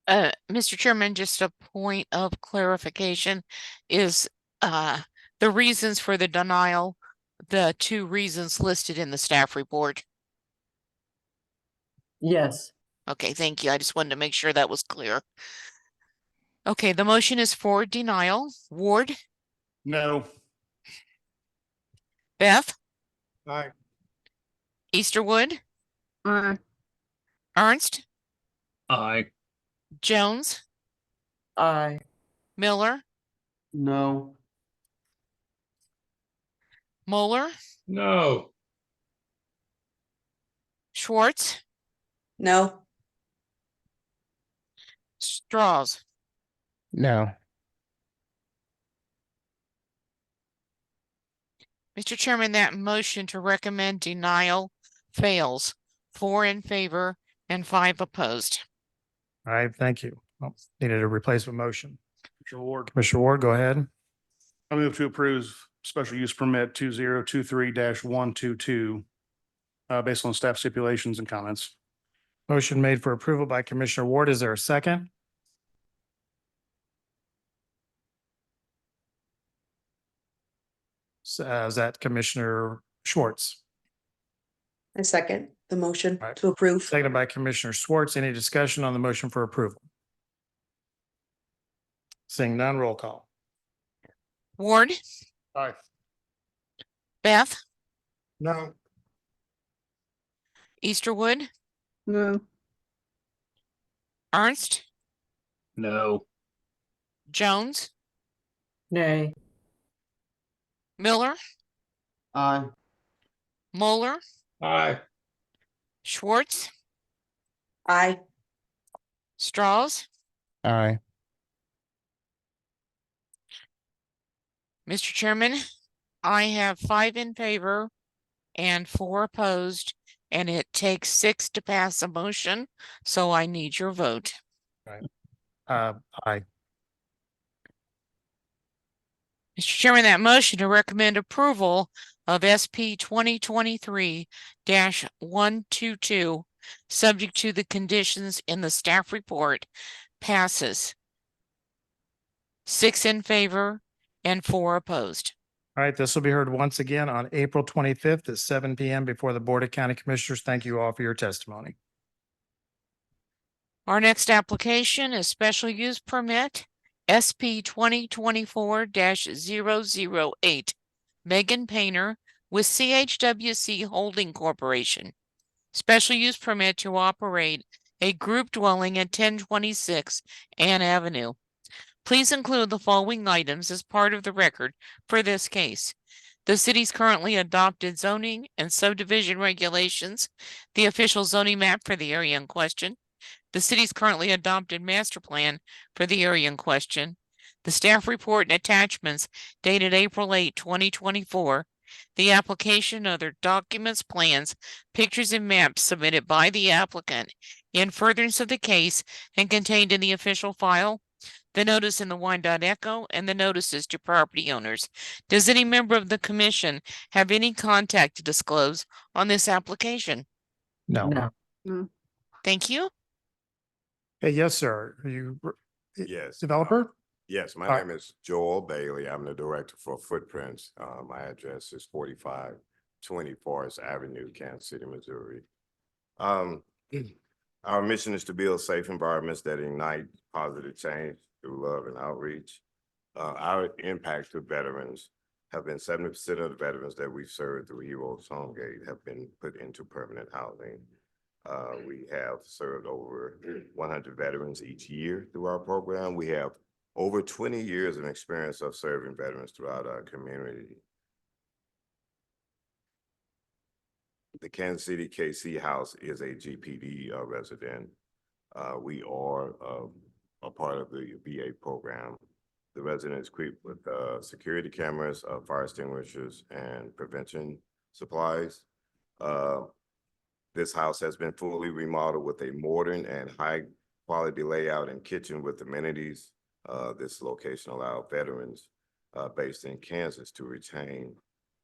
Mr. Chairman, just a point of clarification is the reasons for the denial, the two reasons listed in the staff report. Yes. Okay, thank you. I just wanted to make sure that was clear. Okay, the motion is for denial. Ward? No. Beth? Aye. Easterwood? Aye. Ernst? Aye. Jones? Aye. Miller? No. Moeller? No. Schwartz? No. Straws? No. Mr. Chairman, that motion to recommend denial fails. 4 in favor and 5 opposed. All right, thank you. Oh, needed a replacement motion. Commissioner Ward. Commissioner Ward, go ahead. I move to approve special use permit 2023-122 based on staff stipulations and comments. Motion made for approval by Commissioner Ward. Is there a second? Is that Commissioner Schwartz? I second the motion All right. to approve. Seconded by Commissioner Schwartz. Any discussion on the motion for approval? Seeing none, roll call. Ward? Aye. Beth? No. Easterwood? No. Ernst? No. Jones? Nay. Miller? Aye. Moeller? Aye. Schwartz? Aye. Straws? Aye. Mr. Chairman, I have 5 in favor and 4 opposed, and it takes 6 to pass a motion, so I need your vote. Aye. Mr. Chairman, that motion to recommend approval of SP 2023-122, subject to the conditions in the staff report, passes. 6 in favor and 4 opposed. All right, this will be heard once again on April 25th at 7 p.m. before the Board of County Commissioners. Thank you all for your testimony. Our next application is special use permit SP 2024-008. Megan Painter with CHWC Holding Corporation. Special use permit to operate a group dwelling at 1026 Ann Avenue. Please include the following items as part of the record for this case. The city's currently adopted zoning and subdivision regulations, the official zoning map for the area in question, the city's currently adopted master plan for the area in question, the staff report and attachments dated April 8, 2024, the application, other documents, plans, pictures, and maps submitted by the applicant in furtherance of the case and contained in the official file, the notice in the Wyandotte Echo, and the notices to property owners. Does any member of the commission have any contact to disclose on this application? No. No. No. Thank you. Hey, yes, sir. Are you Yes. developer? Yes, my All right. name is Joel Bailey. I'm the director for Footprints. My address is 4520 Forest Avenue, Kansas City, Missouri. Our mission is to build safe environments that ignite positive change through love and outreach. Our impact to veterans have been 70% of the veterans that we've served through Heroes Homegate have been put into permanent housing. We have served over 100 veterans each year through our program. We have over 20 years of experience of serving veterans throughout our community. The Kansas City KC House is a GPD resident. We are a part of the VA program. The resident is equipped with security cameras, fire extinguishers, and prevention supplies. This house has been fully remodeled with a modern and high quality layout and kitchen with amenities. This location allowed veterans based in Kansas to retain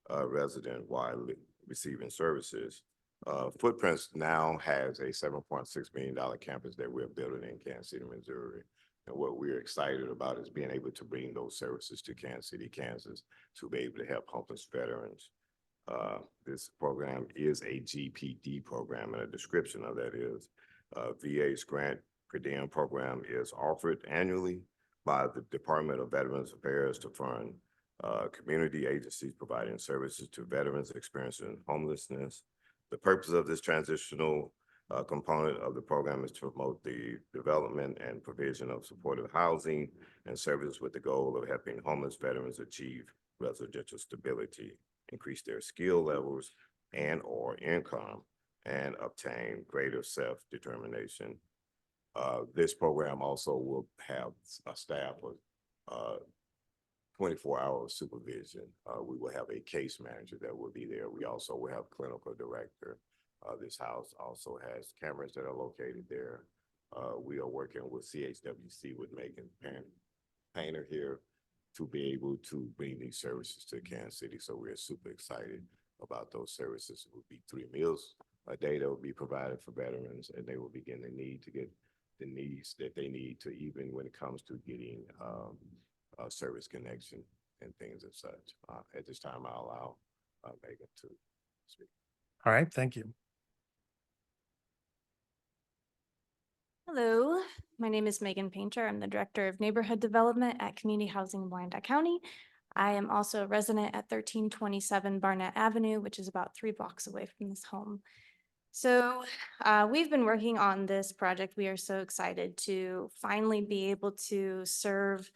resident while receiving services. Footprints now has a $7.6 million campus that we're building in Kansas City, Missouri. And what we're excited about is being able to bring those services to Kansas City, Kansas, to be able to help homeless veterans. This program is a GPD program, and a description of that is VA's grant per diem program is offered annually by the Department of Veterans Affairs to fund community agencies providing services to veterans experiencing homelessness. The purpose of this transitional component of the program is to promote the development and provision of supportive housing and services with the goal of helping homeless veterans achieve residential stability, increase their skill levels and or income, and obtain greater self-determination. This program also will have a staff of 24-hour supervision. We will have a case manager that will be there. We also will have clinical director. This house also has cameras that are located there. We are working with CHWC with Megan Painter here to be able to bring these services to Kansas City. So we're super excited about those services. It will be 3 meals a day that will be provided for veterans, and they will begin the need to get the needs that they need to, even when it comes to getting service connection and things as such. At this time, I'll allow Megan to speak. All right, thank you. Hello, my name is Megan Painter. I'm the Director of Neighborhood Development at Community Housing in Wyandotte County. I am also a resident at 1327 Barnett Avenue, which is about 3 blocks away from this home. So we've been working on this project. We are so excited to finally be able to serve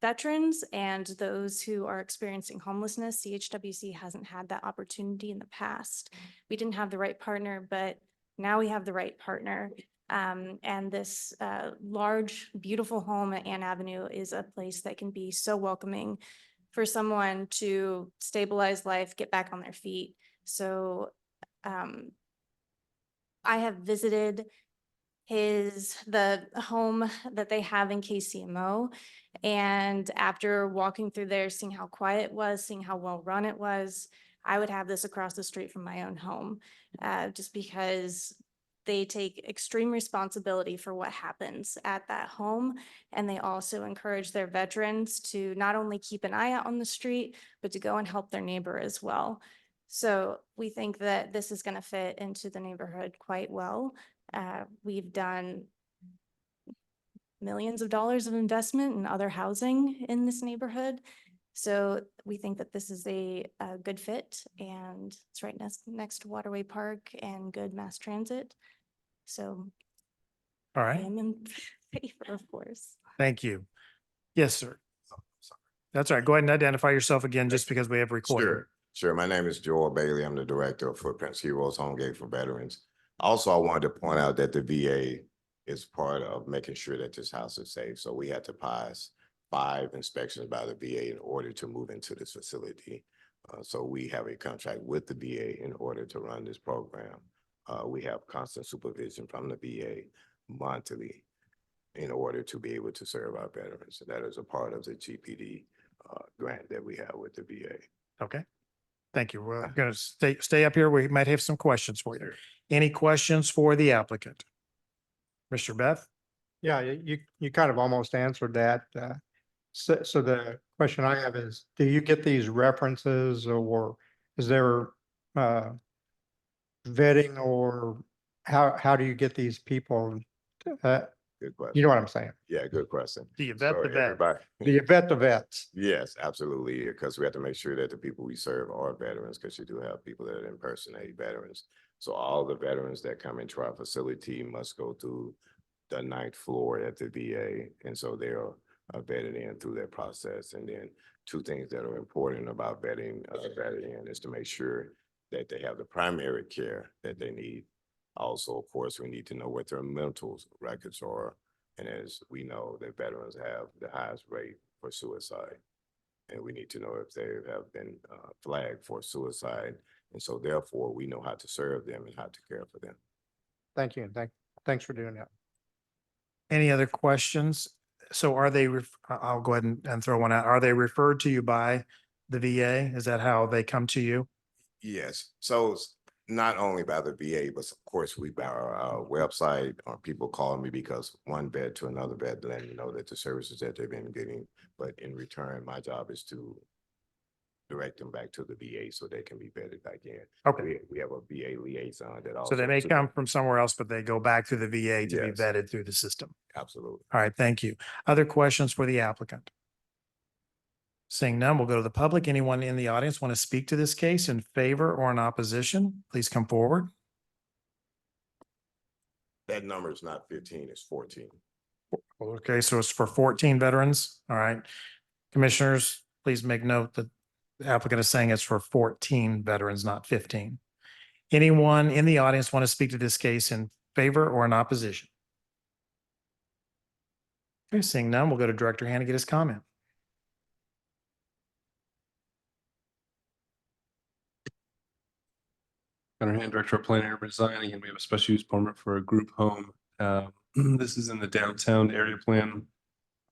veterans and those who are experiencing homelessness. CHWC hasn't had that opportunity in the past. We didn't have the right partner, but now we have the right partner. And this large, beautiful home at Ann Avenue is a place that can be so welcoming for someone to stabilize life, get back on their feet. So I have visited the home that they have in KCMO. And after walking through there, seeing how quiet it was, seeing how well run it was, I would have this across the street from my own home, just because they take extreme responsibility for what happens at that home. And they also encourage their veterans to not only keep an eye out on the street, but to go and help their neighbor as well. So we think that this is going to fit into the neighborhood quite well. We've done millions of dollars of investment in other housing in this neighborhood. So we think that this is a good fit, and it's right next to Waterway Park and good mass transit. So All I right, am in favor, of course. thank you. Yes, sir. That's all right. Go ahead and identify yourself again, just because we have recording. Sure. My name is Joel Bailey. I'm the director of Footprints Heroes Homegate for Veterans. Also, I wanted to point out that the VA is part of making sure that this house is safe. So we had to pass 5 inspections by the VA in order to move into this facility. So we have a contract with the VA in order to run this program. We have constant supervision from the VA monthly in order to be able to serve our veterans. That is a part of the GPD grant that we have with the VA. Okay. Thank you. We're going to stay up here. We might have some questions for you. Any questions for the applicant? Mr. Beth? Yeah, you kind of almost answered that. So the question I have is, do you get these references, or is there vetting, or how do you get these people? Good question. You know what I'm saying? Yeah, good question. Do you vet So the vet? everybody- Do you vet the vets? Yes, absolutely, because we have to make sure that the people we serve are veterans, because you do have people that impersonate veterans. So all the veterans that come into our facility must go through the 9th floor at the VA, and so they're vetted in through that process. And then two things that are important about vetting vetted in is to make sure that they have the primary care that they need. Also, of course, we need to know what their mental records are. And as we know, that veterans have the highest rate for suicide. And we need to know if they have been flagged for suicide. And so therefore, we know how to serve them and how to care for them. Thank you, and thanks for doing that. Any other questions? So are they, I'll go ahead and throw one out. Are they referred to you by the VA? Is that how they come to you? Yes, so not only by the VA, but of course we by our website, or people calling me because one vet to another vet letting me know that the services that they've been getting. But in return, my job is to direct them back to the VA so they can be vetted back in. Okay. We have a VA liaison that also. So they may come from somewhere else, but they go back to the VA to be Yes. vetted through the system. Absolutely. All right, thank you. Other questions for the applicant? Seeing none, we'll go to the public. Anyone in the audience want to speak to this case in favor or in opposition? Please come forward. That number is not 15, it's 14. Okay, so it's for 14 veterans. All right. Commissioners, please make note that the applicant is saying it's for 14 veterans, not 15. Anyone in the audience want to speak to this case in favor or in opposition? Okay, seeing none, we'll go to Director Hand to get his comment. Gunnar Hand, Director of Planning and Urban Design. Again, we have a special use permit for a group home. This is in the downtown area plan.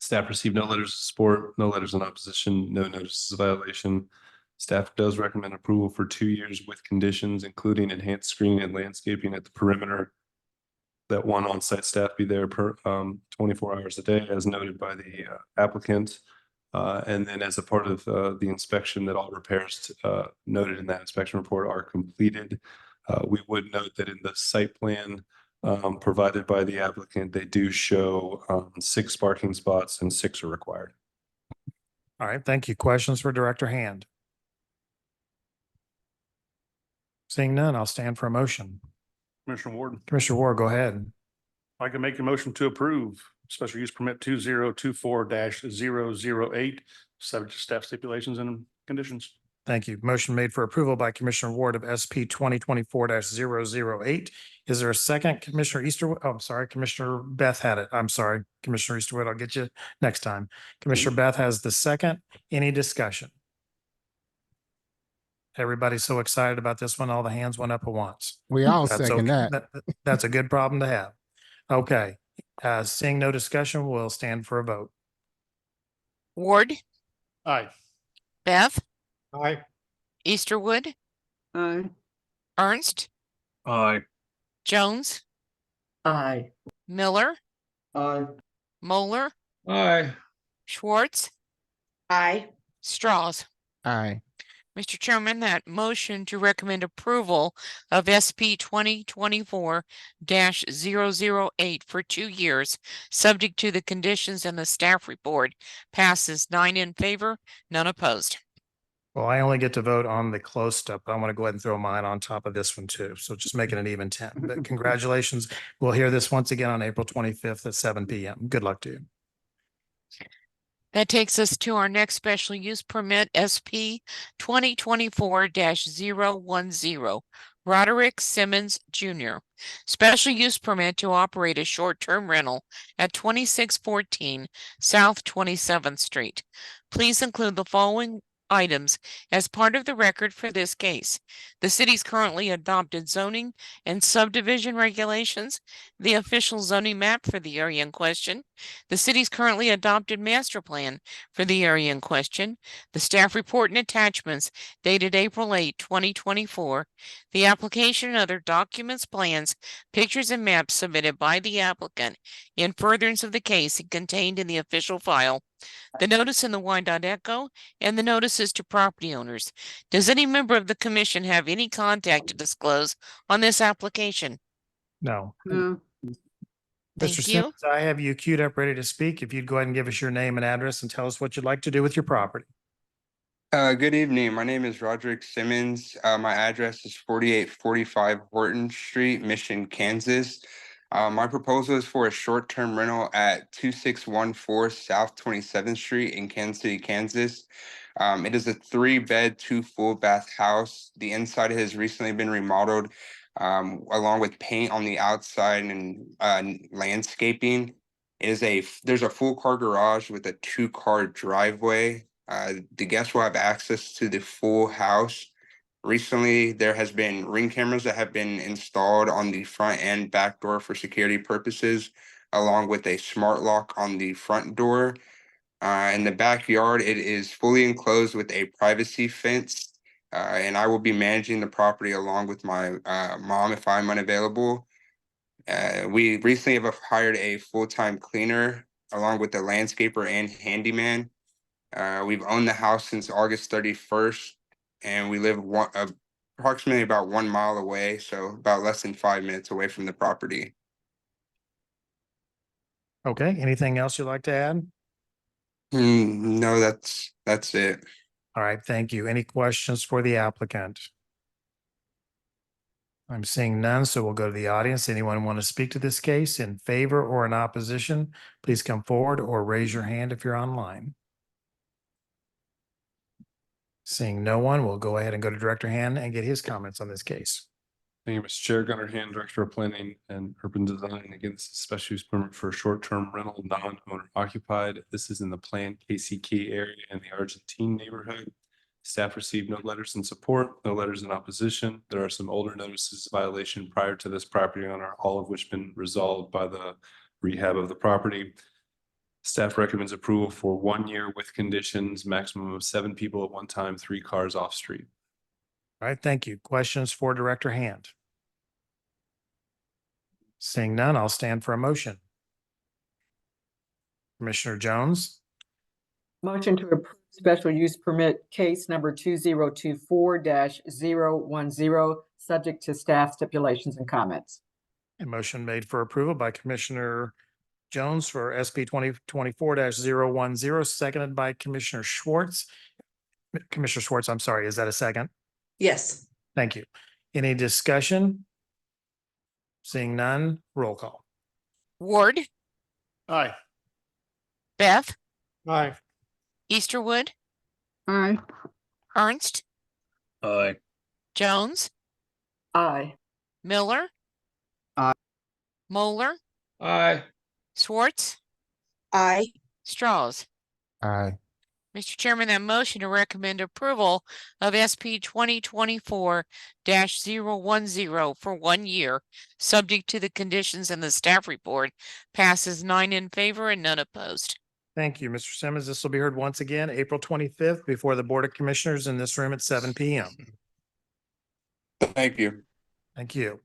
Staff received no letters of support, no letters in opposition, no notices of violation. Staff does recommend approval for 2 years with conditions, including enhanced screening and landscaping at the perimeter. That one on-site staff be there per 24 hours a day, as noted by the applicant. And then as a part of the inspection, that all repairs noted in that inspection report are completed. We would note that in the site plan provided by the applicant, they do show 6 parking spots and 6 are required. All right, thank you. Questions for Director Hand? Seeing none, I'll stand for a motion. Commissioner Ward, Commissioner Ward, go ahead. I can make a motion to approve special use permit 2024-008, subject to staff stipulations and conditions. Thank you. Motion made for approval by Commissioner Ward of SP 2024-008. Is there a second? Commissioner Easterwood? Oh, I'm sorry. Commissioner Beth had it. I'm sorry. Commissioner Easterwood, I'll get you next time. Commissioner Beth has the second. Any discussion? Everybody's so excited about this one. All the hands went up at once. We all That's second okay. that. That's a good problem to have. Okay. Seeing no discussion, we'll stand for a vote. Ward, Aye. Beth, Aye. Easterwood, Aye. Ernst, Aye. Jones, Aye. Miller, Aye. Moeller, Aye. Schwartz, Aye. Straws. Aye. Mr. Chairman, that motion to recommend approval of SP 2024-008 for 2 years, subject to the conditions in the staff report, passes 9 in favor, none opposed. Well, I only get to vote on the close stuff, but I want to go ahead and throw mine on top of this one too. So just making it even 10. But congratulations. We'll hear this once again on April 25th at 7 p.m. Good luck to you. That takes us to our next special use permit, SP 2024-010. Roderick Simmons Jr. Special use permit to operate a short-term rental at 2614 South 27th Street. Please include the following items as part of the record for this case. The city's currently adopted zoning and subdivision regulations, the official zoning map for the area in question, the city's currently adopted master plan for the area in question, the staff report and attachments dated April 8, 2024, the application and other documents, plans, pictures, and maps submitted by the applicant in furtherance of the case and contained in the official file, the notice in the Wyandotte Echo, and the notices to property owners. Does any member of the commission have any contact to disclose on this application? No. No. Mr. Thank you. Simmons, I have you queued up, ready to speak. If you'd go ahead and give us your name and address and tell us what you'd like to do with your property. Good evening. My name is Roderick Simmons. My address is 4845 Horton Street, Mission, Kansas. My proposal is for a short-term rental at 2614 South 27th Street in Kansas City, Kansas. It is a 3-bed, 2 full bath house. The inside has recently been remodeled, along with paint on the outside and landscaping. There's a full car garage with a 2-car driveway. The guests will have access to the full house. Recently, there has been Ring cameras that have been installed on the front and back door for security purposes, along with a smart lock on the front door. In the backyard, it is fully enclosed with a privacy fence, and I will be managing the property along with my mom if I'm unavailable. We recently have hired a full-time cleaner along with a landscaper and handyman. We've owned the house since August 31st, and we live approximately about 1 mile away, so about less than 5 minutes away from the property. Okay, anything else you'd like to add? No, that's it. All right, thank you. Any questions for the applicant? I'm seeing none, so we'll go to the audience. Anyone want to speak to this case in favor or in opposition? Please come forward or raise your hand if you're online. Seeing no one, we'll go ahead and go to Director Hand and get his comments on this case. Thank you, Mr. Chair. Gunnar Hand, Director of Planning and Urban Design. Again, this is a special use permit for a short-term rental, non-owner occupied. This is in the planned KCK area in the Argentine neighborhood. Staff received no letters in support, no letters in opposition. There are some older notices of violation prior to this property owner, all of which been resolved by the rehab of the property. Staff recommends approval for 1 year with conditions, maximum of 7 people at one time, 3 cars off street. All right, thank you. Questions for Director Hand? Seeing none, I'll stand for a motion. Commissioner Jones, Motion to approve special use permit case number 2024-010, subject to staff stipulations and comments. a motion made for approval by Commissioner Jones for SP 2024-010, seconded by Commissioner Schwartz. Commissioner Schwartz, I'm sorry, is that a second? Yes. Thank you. Any discussion? Seeing none, roll call. Ward, Aye. Beth, Aye. Easterwood, Aye. Ernst, Aye. Jones, Aye. Miller. Aye. Moeller, Aye. Schwartz, Aye. Strauss. Aye. Mr. Chairman, that motion to recommend approval of SP 2024-010 for 1 year, subject to the conditions in the staff report, passes 9 in favor and none opposed. Thank you, Mr. Simmons. This will be heard once again, April 25th, before the Board of Commissioners in this room at 7 p.m. Thank you. Thank you.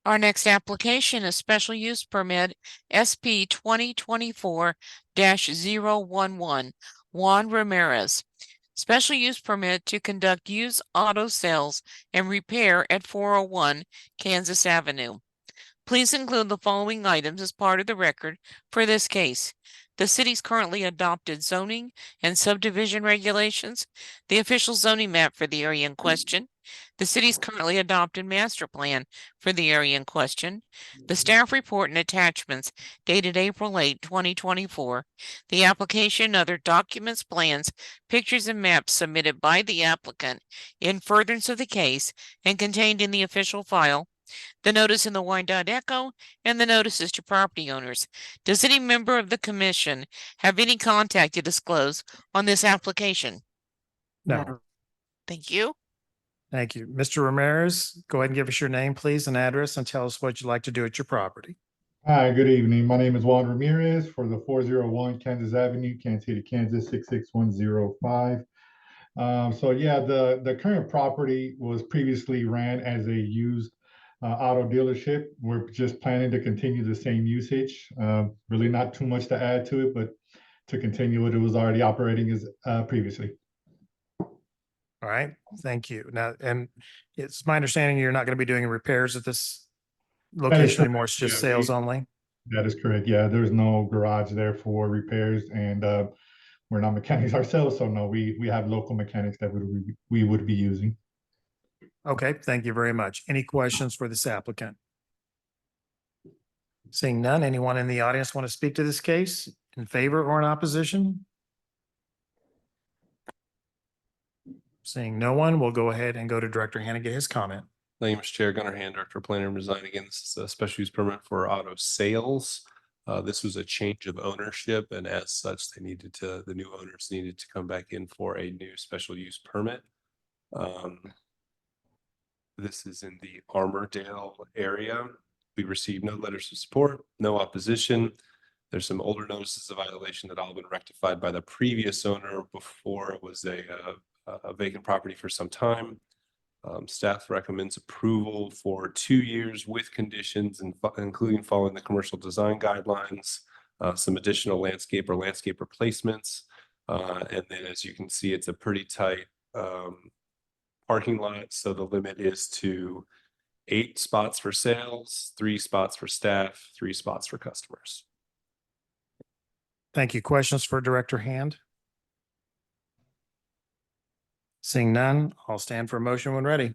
Our next application is special use permit SP 2024-011, Juan Ramirez. Special use permit to conduct used auto sales and repair at 401 Kansas Avenue. Please include the following items as part of the record for this case: the city's currently adopted zoning and subdivision regulations, the official zoning map for the area in question, the city's currently adopted master plan for the area in question, the staff report and attachments dated April 8, 2024, the application and other documents, plans, pictures, and maps submitted by the applicant in furtherance of the case and contained in the official file, the notice in the Wyandotte Echo, and the notices to property owners. Does any member of the commission have any contact to disclose on this application? No. Thank you. Thank you. Mr. Ramirez, go ahead and give us your name, please, and address, and tell us what you'd like to do at your property. Hi, good evening. My name is Juan Ramirez for the 401 Kansas Avenue, Kansas City, Kansas 66105. So yeah, the current property was previously ran as a used auto dealership. We're just planning to continue the same usage. Really not too much to add to it, but to continue it, it was already operating as previously. All right, thank you. Now, and it's my understanding you're not going to be doing repairs at this That is location anymore. correct. It's just Yeah, sales only. That is correct. Yeah, there's no garage there for repairs, and we're not mechanics ourselves, so no, we have local mechanics that we would be using. Okay, thank you very much. Any questions for this applicant? Seeing none, anyone in the audience want to speak to this case in favor or in opposition? Seeing no one, we'll go ahead and go to Director Hannah, get his comment. Thank you, Mr. Chair. Gunnar Hand, Director of Planning and Design. Again, this is a special use permit for auto sales. This was a change of ownership, and as such, the new owners needed to come back in for a new special use permit. This is in the Armourdale area. We received no letters of support, no opposition. There's some older notices of violation that all been rectified by the previous owner before it was a vacant property for some time. Staff recommends approval for 2 years with conditions, including following the commercial design guidelines, some additional landscape or landscape replacements. And then as you can see, it's a pretty tight parking lot. So the limit is to 8 spots for sales, 3 spots for staff, 3 spots for customers. Thank you. Questions for Director Hand? Seeing none, I'll stand for a motion when ready.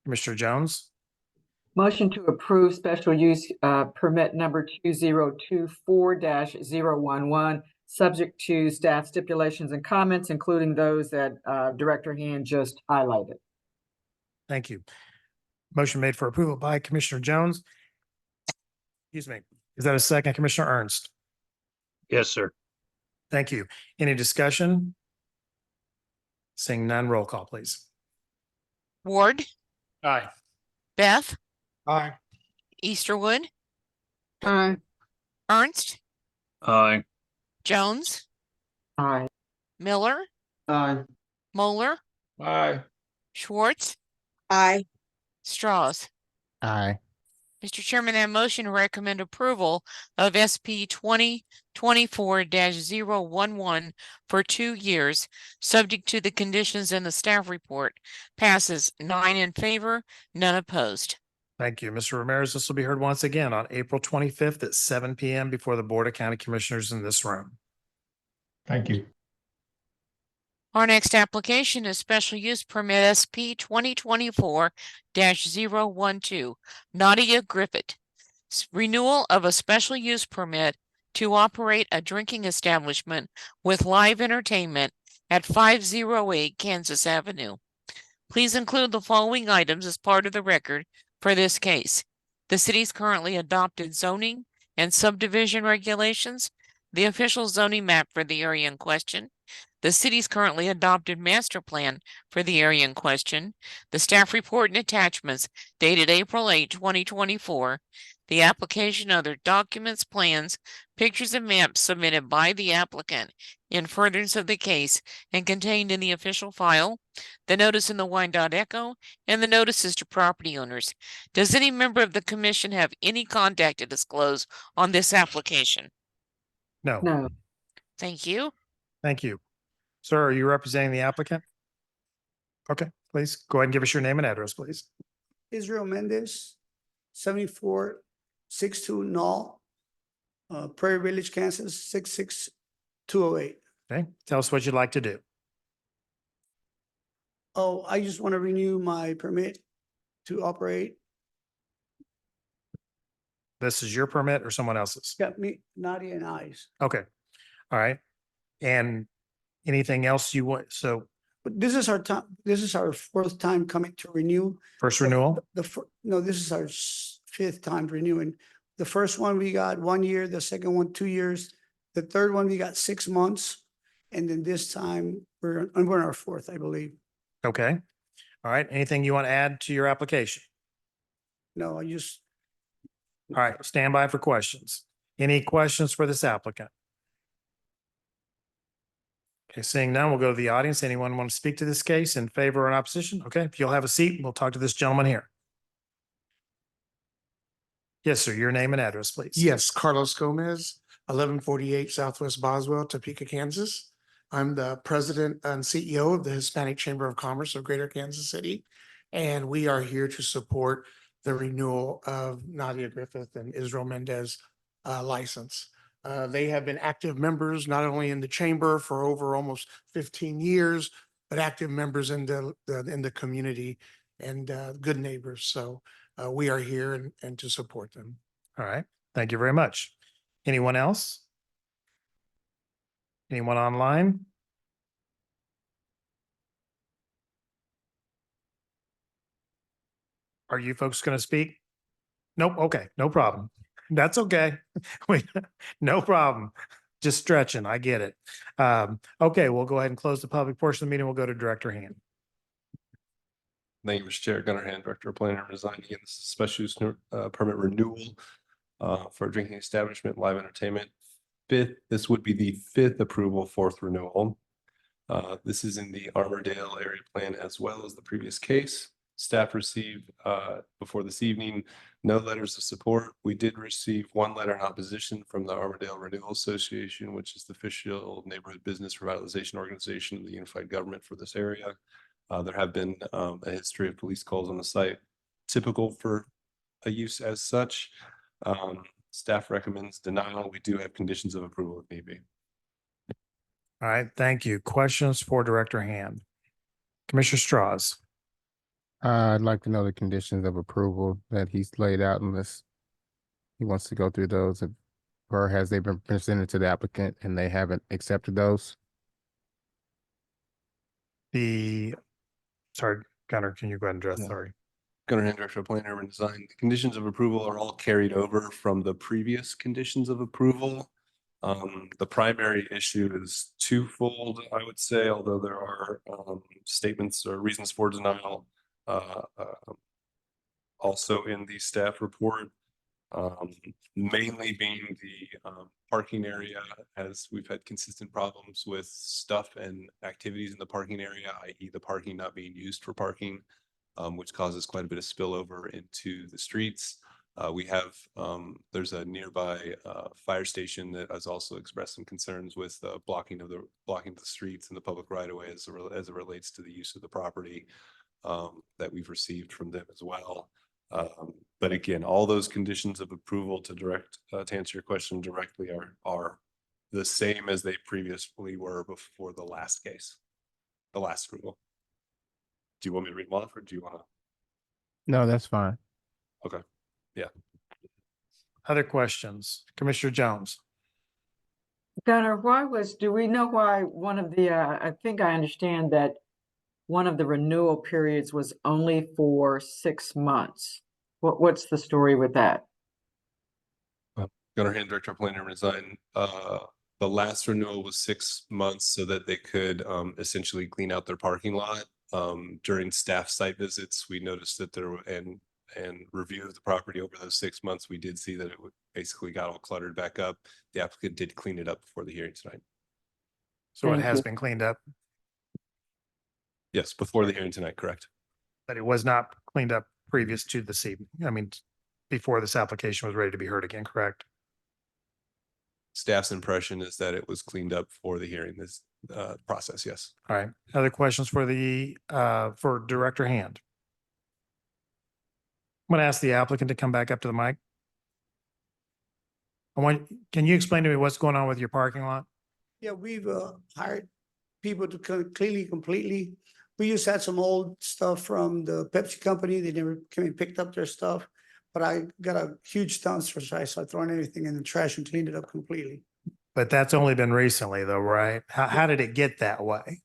Commissioner Jones? Motion to approve special use permit number 2024-011, subject to staff stipulations and comments, including those that Director Hand just highlighted. Thank you. Motion made for approval by Commissioner Jones. Excuse me. Is that a second, Commissioner Ernst? Yes, sir. Thank you. Any discussion? Seeing none, roll call, please. Ward, Aye. Beth, Aye. Easterwood, Aye. Ernst, Aye. Jones, Aye. Miller, Aye. Moeller, Aye. Schwartz, Aye. Strauss. Aye. Mr. Chairman, I motion to recommend approval of SP 2024-011 for 2 years, subject to the conditions in the staff report. Passes 9 in favor, none opposed. Thank you, Mr. Ramirez. This will be heard once again on April 25th at 7 p.m. before the Board of County Commissioners in this room. Thank you. Our next application is special use permit SP 2024-012, Nadia Griffith. Renewal of a special use permit to operate a drinking establishment with live entertainment at 508 Kansas Avenue. Please include the following items as part of the record for this case. The city's currently adopted zoning and subdivision regulations, the official zoning map for the area in question, the city's currently adopted master plan for the area in question, the staff report and attachments dated April 8, 2024, the application, other documents, plans, pictures, and maps submitted by the applicant in furtherance of the case and contained in the official file, the notice in the Wyandotte Echo, and the notices to property owners. Does any member of the commission have any contact to disclose on this application? No. No. Thank you. Thank you. Sir, are you representing the applicant? Okay, please go ahead and give us your name and address, please. Israel Mendez, 7462 Knoll, Prairie Village, Kansas, 66208. Okay, tell us what you'd like to do. Oh, I just want to renew my permit to operate. This is your permit or someone else's? Got me, Nadia and I's. Okay, all right. And anything else you want? So But this is our time, this is our 4th time coming to renew. first renewal? No, this is our 5th time renewing. The first one, we got 1 year, the second one, 2 years. The third one, we got 6 months. And then this time, we're on our fourth, I believe. Okay. All right. Anything you want to add to your application? No, I just, All right, stand by for questions. Any questions for this applicant? Okay, seeing none, we'll go to the audience. Anyone want to speak to this case in favor or in opposition? Okay, if you'll have a seat, we'll talk to this gentleman here. Yes, sir. Your name and address, please. Yes, Carlos Gomez, 1148 Southwest Boswell, Topeka, Kansas. I'm the president and CEO of the Hispanic Chamber of Commerce of Greater Kansas City. And we are here to support the renewal of Nadia Griffith and Israel Mendez license. They have been active members, not only in the chamber for over almost 15 years, but active members in the community and good neighbors. So we are here and to support them. All right, thank you very much. Anyone else? Anyone online? Are you folks going to speak? Nope. Okay, no problem. That's okay. No problem. Just stretching. I get it. Okay, we'll go ahead and close the public portion of the meeting. We'll go to Director Hand. Thank you, Mr. Chair. Gunnar Hand, Director of Planning and Design. Again, this is a special use permit renewal for a drinking establishment, live entertainment. This would be the fifth approval, fourth renewal. This is in the Armourdale area plan as well as the previous case. Staff received before this evening no letters of support. We did receive one letter in opposition from the Armourdale Renewal Association, which is the official neighborhood business revitalization organization of the unified government for this area. There have been a history of police calls on the site, typical for a use as such. Staff recommends denial. We do have conditions of approval if need be. All right, thank you. Questions for Director Hand? Commissioner Strauss. I'd like to know the conditions of approval that he's laid out unless he wants to go through those, or has they been presented to the applicant and they haven't accepted those? Sorry, Gunnar, can you go ahead and address? Yeah. Sorry. Gunnar Hand, Director of Planning and Urban Design. The conditions of approval are all carried over from the previous conditions of approval. The primary issue is twofold, I would say, although there are statements or reasons for denial also in the staff report, mainly being the parking area, as we've had consistent problems with stuff and activities in the parking area, i.e. the parking not being used for parking, which causes quite a bit of spillover into the streets. There's a nearby fire station that has also expressed some concerns with blocking the streets and the public right of way as it relates to the use of the property that we've received from them as well. But again, all those conditions of approval to answer your question directly are the same as they previously were before the last case, the last approval. Do you want me to read them off or do you want to? No, that's fine. Okay. Yeah. Other questions? Commissioner Jones. Gunnar, do we know why one of the, I think I understand that one of the renewal periods was only for 6 months. What's the story with that? Gunnar Hand, Director of Planning and Design. The last renewal was 6 months so that they could essentially clean out their parking lot. During staff site visits, we noticed that there were, and review of the property over those 6 months, we did see that it basically got all cluttered back up. The applicant did clean it up before the hearing tonight. So it has been cleaned up, Yes, before the hearing tonight, correct. but it was not cleaned up previous to this evening. I mean, before this application was ready to be heard again, correct? Staff's impression is that it was cleaned up for the hearing, this process, yes. All right. Other questions for for Director Hand? I'm going to ask the applicant to come back up to the mic. Can you explain to me what's going on with your parking lot? yeah, we've hired people to clean it completely. We just had some old stuff from the Pepsi company. They never came and picked up their stuff. But I got a huge dumpster size, so I thrown everything in the trash and cleaned it up completely. But that's only been recently though, right? How did it get that way?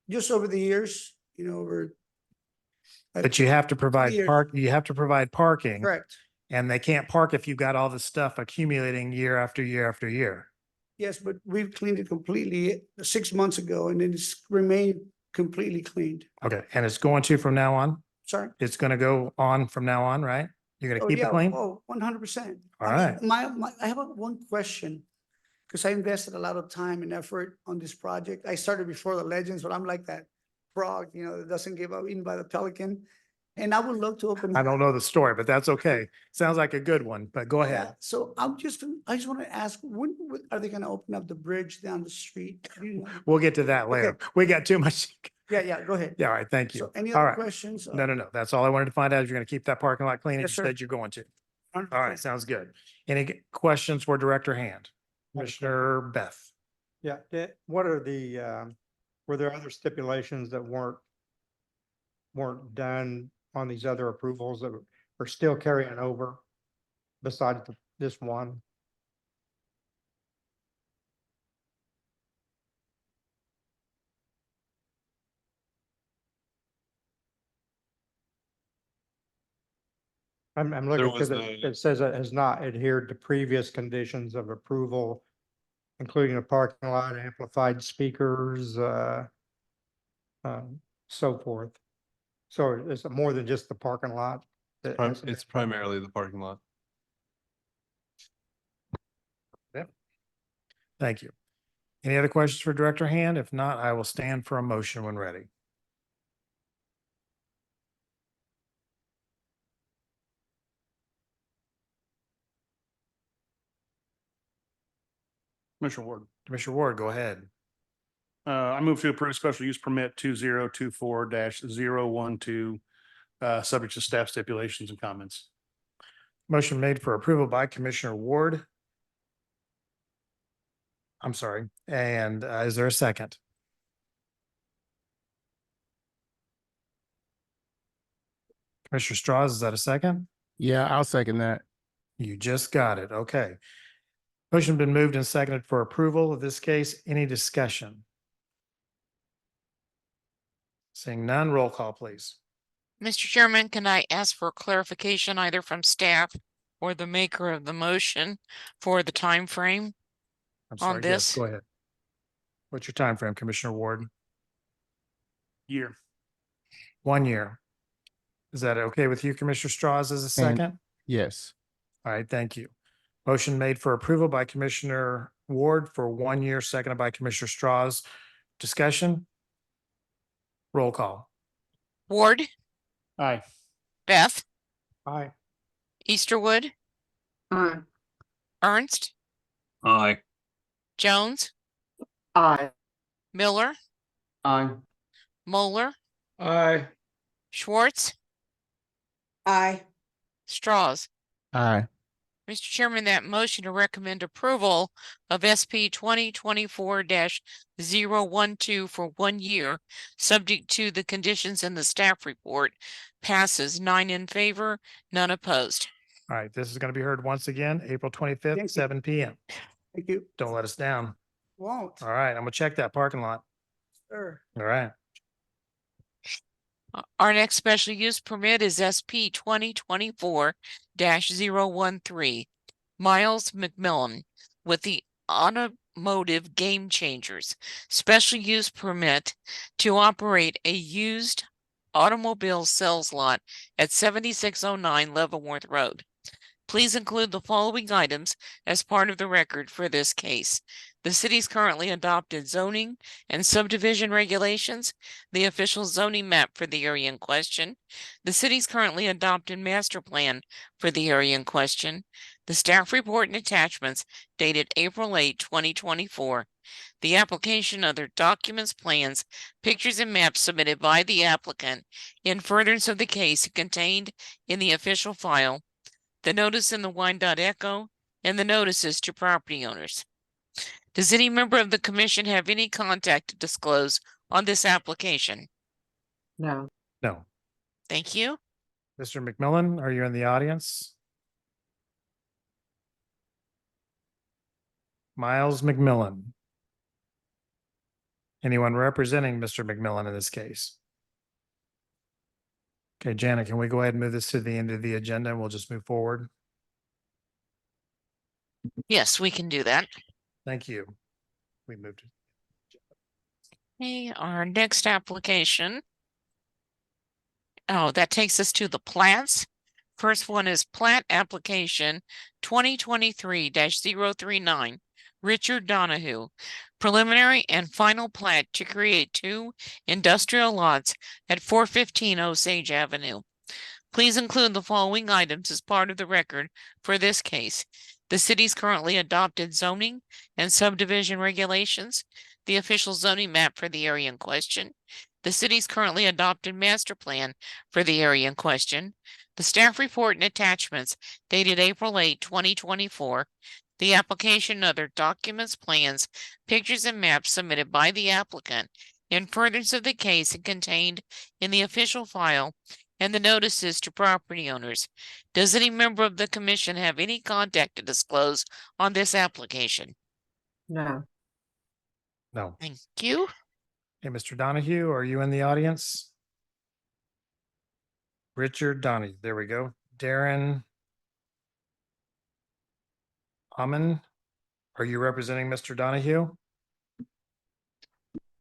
Just over the years, But you have to provide you have to provide parking. Correct. And they can't park if you've got all this stuff accumulating year after year after year. Yes, but we've cleaned it completely 6 months ago and it's remained completely cleaned. Okay, and it's going to from now on? Sorry? It's gonna go on from now on, right? You're Oh, gonna keep it yeah. clean? Oh, 100%. All I mean, right. I have one question. Because I invested a lot of time and effort on this project. I started before the legends, but I'm like that frog, that doesn't give up, eaten by the pelican. And I would love to open. I don't know the story, but that's okay. Sounds like a good one, but go ahead. Yeah, so I just want to ask, when are they going to open up the bridge down the street? Do you know? We'll get to that later. Okay. We got too much. Yeah, go ahead. Yeah, all right, thank you. So any All other right. questions? No. That's all I wanted to find out. If you're gonna keep that parking lot clean, and Yes, you sir. said you're going to. 100%. All right, sounds good. Any questions for Director Hand? Commissioner Beth? Yeah, what are were there other stipulations that weren't done on these other approvals that are still carrying over besides this one? I'm There looking was because it says it has not adhered to previous conditions of approval, including a parking lot, amplified speakers, so forth. So it's more than just the parking lot. that hasn't It's been- primarily the parking lot. Thank you. Any other questions for Director Hand? If not, I will stand for a motion when ready. Commissioner Ward. Commissioner Ward, go ahead. I move to approve special use permit 2024-012, subject to staff stipulations and comments. Motion made for approval by Commissioner Ward. I'm sorry. And is there a second? Commissioner Strauss, is that a second? Yeah, I'll second that. You just got it. Okay. Motion been moved and seconded for approval of this case. Any discussion? Seeing none, roll call, please. Mr. Chairman, can I ask for clarification either from staff or the maker of the motion for the time frame I'm on sorry. Yes, this? go ahead. What's your time frame, Commissioner Ward? Year. 1 year. Is that okay with you, Commissioner Strauss, as a second? Yes. All right, thank you. Motion made for approval by Commissioner Ward for 1 year, seconded by Commissioner Strauss. Discussion? Roll call. Ward, Aye. Beth, Aye. Easterwood, Aye. Ernst, Aye. Jones, Aye. Miller, Aye. Moeller, Aye. Schwartz, Aye. Strauss. Aye. Mr. Chairman, that motion to recommend approval of SP 2024-012 for 1 year, subject to the conditions in the staff report, passes 9 in favor, none opposed. All right, this is going to be heard once again, April Thank 25th, you. 7 PM. Thank you. Don't let us down. Won't, All right, I'm gonna check that parking lot. sir. All right. Our next special use permit is SP 2024-013. Miles McMillan with the Automotive Game Changers special use permit to operate a used automobile sales lot at 7609 Leavenworth Road. Please include the following items as part of the record for this case. The city's currently adopted zoning and subdivision regulations, the official zoning map for the area in question, the city's currently adopted master plan for the area in question, the staff report and attachments dated April 8, 2024, the application, other documents, plans, pictures, and maps submitted by the applicant in furtherance of the case contained in the official file, the notice in the Wyandotte Echo, and the notices to property owners. Does any member of the commission have any contact to disclose on this application? No. No. Thank you. Mr. McMillan, are you in the audience? Miles McMillan. Anyone representing Mr. McMillan in this case? Okay, Janet, can we go ahead and move this to the end of the agenda and we'll just move forward? Yes, we can do that. Thank you. We moved. Okay, our next application. Oh, that takes us to the plats. First one is plat application 2023-039, Richard Donahue. Preliminary and final plat to create 2 industrial lots at 415 Osage Avenue. Please include the following items as part of the record for this case. The city's currently adopted zoning and subdivision regulations, the official zoning map for the area in question, the city's currently adopted master plan for the area in question, the staff report and attachments dated April 8, 2024, the application and other documents, plans, pictures, and maps submitted by the applicant in furtherance of the case and contained in the official file, and the notices to property owners. Does any member of the commission have any contact to disclose on this application? No. No. Thank you. Hey, Mr. Donahue, are you in the audience? Richard Donahue, there we go. Darren Ammon, are you representing Mr. Donahue?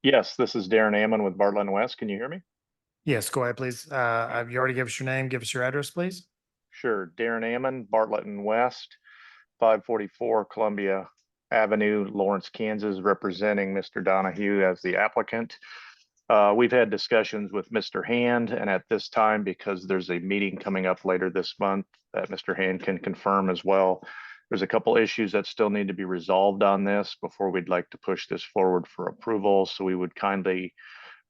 Yes, this is Darren Ammon with Bartlett and West. Can you hear me? Yes, go ahead, please. You already gave us your name. Give us your address, please. Sure. Darren Ammon, Bartlett and West, 544 Columbia Avenue, Lawrence, Kansas, representing Mr. Donahue as the applicant. We've had discussions with Mr. Hand, and at this time, because there's a meeting coming up later this month that Mr. Hand can confirm as well, there's a couple issues that still need to be resolved on this before we'd like to push this forward for approval. So we would kindly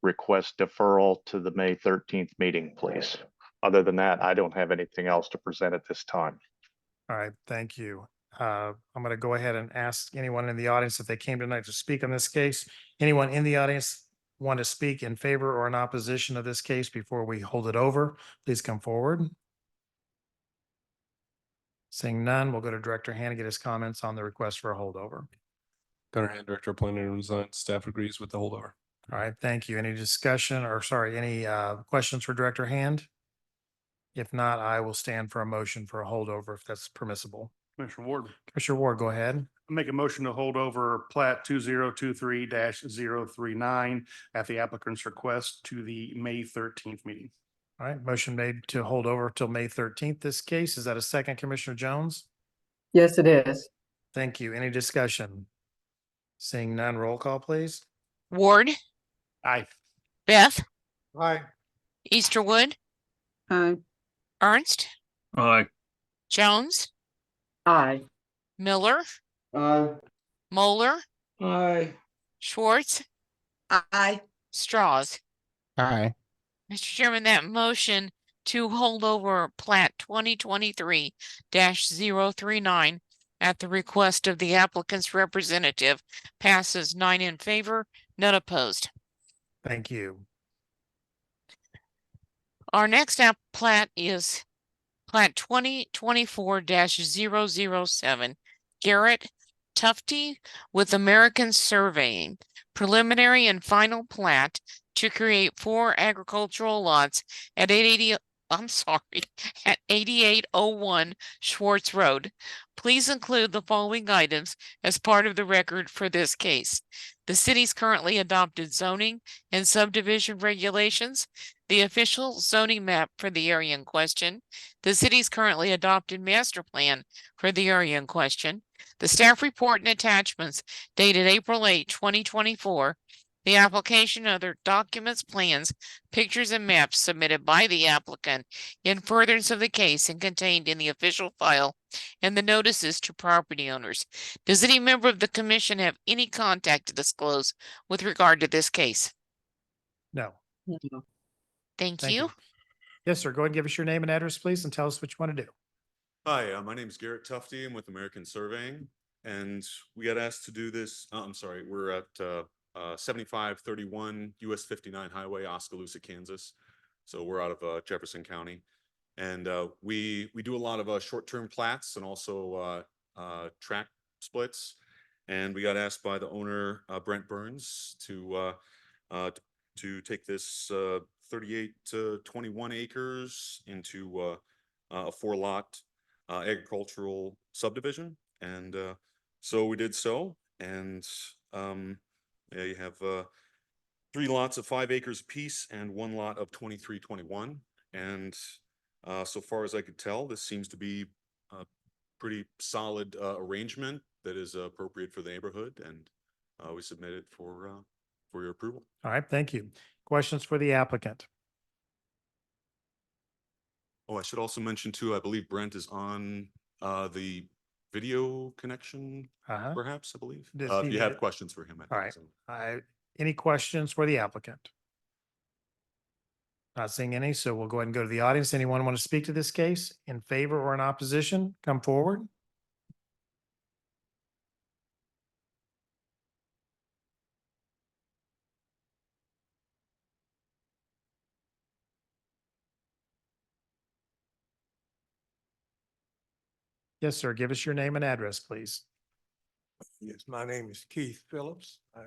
request deferral to the May 13th meeting, please. Other than that, I don't have anything else to present at this time. All right, thank you. I'm going to go ahead and ask anyone in the audience if they came tonight to speak on this case. Anyone in the audience want to speak in favor or in opposition of this case before we hold it over? Please come forward. Seeing none, we'll go to Director Hand and get his comments on the request for a holdover. Gunnar Hand, Director of Planning and Design. Staff agrees with the holdover. All right, thank you. Any discussion or sorry, any questions for Director Hand? If not, I will stand for a motion for a holdover if that's permissible. Commissioner Ward, Commissioner Ward, go ahead. make a motion to hold over plat 2023-039 at the applicant's request to the May 13th meeting. All right, motion made to hold over till May 13th. This case, is that a second, Commissioner Jones? Yes, it is. Thank you. Any discussion? Seeing none, roll call, please. Ward, Aye. Beth, Aye. Easterwood, Aye. Ernst, Aye. Jones, Aye. Miller, Aye. Moeller, Aye. Schwartz, Aye. Straws. Aye. Mr. Chairman, that motion to hold over plat 2023-039 at the request of the applicant's representative passes 9 in favor, none opposed. Thank you. Our next plat is plat 2024-007, Garrett Tufty with American Surveying, preliminary and final plat to create 4 agricultural lots at 8801 Schwartz Road. Please include the following items as part of the record for this case. The city's currently adopted zoning and subdivision regulations, the official zoning map for the area in question, the city's currently adopted master plan for the area in question, the staff report and attachments dated April 8, 2024, the application and other documents, plans, pictures, and maps submitted by the applicant in furtherance of the case and contained in the official file, and the notices to property owners. Does any member of the commission have any contact to disclose with regard to this case? No. No. Thank Thank you. you. Yes, sir. Go ahead and give us your name and address, please, and tell us what you want to do. Hi, my name is Garrett Tufty. I'm with American Surveying, and we got asked to do this. I'm sorry, we're at 7531 US 59 Highway, Oskaloosa, Kansas. So we're out of Jefferson County, and we do a lot of short-term plats and also tract splits. And we got asked by the owner, Brent Burns, to take this 38 to 21 acres into a 4-lot agricultural subdivision. And so we did so. And yeah, you have 3 lots of 5 acres apiece and 1 lot of 2321. And so far as I could tell, this seems to be a pretty solid arrangement that is appropriate for the neighborhood, and we submit it for your approval. All right, thank you. Questions for the applicant? Oh, I should also mention too, I believe Brent is on the video connection, Uh-huh. perhaps, I believe. Does If he you need have it? questions for him, I All think right. so. Any questions for the applicant? Not seeing any, so we'll go ahead and go to the audience. Anyone want to speak to this case in favor or in opposition? Come forward. Yes, sir. Give us your name and address, please. Yes, my name is Keith Phillips. I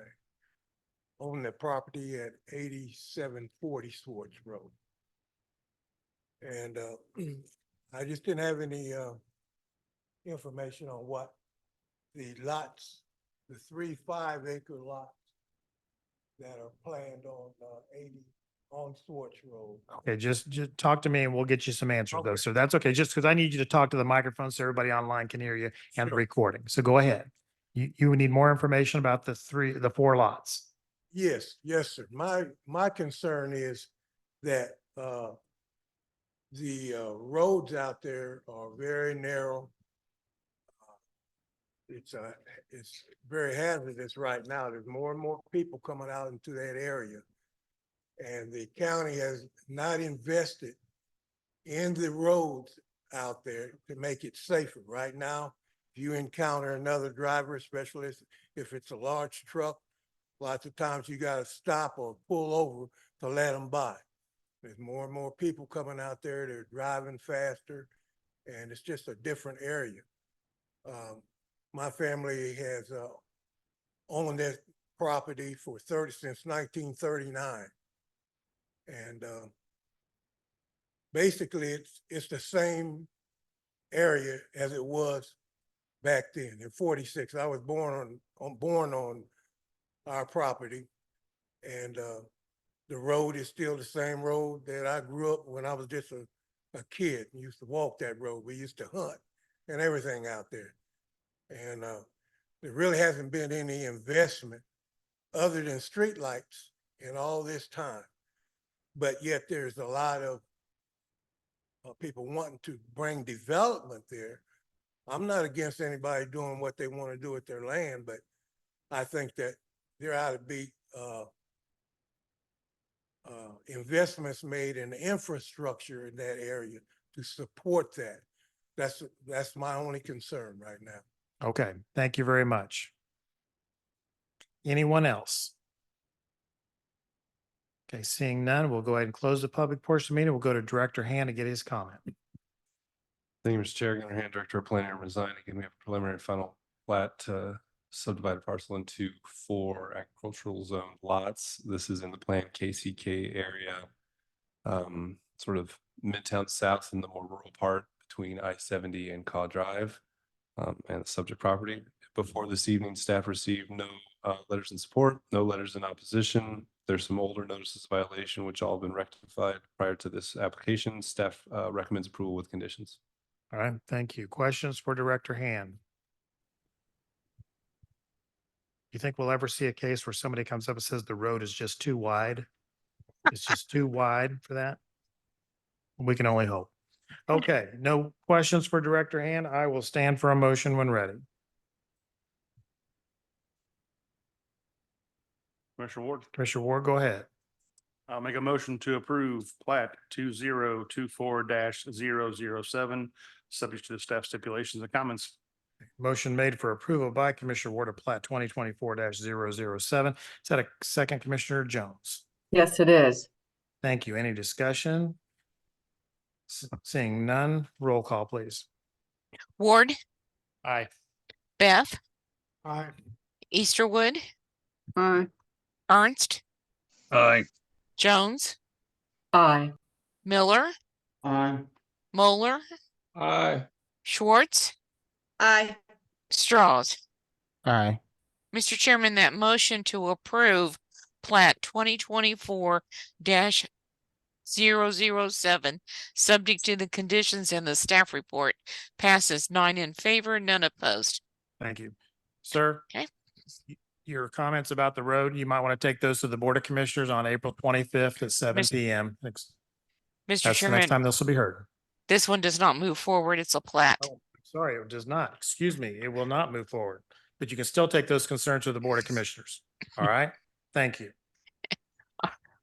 own the property at 8740 Swartz Road. And I just didn't have any information on what the lots, the 3 5-acre lots that are planned on 80 on Swartz Road. Okay, just talk to me and we'll get you some answers though. Okay. So that's okay, just because I need you to talk to the microphone so everybody online can hear you and the Sure. recording. So go ahead. You would need more information about the 4 lots. Yes, yes, sir. My concern is that the roads out there are very narrow. It's very hazardous right now. There's more and more people coming out into that area. And the county has not invested in the roads out there to make it safer. Right now, if you encounter another driver, especially if it's a large truck, lots of times you gotta stop or pull over to let them by. There's more and more people coming out there, they're driving faster, and it's just a different area. My family has owned that property since 1939. And basically it's the same area as it was back then in 46. I was born on our property, and the road is still the same road that I grew up when I was just a kid. We used to walk that road. We used to hunt and everything out there. And there really hasn't been any investment other than streetlights in all this time. But yet there's a lot of people wanting to bring development there. I'm not against anybody doing what they want to do with their land, but I think that there ought to be investments made in infrastructure in that area to support that. That's my only concern right now. Okay, thank you very much. Anyone else? Okay, seeing none, we'll go ahead and close the public portion of the meeting. We'll go to Director Hand to get his comment. Thank you, Mr. Chair. Gunnar Hand, Director of Planning and Design. Again, we have a preliminary final plat subdivided parcel into 4 agricultural zone lots. This is in the planned KCK area, sort of Midtown South in the more rural part between I-70 and Caw Drive, and the subject property. Before this evening, staff received no letters in support, no letters in opposition. There's some older notices of violation, which all have been rectified prior to this application. Staff recommends approval with conditions. All right, thank you. Questions for Director Hand? You think we'll ever see a case where somebody comes up and says the road is just too wide? It's just too wide for that? We can only hope. Okay, no questions for Director Hand. I will stand for a motion when ready. Commissioner Ward, Commissioner Ward, go ahead. I'll make a motion to approve plat 2024-007, subject to the staff stipulations and comments. Motion made for approval by Commissioner Ward of Plat 2024-007. Is that a second, Commissioner Jones? Yes, it is. Thank you. Any discussion? Seeing none, roll call, please. Ward, Aye. Beth, Aye. Easterwood, Aye. Ernst, Aye. Jones, Aye. Miller, Aye. Moeller, Aye. Schwartz, Aye. Straws. Aye. Mr. Chairman, that motion to approve plat 2024-007, subject to the conditions in the staff report, passes 9 in favor, none opposed. Thank you. Sir? Okay. Your comments about the road, you might want to take those to the Board of Commissioners on April 25th at 7 Mis- PM. Mr. That's the next Chairman, time this will be heard. this one does not move forward. It's a plat. Oh, sorry, it does not. Excuse me. It will not move forward, but you can still take those concerns to the Board of Commissioners. All right? Thank you.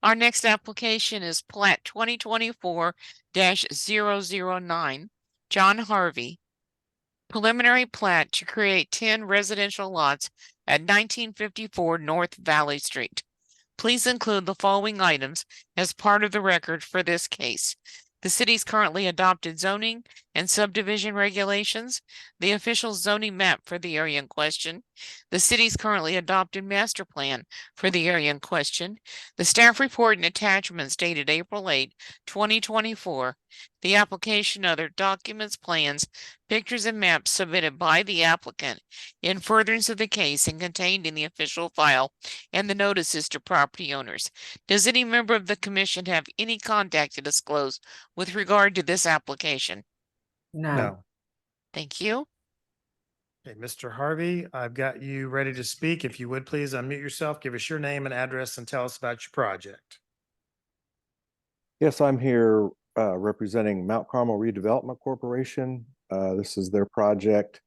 Our next application is plat 2024-009, John Harvey. Preliminary plat to create 10 residential lots at 1954 North Valley Street. Please include the following items as part of the record for this case: the city's currently adopted zoning and subdivision regulations, the official zoning map for the area in question, the city's currently adopted master plan for the area in question, the staff report and attachments dated April 8, 2024, the application, other documents, plans, pictures, and maps submitted by the applicant in furtherance of the case and contained in the official file, and the notices to property owners. Does any member of the commission have any contact to disclose with regard to this application? No. Thank you. Okay, Mr. Harvey, I've got you ready to speak. If you would please unmute yourself, give us your name and address, and tell us about your project. Yes, I'm here representing Mount Carmel Redevelopment Corporation. This is their project.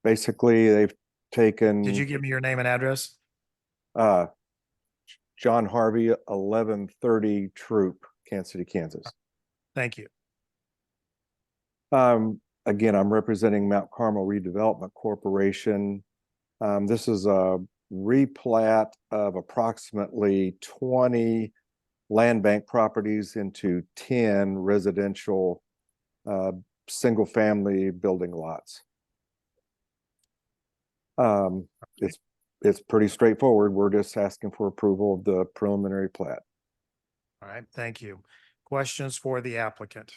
Basically, they've taken. Did you give me your name and address? John Harvey, 1130 Troop, Kansas City, Kansas. Thank you. Again, I'm representing Mount Carmel Redevelopment Corporation. This is a replat of approximately 20 land bank properties into 10 residential single-family building lots. It's pretty straightforward. We're just asking for approval of the preliminary plat. All right, thank you. Questions for the applicant?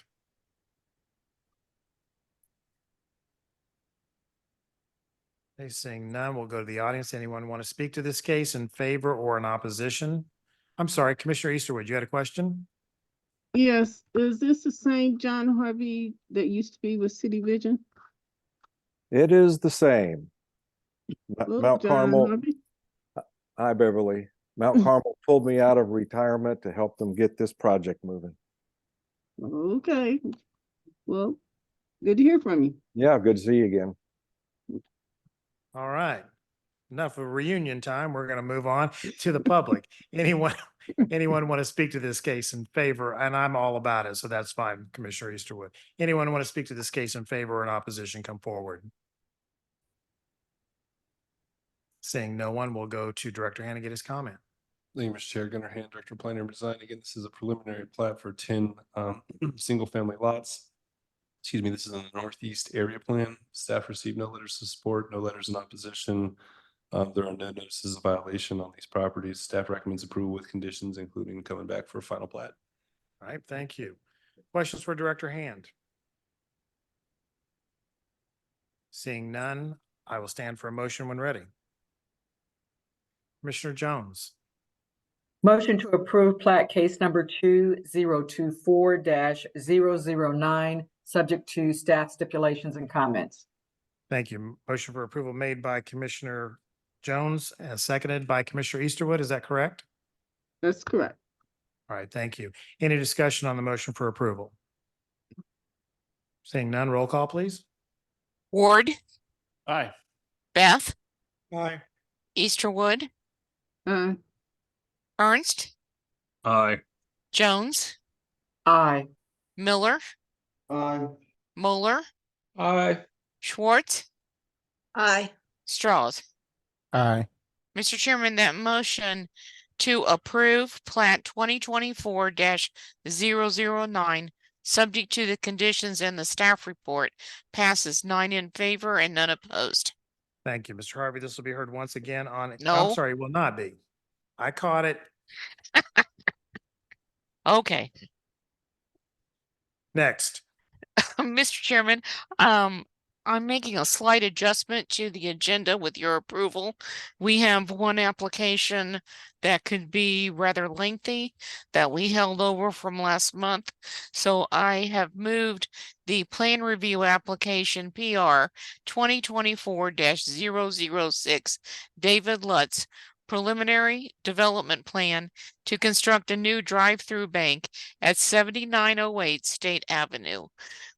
Okay, seeing none, we'll go to the audience. Anyone want to speak to this case in favor or in opposition? I'm sorry, Commissioner Easterwood, you had a question? Yes, is this the same John Harvey that used to be with City Vision? It is the same. Look, Mount John Carmel. Harvey. Hi, Beverly. Mount Carmel pulled me out of retirement to help them get this project moving. Okay, well, good to hear from you. Yeah, good to see you again. All right. Enough of reunion time. We're going to move on to the public. Anyone want to speak to this case in favor? And I'm all about it, so that's fine, Commissioner Easterwood. Anyone want to speak to this case in favor or in opposition, come forward. Seeing no one, we'll go to Director Hand and get his comment. Thank you, Mr. Chair. Gunnar Hand, Director of Planning and Design. Again, this is a preliminary plat for 10 single-family lots. Excuse me, this is in the Northeast Area Plan. Staff received no letters of support, no letters in opposition. There are no notices of violation on these properties. Staff recommends approval with conditions, including coming back for a final plat. All right, thank you. Questions for Director Hand? Seeing none, I will stand for a motion when ready. Commissioner Jones. Motion to approve plat case number 2024-009, subject to staff stipulations and comments. Thank you. Motion for approval made by Commissioner Jones and seconded by Commissioner Easterwood. Is that correct? That's correct. All right, thank you. Any discussion on the motion for approval? Seeing none, roll call, please. Ward, Aye. Beth, Aye. Easterwood, Ernst, Aye. Jones, Aye. Miller, Aye. Moeller, Aye. Schwartz, Aye. Strauss. Aye. Mr. Chairman, that motion to approve plat 2024-009, subject to the conditions in the staff report, passes 9 in favor and none opposed. Thank you, Mr. Harvey. This will be heard once again on, I'm No. sorry, will not be. I caught it. I'm making a slight adjustment to the agenda with your approval. We have one application that could be rather lengthy that we held over from last month. So I have moved the plan review application PR 2024-006 David Lutz preliminary development plan to construct a new drive-through bank at 7908 State Avenue.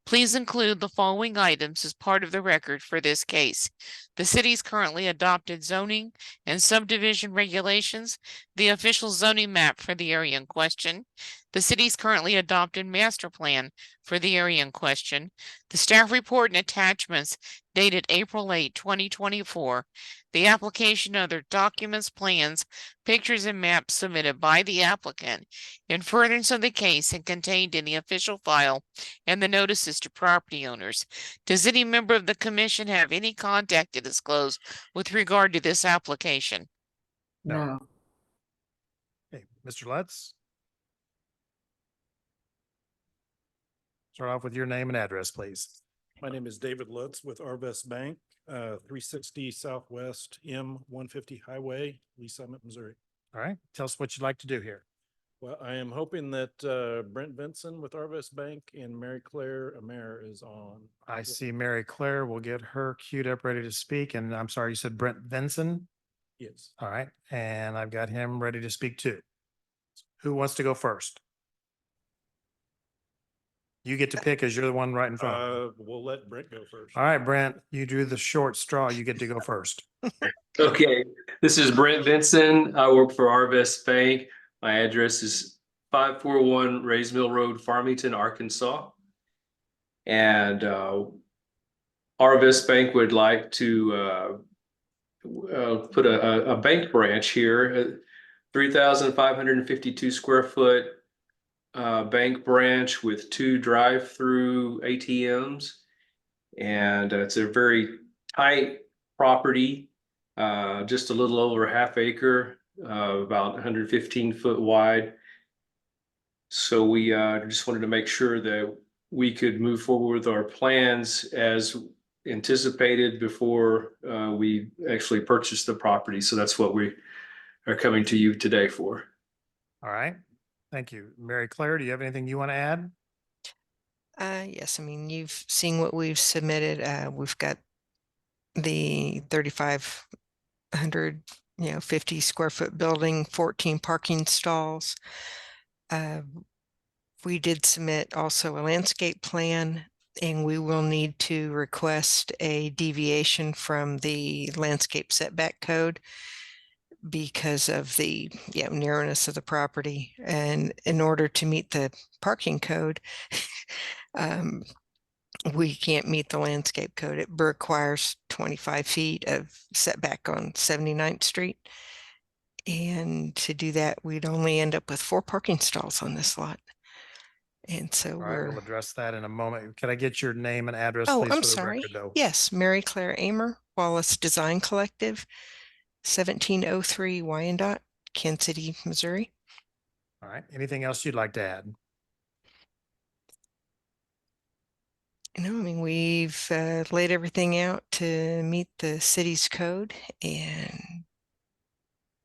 Please include the following items as part of the record for this case. The city's currently adopted zoning and subdivision regulations, the official zoning map for the area in question, the city's currently adopted master plan for the area in question, the staff report and attachments dated April 8, 2024, the application, other documents, plans, pictures, and maps submitted by the applicant in furtherance of the case and contained in the official file and the notices to property owners. Does any member of the commission have any contact to disclose with regard to this application? No. Okay, Mr. Lutz? Start off with your name and address, please. My name is David Lutz with Arvest Bank, 360 Southwest M150 Highway, Lee Summit, Missouri. All right, tell us what you'd like to do here. Well, I am hoping that Brent Vinson with Arvest Bank and Mary Claire Amer is on. I see Mary Claire. We'll get her queued up, ready to speak. And I'm sorry, you said Brent Vinson? Yes. All right, and I've got him ready to speak too. Who wants to go first? You get to pick as you're the one right in front. We'll let Brent go first. All right, Brent, you drew the short straw. You get to go first. Okay, this is Brent Vinson. I work for Arvest Bank. My address is 541 Rays Mill Road, Farmington, Arkansas. And Arvest Bank would like to put a bank branch here, 3,552 square foot bank branch with 2 drive-through ATMs. And it's a very tight property, just a little over half acre, about 115 foot wide. So we just wanted to make sure that we could move forward with our plans as anticipated before we actually purchased the property. So that's what we are coming to you today for. All right, thank you. Mary Claire, do you have anything you want to add? Yes, I mean, you've seen what we've submitted. We've got the 3,500, 50 square foot building, 14 parking stalls. We did submit also a landscape plan, and we will need to request a deviation from the landscape setback code because of the narrowness of the property. And in order to meet the parking code, we can't meet the landscape code. It requires 25 feet of setback on 79th Street. And to do that, we'd only end up with 4 parking stalls on this lot. And so All right, we'll address that in a moment. Can I get your name and address, oh, please, I'm for the sorry. record, though? Yes, Mary Claire Amer, Wallace Design Collective, 1703 Wyandotte, Kansas City, Missouri. All right, anything else you'd like to add? No, I mean, we've laid everything out to meet the city's code, and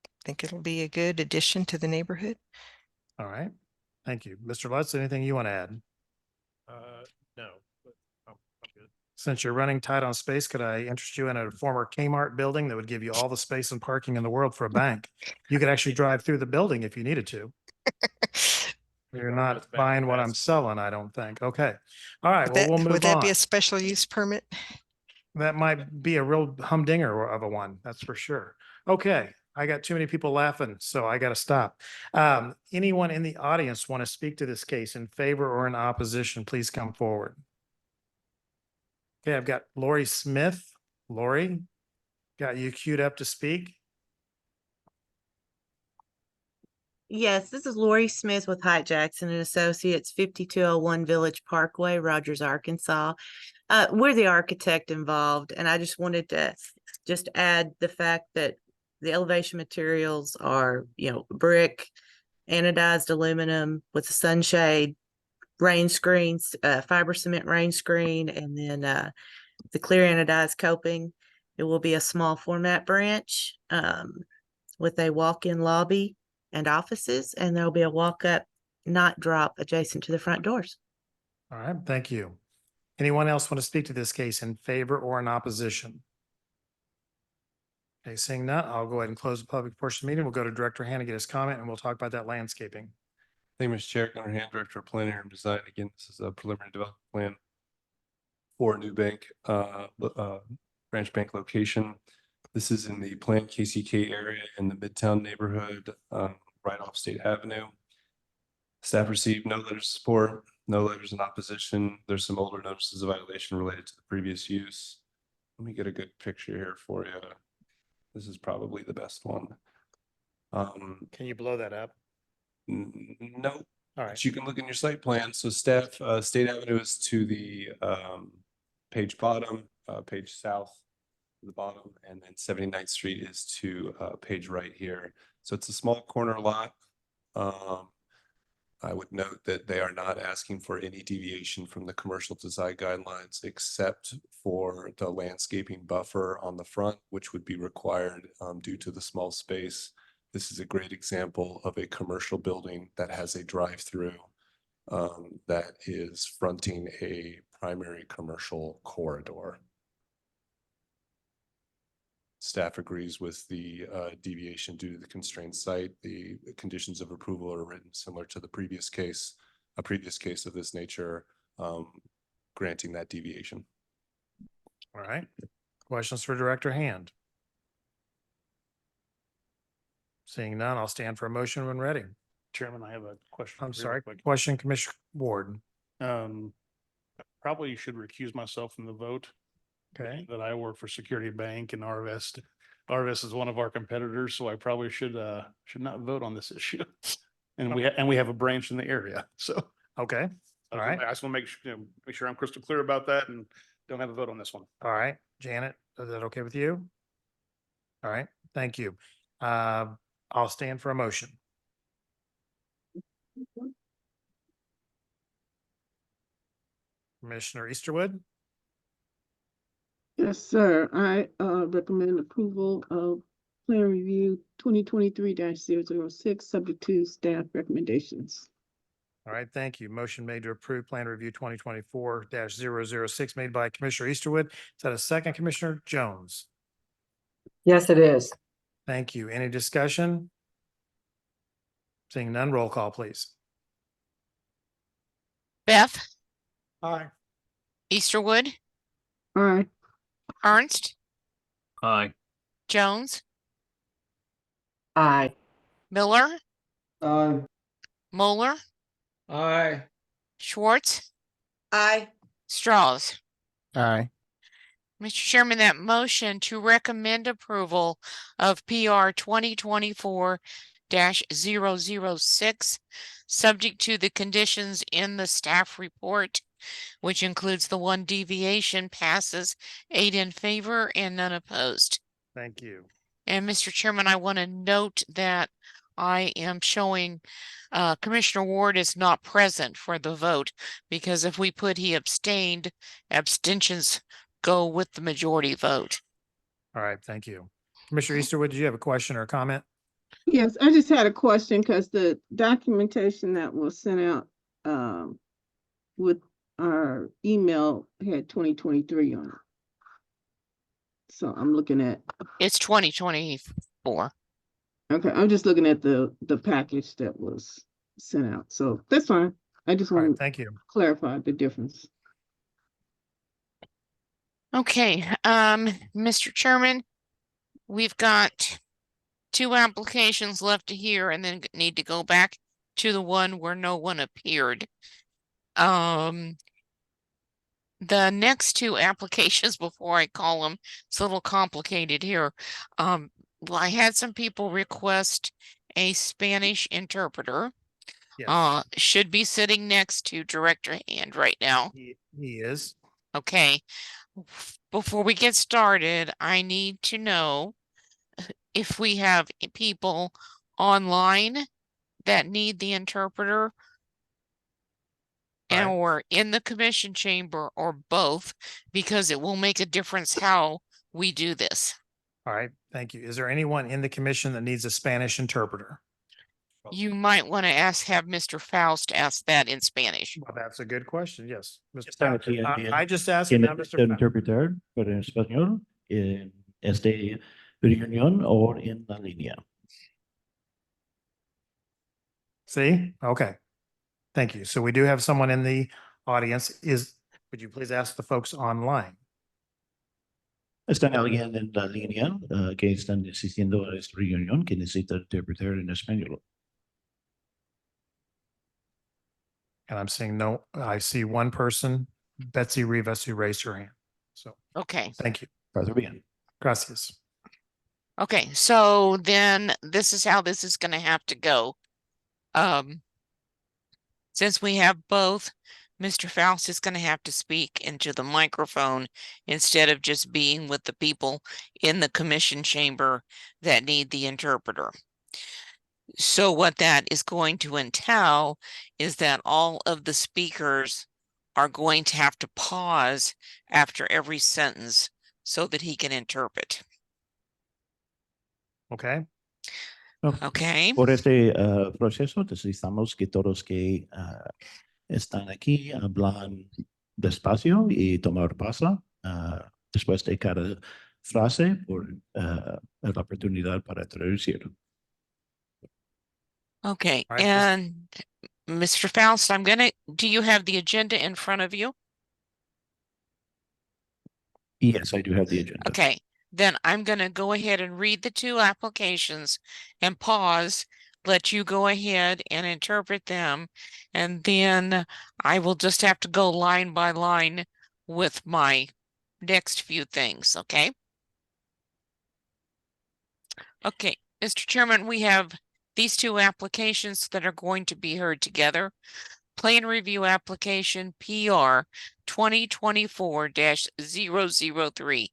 I think it'll be a good addition to the neighborhood. All right, thank you. Mr. Lutz, anything you want to add? No, but I'm good. Since you're running tight on space, could I interest you in a former Kmart building that would give you all the space and parking in the world for a bank? You could actually drive through the building if you needed to. You're not buying what I'm selling, I don't think. Okay. All right, well, we'll move on. Would that be a special use permit? That might be a real humdinger of a one, that's for sure. Okay, I got too many people laughing, so I got to stop. Anyone in the audience want to speak to this case in favor or in opposition, please come forward. Okay, I've got Lori Smith. Lori, got you queued up to speak. Yes, this is Lori Smith with Hyatt Jackson and Associates, 5201 Village Parkway, Rogers, Arkansas. We're the architect involved, and I just wanted to just add the fact that the elevation materials are, brick, anodized aluminum with a sunshade, rain screens, fiber cement rain screen, and then the clear anodized coping. It will be a small format branch with a walk-in lobby and offices, and there'll be a walk-up, not drop adjacent to the front doors. All right, thank you. Anyone else want to speak to this case in favor or in opposition? Okay, seeing none, I'll go ahead and close the public portion of the meeting. We'll go to Director Hand to get his comment, and we'll talk about that landscaping. Thank you, Mr. Chair. Gunnar Hand, Director of Planning and Design. Again, this is a preliminary development plan for a new bank, branch bank location. This is in the planned KCK area in the Midtown neighborhood, right off State Avenue. Staff received no letters of support, no letters in opposition. There's some older notices of violation related to the previous use. Let me get a good picture here for you. This is probably the best one. Can you blow that up? No. All But right. you can look in your site plan. So staff, State Avenue is to the page bottom, page south to the bottom, and then 79th Street is to page right here. So it's a small corner lot. I would note that they are not asking for any deviation from the commercial design guidelines except for the landscaping buffer on the front, which would be required due to the small space. This is a great example of a commercial building that has a drive-through that is fronting a primary commercial corridor. Staff agrees with the deviation due to the constrained site. The conditions of approval are written similar to the previous case, a previous case of this nature, granting that deviation. All right. Questions for Director Hand? Seeing none, I'll stand for a motion when ready. Chairman, I have a question. I'm for you real sorry. quick. Question, Commissioner Ward. Probably should recuse myself from the vote. Okay. That I work for Security Bank and Arvest is one of our competitors, so I probably should not vote on this issue. And we have a branch in the area, so. Okay. All right. I just want to make sure I'm crystal clear about that and don't have a vote on this one. All right. Janet, is that okay with you? All right. Thank you. I'll stand for a motion. Commissioner Easterwood? Yes, sir. I recommend approval of plan review 2023-006, subject to staff recommendations. All right, thank you. Motion made to approve plan review 2024-006 made by Commissioner Easterwood. Is that a second, Commissioner Jones? Yes, it is. Thank you. Any discussion? Seeing none, roll call, please. Beth, Aye. Easterwood, Aye. Ernst, Aye. Jones, Aye. Miller, Aye. Moeller, Aye. Schwartz, Aye. Strauss. Aye. Mr. Chairman, that motion to recommend approval of PR 2024-006, subject to the conditions in the staff report, which includes the one deviation, passes 8 in favor and none opposed. Thank you. And Mr. Chairman, I want to note that I am showing Commissioner Ward is not present for the vote, because if we put he abstained, abstentions go with the majority vote. All right, thank you. Commissioner Easterwood, did you have a question or a comment? Yes, I just had a question because the documentation that was sent out with our email had 2023 on it. So I'm looking at, It's 2024. okay, I'm just looking at the package that was sent out. So that's fine. I just All right, want to thank you. clarify the difference. Okay, Mr. Chairman, we've got 2 applications left to hear and then need to go back to the one where no one appeared. The next 2 applications, before I call them, it's a little complicated here. I had some people request a Spanish interpreter. Yes. Should be sitting next to Director Hand right now. He is. Okay. Before we get started, I need to know if we have people online that need the interpreter. and Right. or in the commission chamber or both, because it will make a difference how we do this. All right, thank you. Is there anyone in the commission that needs a Spanish interpreter? You might want to have Mr. Faust ask that in Spanish. Well, that's a good question. Yes. Mr. Están Faust. aquí, I just asked ¿quién now, necesita Mr. un Faust. interpreter para en español en esta reunión o en la línea? See? Okay. Thank you. So we do have someone in the audience. Would you please ask the folks online? ¿Están alguien en la línea que están asistiendo a esta reunión que necesita interpretar en español? And I'm seeing no, I see one person, Betsy Rivas, who raised her hand. So, Okay. thank you. Padre bien. Gracias. Okay, so then this is how this is going to have to go. Since we have both, Mr. Faust is going to have to speak into the microphone instead of just being with the people in the commission chamber that need the interpreter. So what that is going to entail is that all of the speakers are going to have to pause after every sentence so that he can interpret. Okay. Okay. Por este proceso necesitamos que todos que están aquí hablan despacio y tomar pausa después de cada frase por la oportunidad para traducir. Okay, All right, and Mr. Faust, do you have the agenda in front of you? Yes, I do have the agenda. Okay, then I'm gonna go ahead and read the two applications and pause, let you go ahead and interpret them, and then I will just have to go line by line with my next few things, okay? Okay, Mr. Chairman, we have these two applications that are going to be heard together. Plan review application PR 2024-003.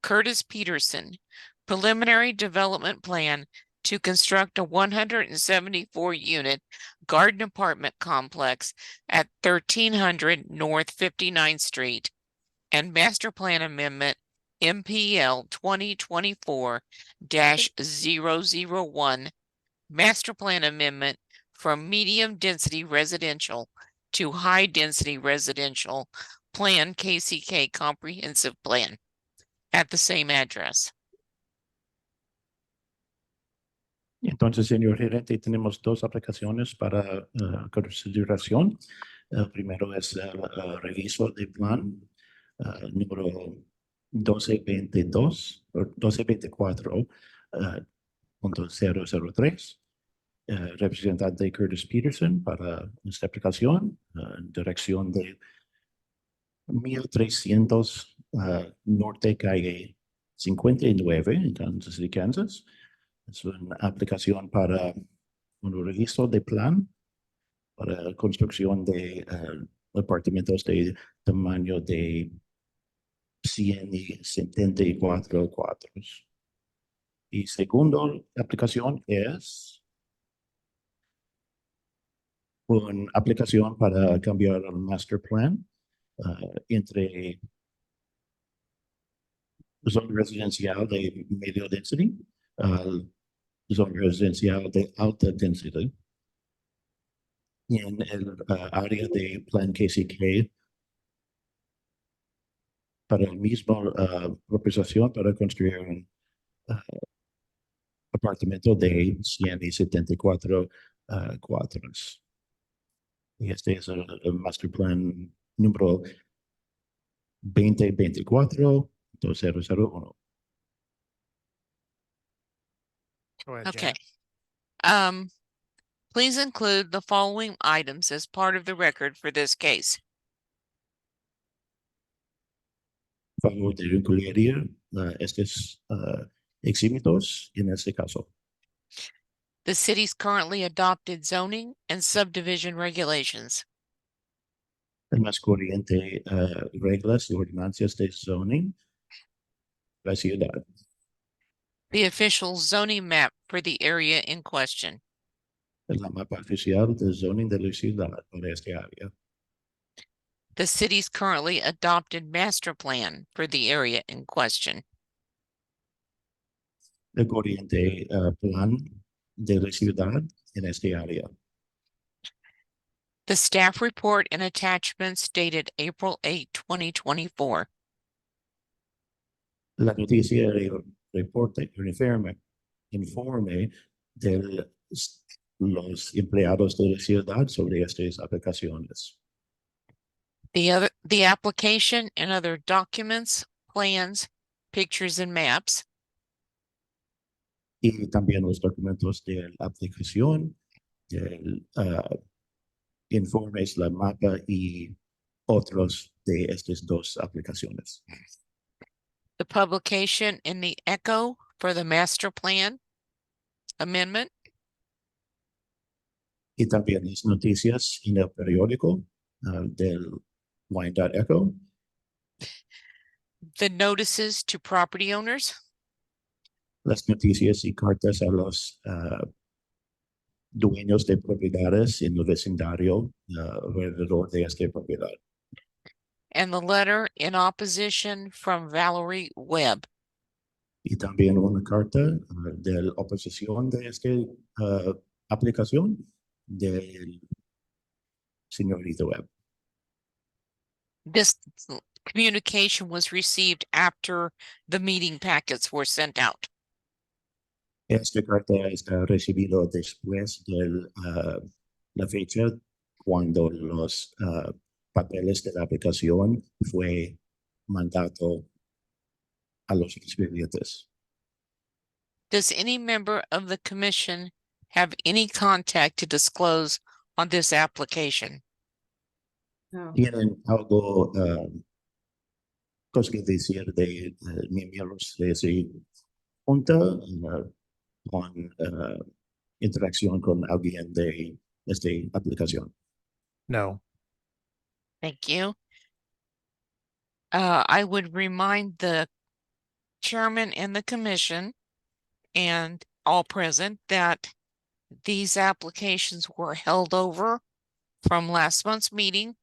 Curtis Peterson, preliminary development plan to construct a 174 unit garden apartment complex at 1300 North 59th Street, and master plan amendment MPL 2024-001, master plan amendment from medium density residential to high density residential plan KCK comprehensive plan at the same address. Entonces, señor gerente, tenemos dos aplicaciones para consideración. Primero es el registro de plan número 1222 o 1224.003. Representante Curtis Peterson para esta aplicación, dirección de 1300 Norte Calle 59 en Kansas City, Kansas. Es una aplicación para un registro de plan para construcción de apartamentos de tamaño de 174 cuartos. Y segunda aplicación es una aplicación para cambiar el master plan entre zona residencial de medio density al zona residencial de alta densidad. Y en el área de plan KCK para el mismo proposición para construir un apartamento de 174 cuartos. Y este es el master plan número 2024-2001. Go ahead, Okay. Janet. Please include the following items as part of the record for this case. Favor de incluir estos exhibits en este caso. The city's currently adopted zoning and subdivision regulations. El más corriente reglas y ordenanzas de zoning la ciudad. The official zoning map for the area in question. La mapa oficial de zoning de la ciudad para este área. the city's currently adopted master plan for the area in question? El corriente plan de la ciudad en este área. The staff report and attachments dated April 8, 2024. La noticia de reporte informe de los empleados de la ciudad sobre estas aplicaciones. The application and other documents, plans, pictures, and maps. Y también los documentos de la aplicación, del informes, la mapa y otros de estas dos aplicaciones. The publication in the Echo for the master plan amendment. Y también las noticias en el periódico del Wyandotte Echo. The notices to property owners. Las noticias y cartas a los dueños de propiedades en el vecindario alrededor de esta propiedad. And the letter in opposition from Valerie Webb. Y también una carta de la oposición de esta aplicación del señorita Webb. This communication was received after the meeting packets were sent out. Esta carta está recibido después de la fecha cuando los papeles de la aplicación fue mandado a los expedientes. Does any member of the commission have any contact to disclose on this application? No. ¿Tienen algo que decir de miembros de esa junta con interacción con alguien de esta aplicación? No. Thank you. I would remind the chairman and the commission and all present that these applications were held over from last month's meeting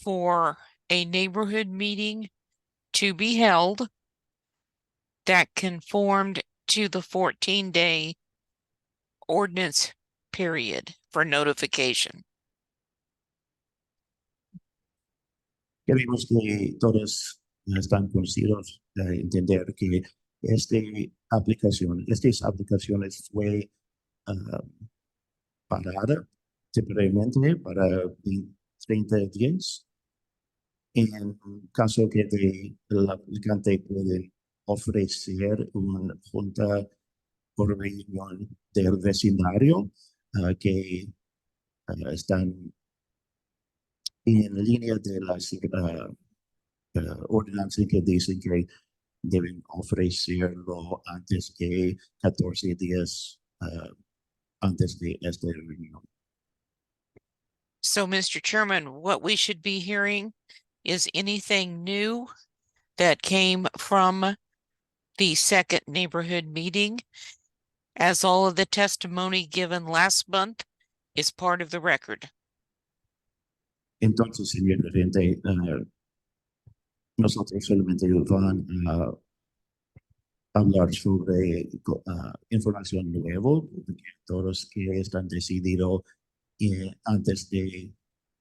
for a neighborhood meeting to be held that conformed to the 14-day ordinance period for notification. Queremos que todos están conocidos de entender que estas aplicaciones fue parada temporalmente para 30 días. En caso que el aplicante puede ofrecer una junta por reunión del vecindario que están en línea de las ordenanzas que dicen que deben ofrecerlo antes de 14 días antes de esta reunión. So, Mr. Chairman, what we should be hearing is anything new that came from the second neighborhood meeting, as all of the testimony given last month is part of the record. Entonces, señor presidente, nosotros solamente van a hablar sobre información nueva, porque todos que están decididos antes de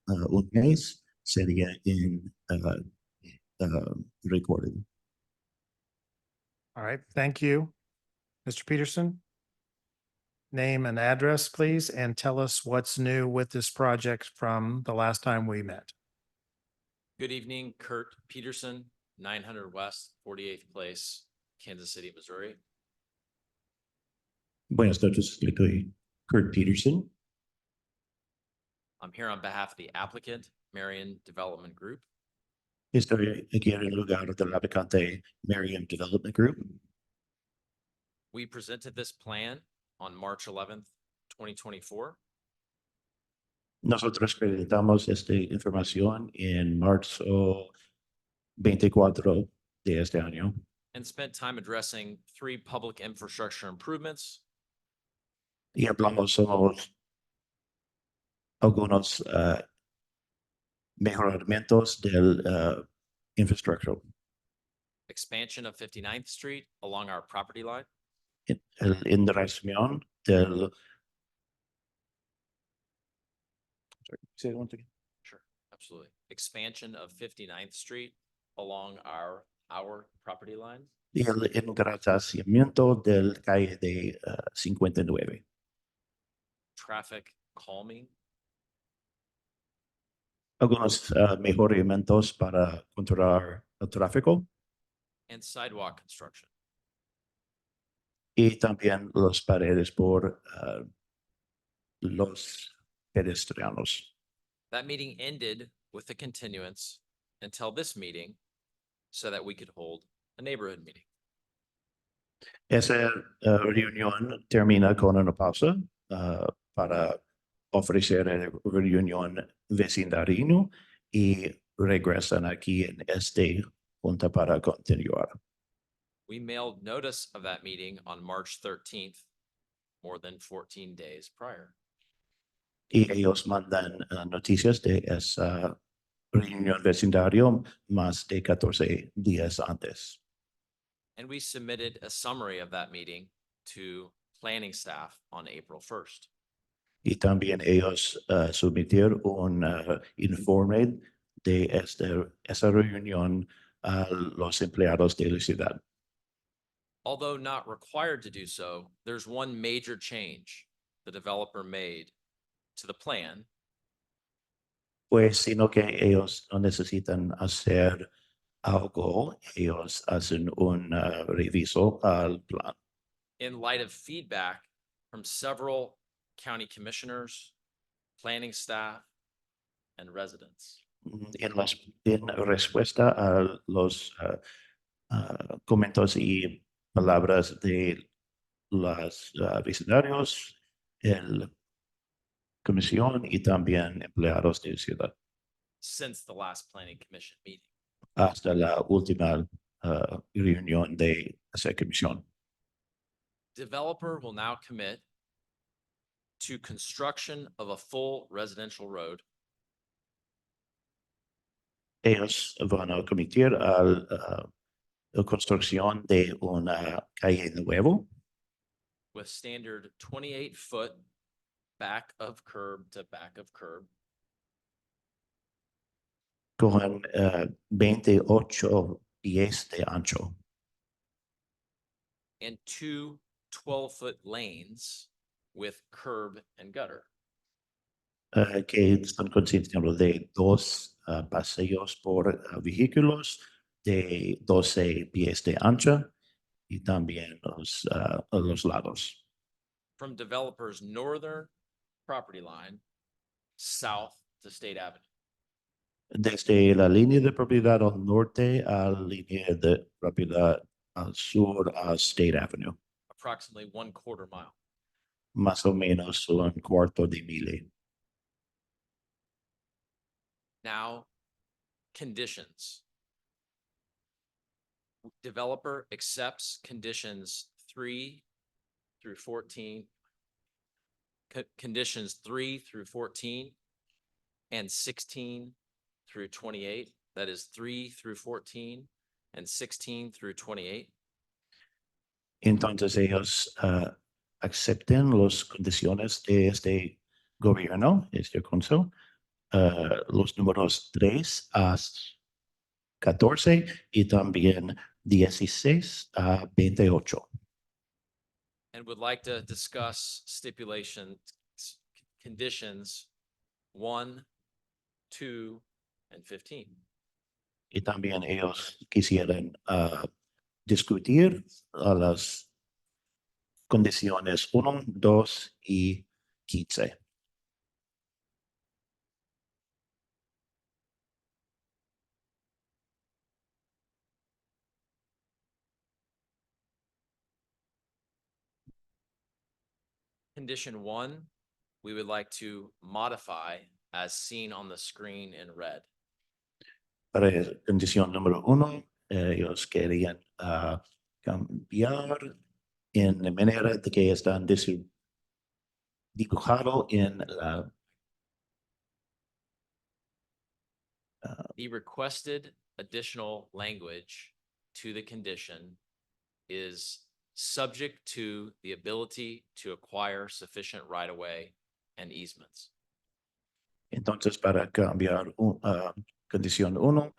un mes sería en recording. All right, thank you. Mr. Peterson? Name and address, please, and tell us what's new with this project from the last time we met. Good evening, Kurt Peterson, 900 West, 48th Place, Kansas City, Missouri. Buenas noches, estoy Kurt Peterson. I'm here on behalf of the applicant, Marion Development Group. Estoy aquí en lugar del applicante Marion Development Group. We presented this plan on March 11th, 2024. Nosotros presentamos esta información en marzo 24 de este año. And spent time addressing 3 public infrastructure improvements. Y hablamos sobre algunos mejoramientos del infraestructura. Expansion of 59th Street along our property line. El enderezamiento del. Sorry, say it once again. Sure, absolutely. Expansion of 59th Street along our property line. Y el engrasamiento del calle de 59. Traffic calming. Algunos mejoramientos para controlar el tráfico And sidewalk construction. y también los paredes por los pedestrianos. That meeting ended with the continuance until this meeting so that we could hold a neighborhood meeting. Esa reunión termina con una pausa para ofrecer la reunión vecindario y regresan aquí en este punto para continuar. We mailed notice of that meeting on March 13th, more than 14 days prior. Y ellos mandan noticias de esa reunión vecindario más de 14 días antes. And we submitted a summary of that meeting to planning staff on April 1st. Y también ellos sometieron un informe de esa reunión a los empleados de la ciudad. Although not required to do so, there's one major change the developer made to the plan. Pues sino que ellos no necesitan hacer algo, ellos hacen un reviso al plan. In light of feedback from several county commissioners, planning staff, and residents. En respuesta a los comentarios y palabras de los vecindarios, el comisión y también empleados de ciudad. Since the last planning commission meeting. Hasta la última reunión de esa comisión. Developer will now commit to construction of a full residential road. Ellos van a cometer a la construcción de una calle nuevo. With standard 28-foot back of curb to back of curb. Con 28 pies de ancho. And two 12-foot lanes with curb and gutter. Que están consistiendo de dos paseos por vehículos de 12 pies de ancha y también los lados. From developer's northern property line south to State Avenue. Desde la línea de propiedad al norte a la línea de propiedad al sur a State Avenue. Approximately 1/4 mile. Más o menos un cuarto de milla. Now, conditions. Developer accepts conditions 3 through 14. Conditions 3 through 14 and 16 through 28. That is 3 through 14 and 16 through 28. Entonces ellos acepten las condiciones de este gobierno, este consejo, los números 3 a 14 y también 16 a 28. And would like to discuss stipulations, conditions 1, 2, and 15. Y también ellos quisieran discutir las condiciones 1, 2 y 15. Condition 1, we would like to modify as seen on the screen in red. Para condición número 1, ellos querían cambiar en la manera de que están dibujado en la The requested additional language to the condition is subject to the ability to acquire sufficient right-of-way and easements. Entonces, para cambiar condición 1,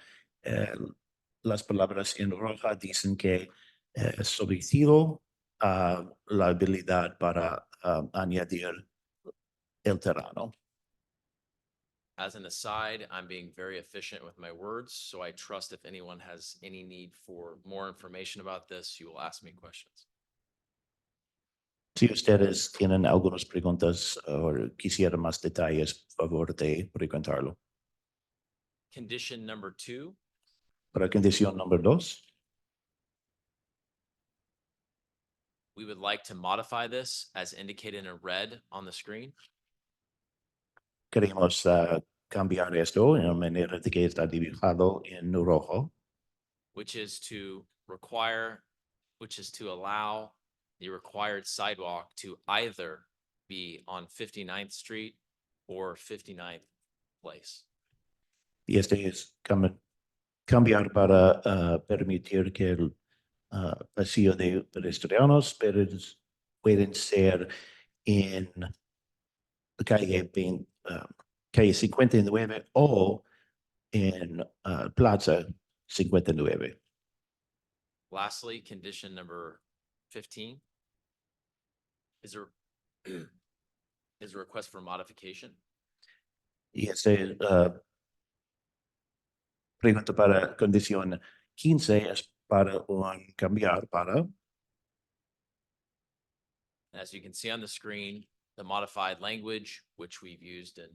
las palabras en roja dicen que es sometido a la habilidad para añadir el terreno. As an aside, I'm being very efficient with my words, so I trust if anyone has any need for more information about this, you will ask me questions. Si ustedes tienen algunas preguntas o quisieran más detalles, por favor de preguntarlo. Condition number 2, Para condición número 2, we would like to modify this as indicated in red on the screen. queremos cambiar esto en la manera de que está dibujado en rojo, which is to allow the required sidewalk to either be on 59th Street or 59th Place. y este es cambiar para permitir que el pasillo de pedestrianos pueden ser en calle 20, calle 59 o en Plaza 59. Lastly, condition number 15 is a is a request for modification. Y este pregunta para condición 15 es para un cambiar para, As you can see on the screen, the modified language, which we've used in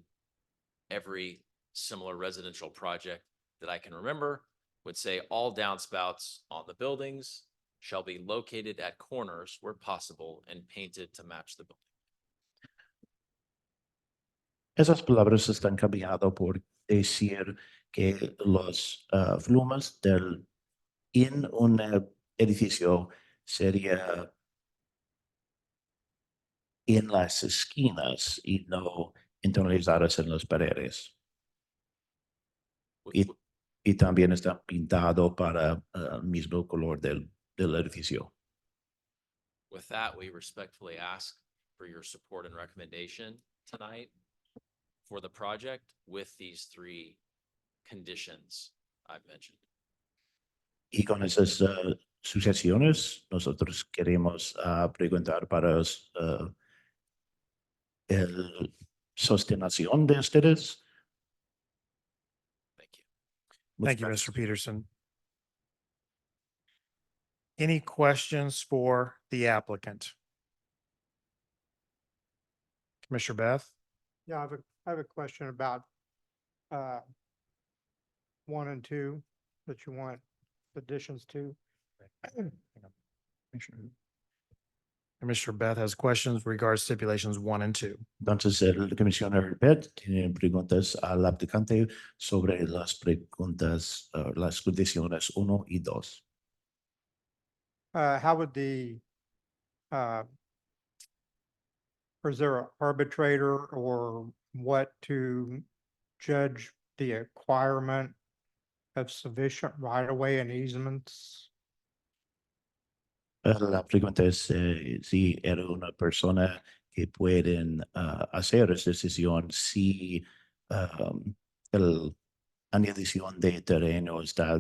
every similar residential project that I can remember, would say all downspouts on the buildings shall be located at corners where possible and painted to match the building. esas palabras están cambiando por decir que los flumas en un edificio sería en las esquinas y no internalizadas en las paredes. Y también está pintado para el mismo color del edificio. With that, we respectfully ask for your support and recommendation tonight for the project with these 3 conditions I've mentioned. Y con esas sucesiones, nosotros queremos preguntar para el sostenación de ustedes. Thank you, Mr. Peterson. Any questions for the applicant? Commissioner Beth? Yeah, I have a question about 1 and 2 that you want additions to. Commissioner Beth has questions regarding stipulations 1 and 2. Entonces, el comisionado Beth tiene preguntas al aplicante sobre las preguntas, las condiciones 1 y 2. How would is there an arbitrator or what to judge the acquirement of sufficient right-of-way and easements? La pregunta es si era una persona que pueden hacer esa decisión si la añadición de terreno está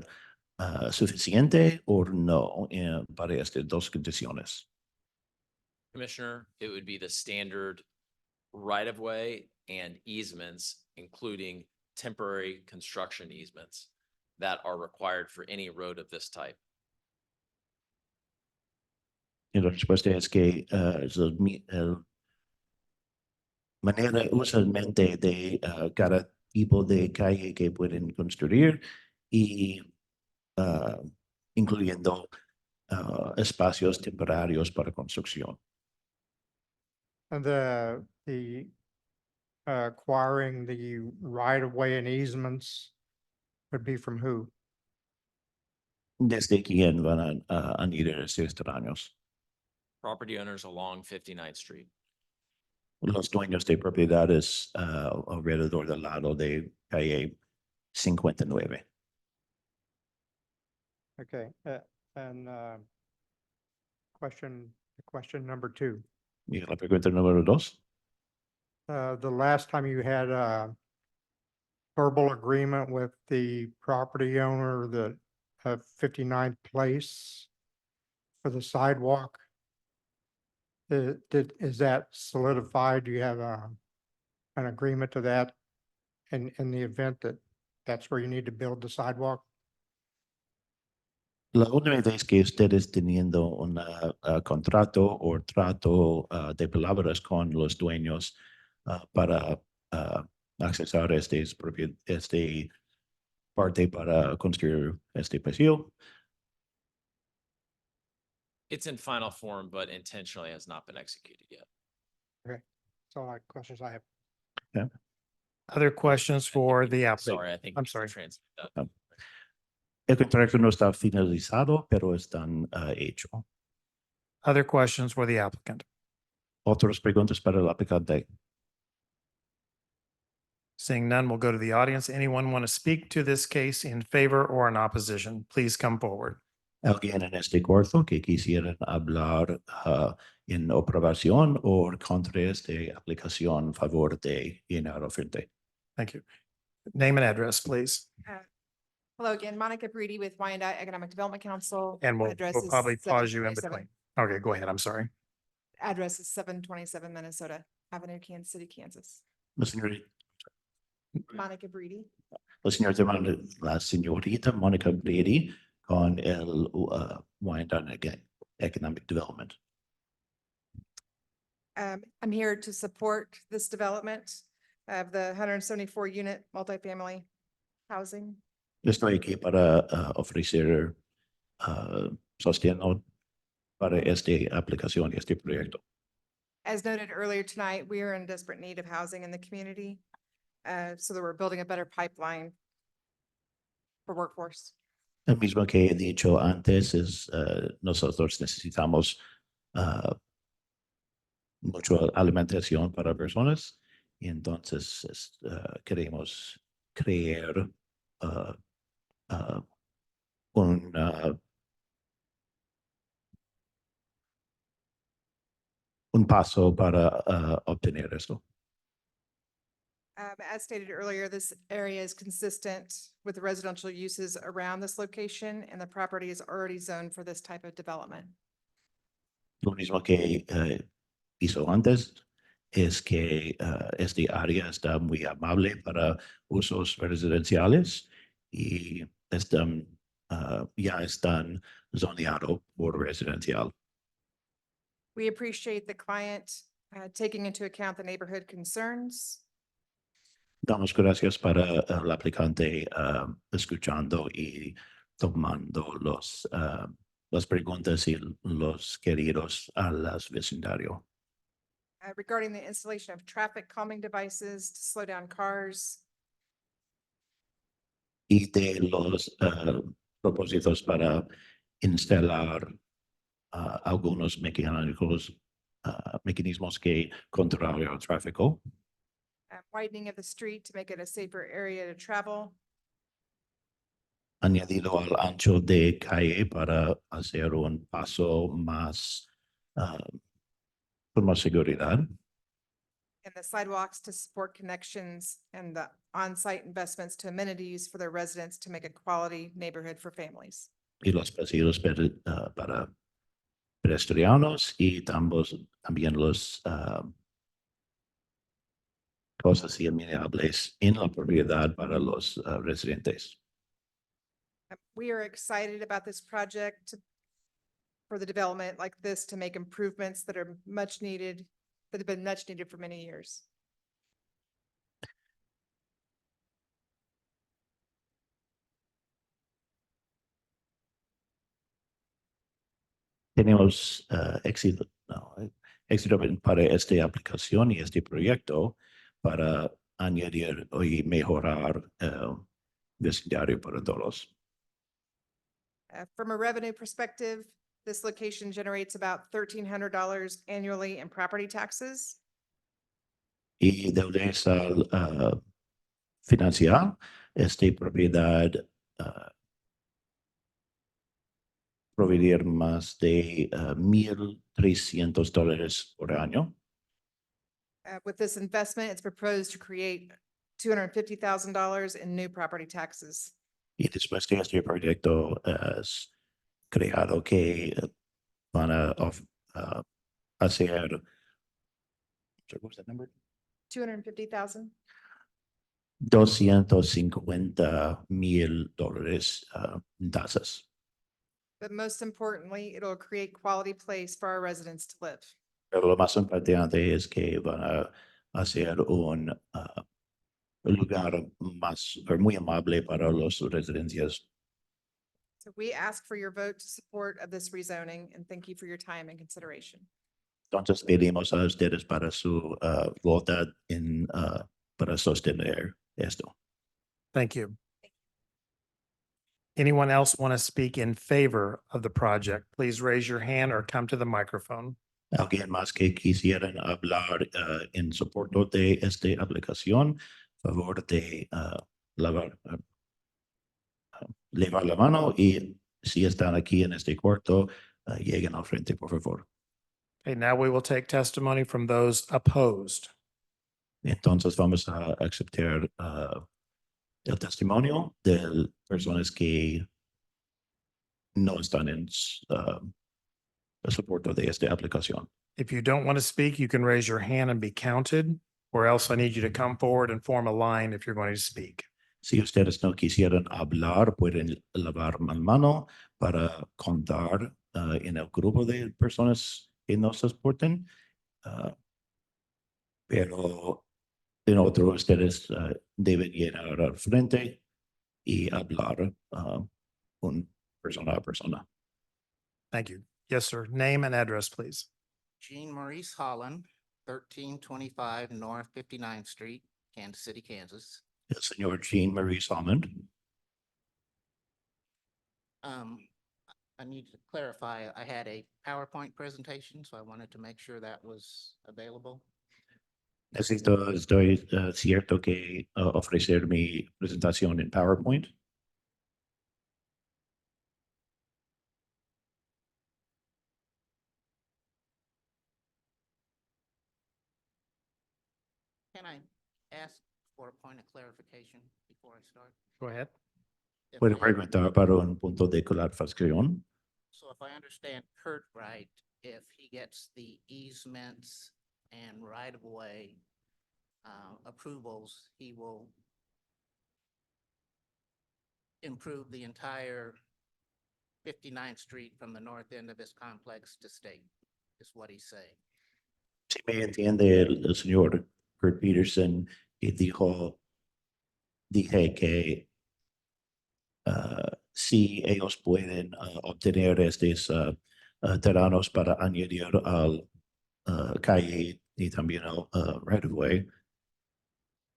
suficiente o no para estas 2 condiciones. Commissioner, it would be the standard right-of-way and easements, including temporary construction easements that are required for any road of this type. Y la respuesta es que manera usualmente de cada tipo de calle que pueden construir y incluyendo espacios temporarios para construcción. And the acquiring the right-of-way and easements would be from who? ¿Desde quién van a añadir estos terrenos? Property owners along 59th Street. Los dueños de propiedades alrededor del lado de calle 59. Okay, and question number 2. Y la pregunta número 2. The last time you had a verbal agreement with the property owner that of 59th Place for the sidewalk, is that solidified? Do you have an agreement to that in the event that that's where you need to build the sidewalk? La última vez que ustedes teniendo un contrato o trato de palabras con los dueños para accesar este parte para construir este pasillo. It's in final form, but intentionally has not been executed yet. Okay, that's all the questions I have. Yeah. Other questions for the applicant? Sorry, I think. I'm we sorry. translated that. El contrato no está finalizado, pero están hecho. Other questions for the applicant? Otras preguntas para el aplicante. Seeing none, we'll go to the audience. Anyone want to speak to this case in favor or in opposition? Please come forward. Alguien en este cuarto que quisieran hablar en aprobación o contra esta aplicación favor de llenar oferta. Thank you. Name and address, please. Hello again, Monica Breedy with Wyandotte Economic Development Council. And we'll Address is probably pause you in 727 between. Okay, go ahead. I'm sorry. Address is 727 Minnesota Avenue, Kansas City, Kansas. La señorita, Monica Breedy. la señorita Mónica Brady con el Wyandotte Economic Development. I'm here to support this development of the 174 unit multifamily housing. Estoy aquí para ofrecer sostén para esta aplicación, este proyecto. As noted earlier tonight, we are in desperate need of housing in the community. So that we're building a better pipeline for workforce. El mismo que he dicho antes es nosotros necesitamos mucha alimentación para personas y entonces queremos crear un paso para obtener esto. As stated earlier, this area is consistent with the residential uses around this location, and the property is already zoned for this type of development. Lo mismo que hizo antes es que este área está muy amable para usos residenciales y ya están zoneados por residencial. We appreciate the client taking into account the neighborhood concerns. Damos gracias para el aplicante escuchando y tomando las preguntas y los queridos a las vecindario. Regarding the installation of traffic calming devices to slow down cars. Y de los propósitos para instalar algunos mecanismos que controlan el tráfico. Widening of the street to make it a safer area to travel. Añadido al ancho de calle para hacer un paso más con más seguridad. And the sidewalks to support connections and the on-site investments to amenities for their residents to make a quality neighborhood for families. Y los pasillos para pedestrianos y también los cosas amigables en la propiedad para los residentes. We are excited about this project for the development like this to make improvements that are much needed, that have been much needed for many years. Tenemos éxito para esta aplicación y este proyecto para añadir y mejorar el vecindario para todos. From a revenue perspective, this location generates about $1,300 annually in property taxes. Y deudas al financiar esta propiedad, proveer más de $1,300 por año. With this investment, it's proposed to create $250,000 in new property taxes. Y después de este proyecto es creado que van a hacer, sorry, what's that number? 250,000. $250,000 en tasas. But most importantly, it'll create quality place for our residents to live. Pero lo más importante es que van a hacer un lugar más muy amable para los residentes. So we ask for your vote to support of this rezoning and thank you for your time and consideration. Entonces pedimos a ustedes para su voto para sostener esto. Thank you. Anyone else want to speak in favor of the project? Please raise your hand or come to the microphone. ¿Alguien más que quisieran hablar en soporte de esta aplicación? Favor de levar la mano y si están aquí en este cuarto, lleguen al frente, por favor. Okay, now we will take testimony from those opposed. Entonces vamos a aceptar el testimonio de personas que no están en soporte de esta aplicación. If you don't want to speak, you can raise your hand and be counted, or else I need you to come forward and form a line if you're going to speak. Si ustedes no quisieran hablar, pueden levar la mano para contar en el grupo de personas que no soporten. Pero en otro, ustedes deben llegar al frente y hablar persona a persona. Thank you. Yes, sir. Name and address, please. Jean Maurice Holland, 1325 North 59th Street, Kansas City, Kansas. El señor Jean Marie Salmond. I need to clarify, I had a PowerPoint presentation, so I wanted to make sure that was available. Estoy cierto que ofrecer mi presentación en PowerPoint. Can I ask for a point of clarification before I start? Go ahead. If Puedo I- preguntar para un punto de clarificación. So if I understand Kurt right, if he gets the easements and right-of-way approvals, he will improve the entire 59th Street from the north end of his complex to state, is what he's saying. Si me entiende el señor Kurt Peterson, y dije que si ellos pueden obtener estos terrenos para añadir al calle y también al right of way,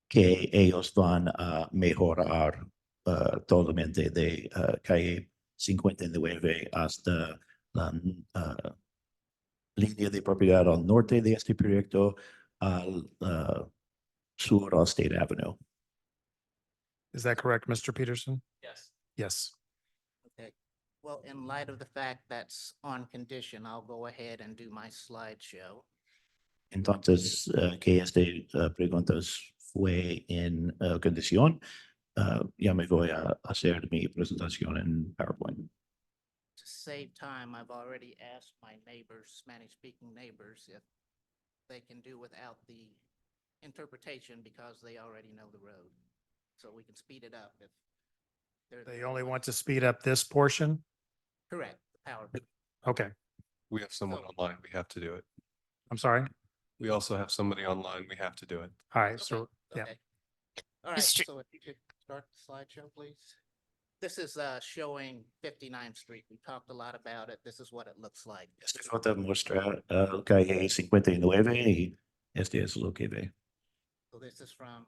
que ellos van a mejorar totalmente de calle 59 hasta la línea de propiedad al norte de este proyecto al sur al State Avenue. Is that correct, Mr. Peterson? Yes. Yes. Okay. Well, in light of the fact that's on condition, I'll go ahead and do my slideshow. Entonces, que este preguntas fue en condición, ya me voy a hacer mi presentación en PowerPoint. To save time, I've already asked my neighbors, Spanish-speaking neighbors, if they can do without the interpretation because they already know the road. So we can speed it up if they're. They only want to speed up this portion? Correct, the power. Okay. We have someone online. We have to do it. I'm sorry. We also have somebody online. We have to do it. All right. So, yeah. Okay. All right, Mr. so if you could start the slideshow, please. This is showing 59th Street. We talked a lot about it. This is what it looks like. Este foto muestra calle 59 y este es lo que ve. So this is from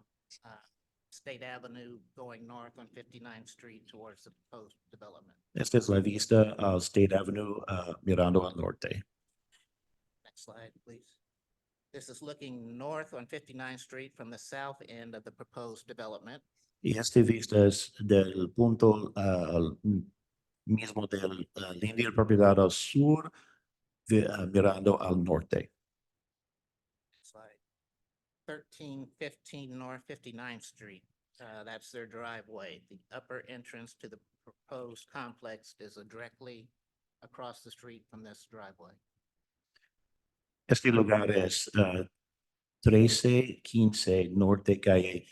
State Avenue going north on 59th Street towards the proposed development. Esta es la vista al State Avenue mirando al norte. Next slide, please. This is looking north on 59th Street from the south end of the proposed development. Y este vista es del punto mismo del línea de propiedad al sur, mirando al norte. Slide. 1315 North 59th Street. That's their driveway. The upper entrance to the proposed complex is directly across the street from this driveway. Este lugar es 1315 Norte Calle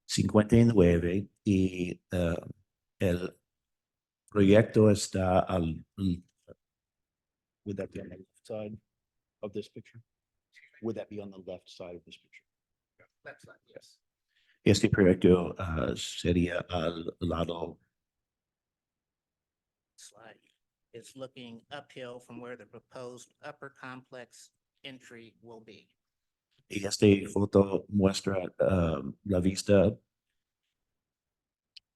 59 y el proyecto está al. Would that be on the left side of this picture? Would that be on the left side of this picture? Left side, yes. Este proyecto sería al lado. Slide. It's looking uphill from where the proposed upper complex entry will be. Y esta foto muestra la vista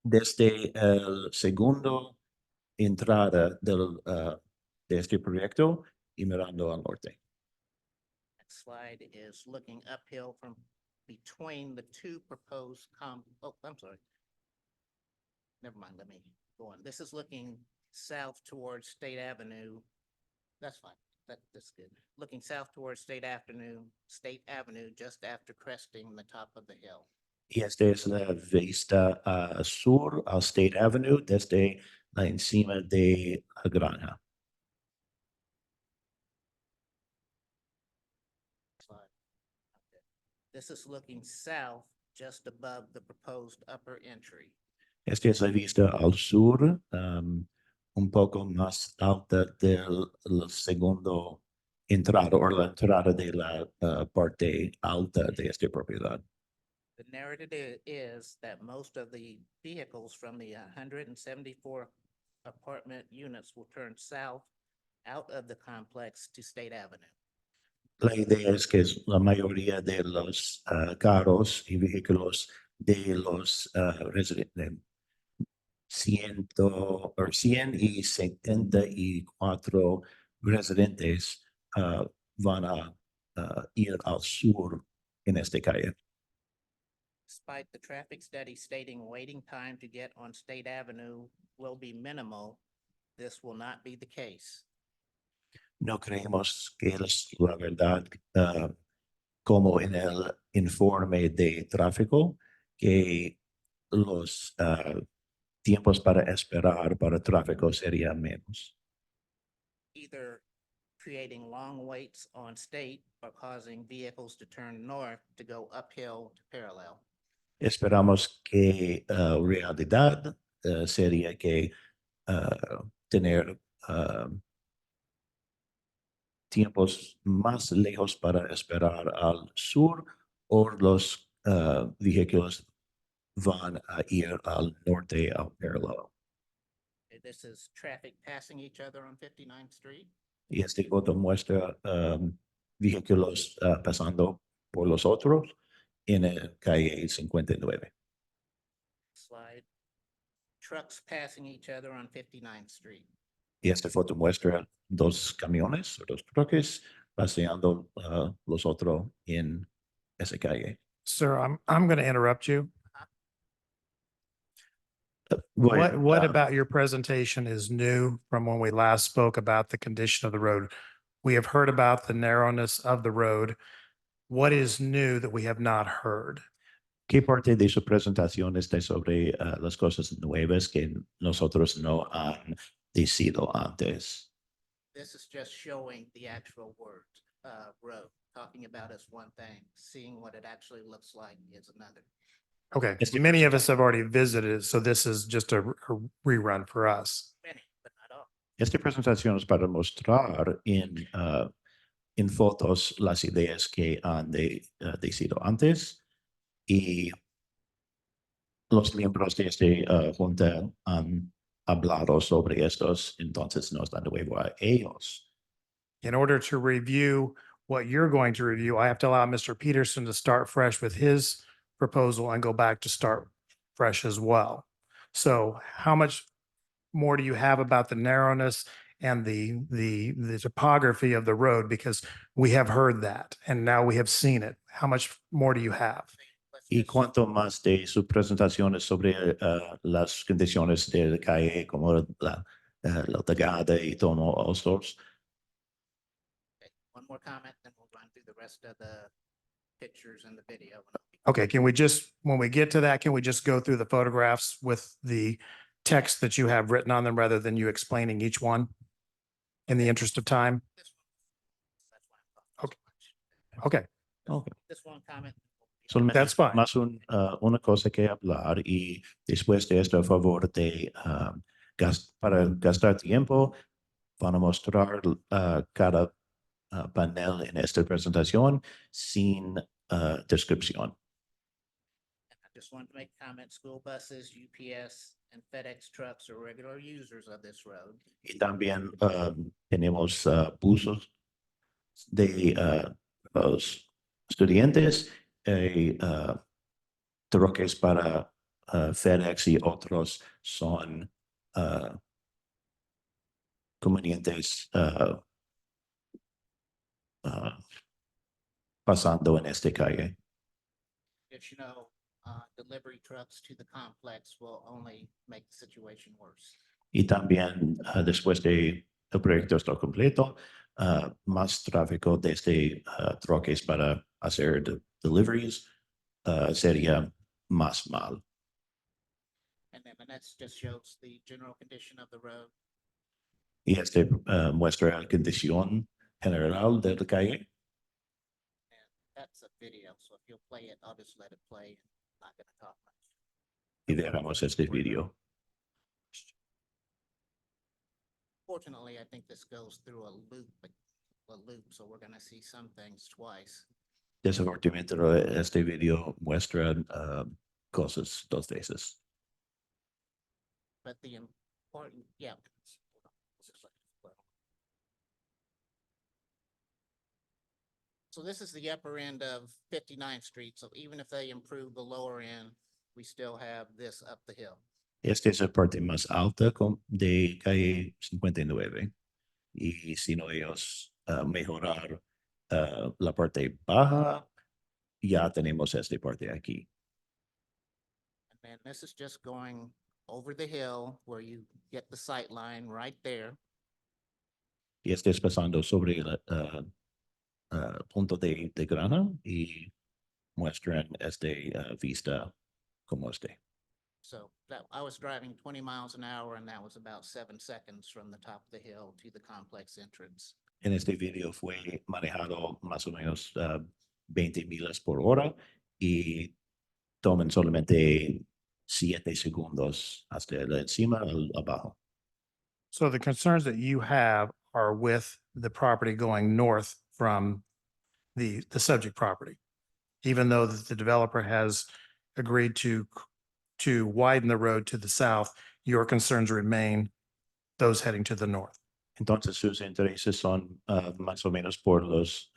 desde el segundo entrada de este proyecto y mirando al norte. Next slide is looking uphill from between the two proposed I'm sorry. Never mind, let me go on. This is looking south towards State Avenue. That's fine. That's good. Looking south towards State Avenue just after cresting the top of the hill. Y esta es la vista sur al State Avenue desde la encima de la granja. Slide. Okay. This is looking south just above the proposed upper entry. Esta es la vista al sur, un poco más alta del segundo entrada o la entrada de la parte alta de esta propiedad. The narrative is that most of the vehicles from the 174 apartment units will turn south out of the complex to State Avenue. La idea es que la mayoría de los carros y vehículos de los residentes, 174 residentes van a ir al sur en esta calle. Despite the traffic study stating waiting time to get on State Avenue will be minimal, this will not be the case. No creemos que es la verdad, como en el informe de tráfico, que los tiempos para esperar para tráfico serían menos. Either creating long waits on State or causing vehicles to turn north to go uphill to parallel. Esperamos que realidad sería que tener tiempos más lejos para esperar al sur o los vehículos van a ir al norte al paralelo. This is traffic passing each other on 59th Street. Y este foto muestra vehículos pasando por los otros en el calle 59. Slide. Trucks passing each other on 59th Street. Y esta foto muestra dos camiones o dos truques paseando los otros en esa calle. Sir, I'm going to interrupt you. Bueno, What about your presentation is new from when we last spoke about the condition of the road? We have heard about the narrowness of the road. What is new that we have not heard? ¿Qué parte de su presentación está sobre las cosas nuevas que nosotros no han decidido antes? This is just showing the actual road. Talking about is one thing, seeing what it actually looks like is another. Okay, many of us have already visited, so this is just a rerun for us. Many, but not all. Esta presentación es para mostrar en fotos las ideas que han decidido antes y los miembros de esta junta han hablado sobre estos, entonces nos dan nuevo a ellos. In order to review what you're going to review, I have to allow Mr. Peterson to start fresh with his proposal and go back to start fresh as well. So how much more do you have about the narrowness and the topography of the road, because we have heard that and now we have seen it. How much more do you have? ¿Y cuánto más de sus presentaciones sobre las condiciones de la calle, como la tagada y todo otros? One more comment, then we'll run through the rest of the pictures and the video. Okay, can we just, when we get to that, can we just go through the photographs with the text that you have written on them rather than you explaining each one in the interest of time? Okay. Okay. Okay. This one comment. Solamente That's fine. más una cosa que hablar y después de esto, a favor de para gastar tiempo, van a mostrar cada panel en esta presentación sin descripción. I just wanted to make a comment, school buses, UPS, and FedEx trucks are regular users of this road. Y también tenemos buses de los estudiantes y troques para FedEx y otros son convenientes pasando en esta calle. Additional delivery trucks to the complex will only make the situation worse. Y también después de el proyecto está completo, más tráfico desde troques para hacer deliveries sería más mal. And then the next just shows the general condition of the road. Y este muestra la condición general de la calle. That's a video, so if you'll play it, I'll just let it play. I'm not gonna talk much. Y dejamos este video. Fortunately, I think this goes through a loop, so we're gonna see some things twice. Desafortunadamente, este video muestra cosas dos veces. But the important, yeah. So this is the upper end of 59th Street. So even if they improve the lower end, we still have this up the hill. Esta es la parte más alta de calle 59. Y si no ellos mejorar la parte baja, ya tenemos esta parte aquí. And then this is just going over the hill where you get the sight line right there. Y este es pasando sobre el punto de grana y muestran este vista como este. So that I was driving 20 miles an hour and that was about 7 seconds from the top of the hill to the complex entrance. En este video fue manejado más o menos 20 millas por hora y toman solamente 7 segundos hasta el encima al abajo. So the concerns that you have are with the property going north from the subject property, even though the developer has agreed to widen the road to the south, your concerns remain those heading to the north. Entonces sus intereses son más o menos por los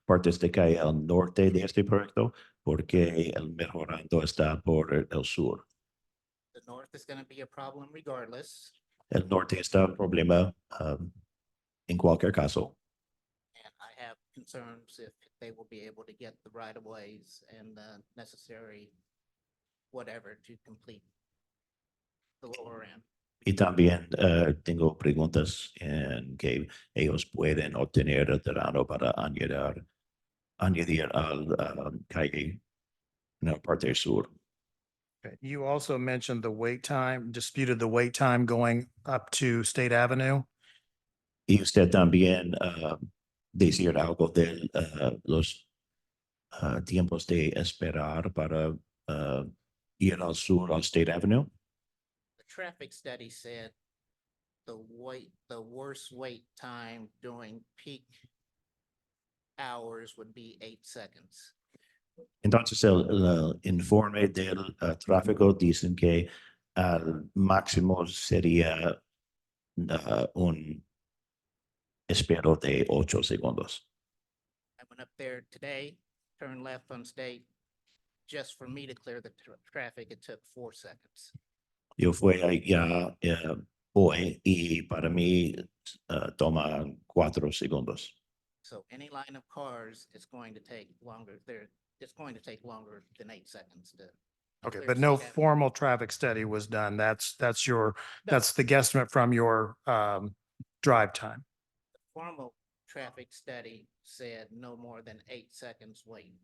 partes de calle al norte de este proyecto, porque el mejorando está por el sur. The north is going to be a problem regardless. El norte está un problema en cualquier caso. And I have concerns if they will be able to get the right of ways and the necessary whatever to complete the lower end. Y también tengo preguntas en que ellos pueden obtener el terreno para añadir al calle en la parte sur. Okay. You also mentioned the wait time, disputed the wait time going up to State Avenue. Y usted también decir algo de los tiempos de esperar para ir al sur al State Avenue. The traffic study said the worst wait time during peak hours would be 8 seconds. Entonces el informe del tráfico dicen que al máximo sería un espero de 8 segundos. I went up there today, turned left on State. Just for me to clear the traffic, it took 4 seconds. Yo fui allá hoy y para mí toma 4 segundos. So any line of cars is going to take longer. It's going to take longer than 8 seconds to. Okay, clear but no State Avenue. formal traffic study was done. That's your, No. that's the guesstimate from your drive time. Formal traffic study said no more than 8 seconds wait.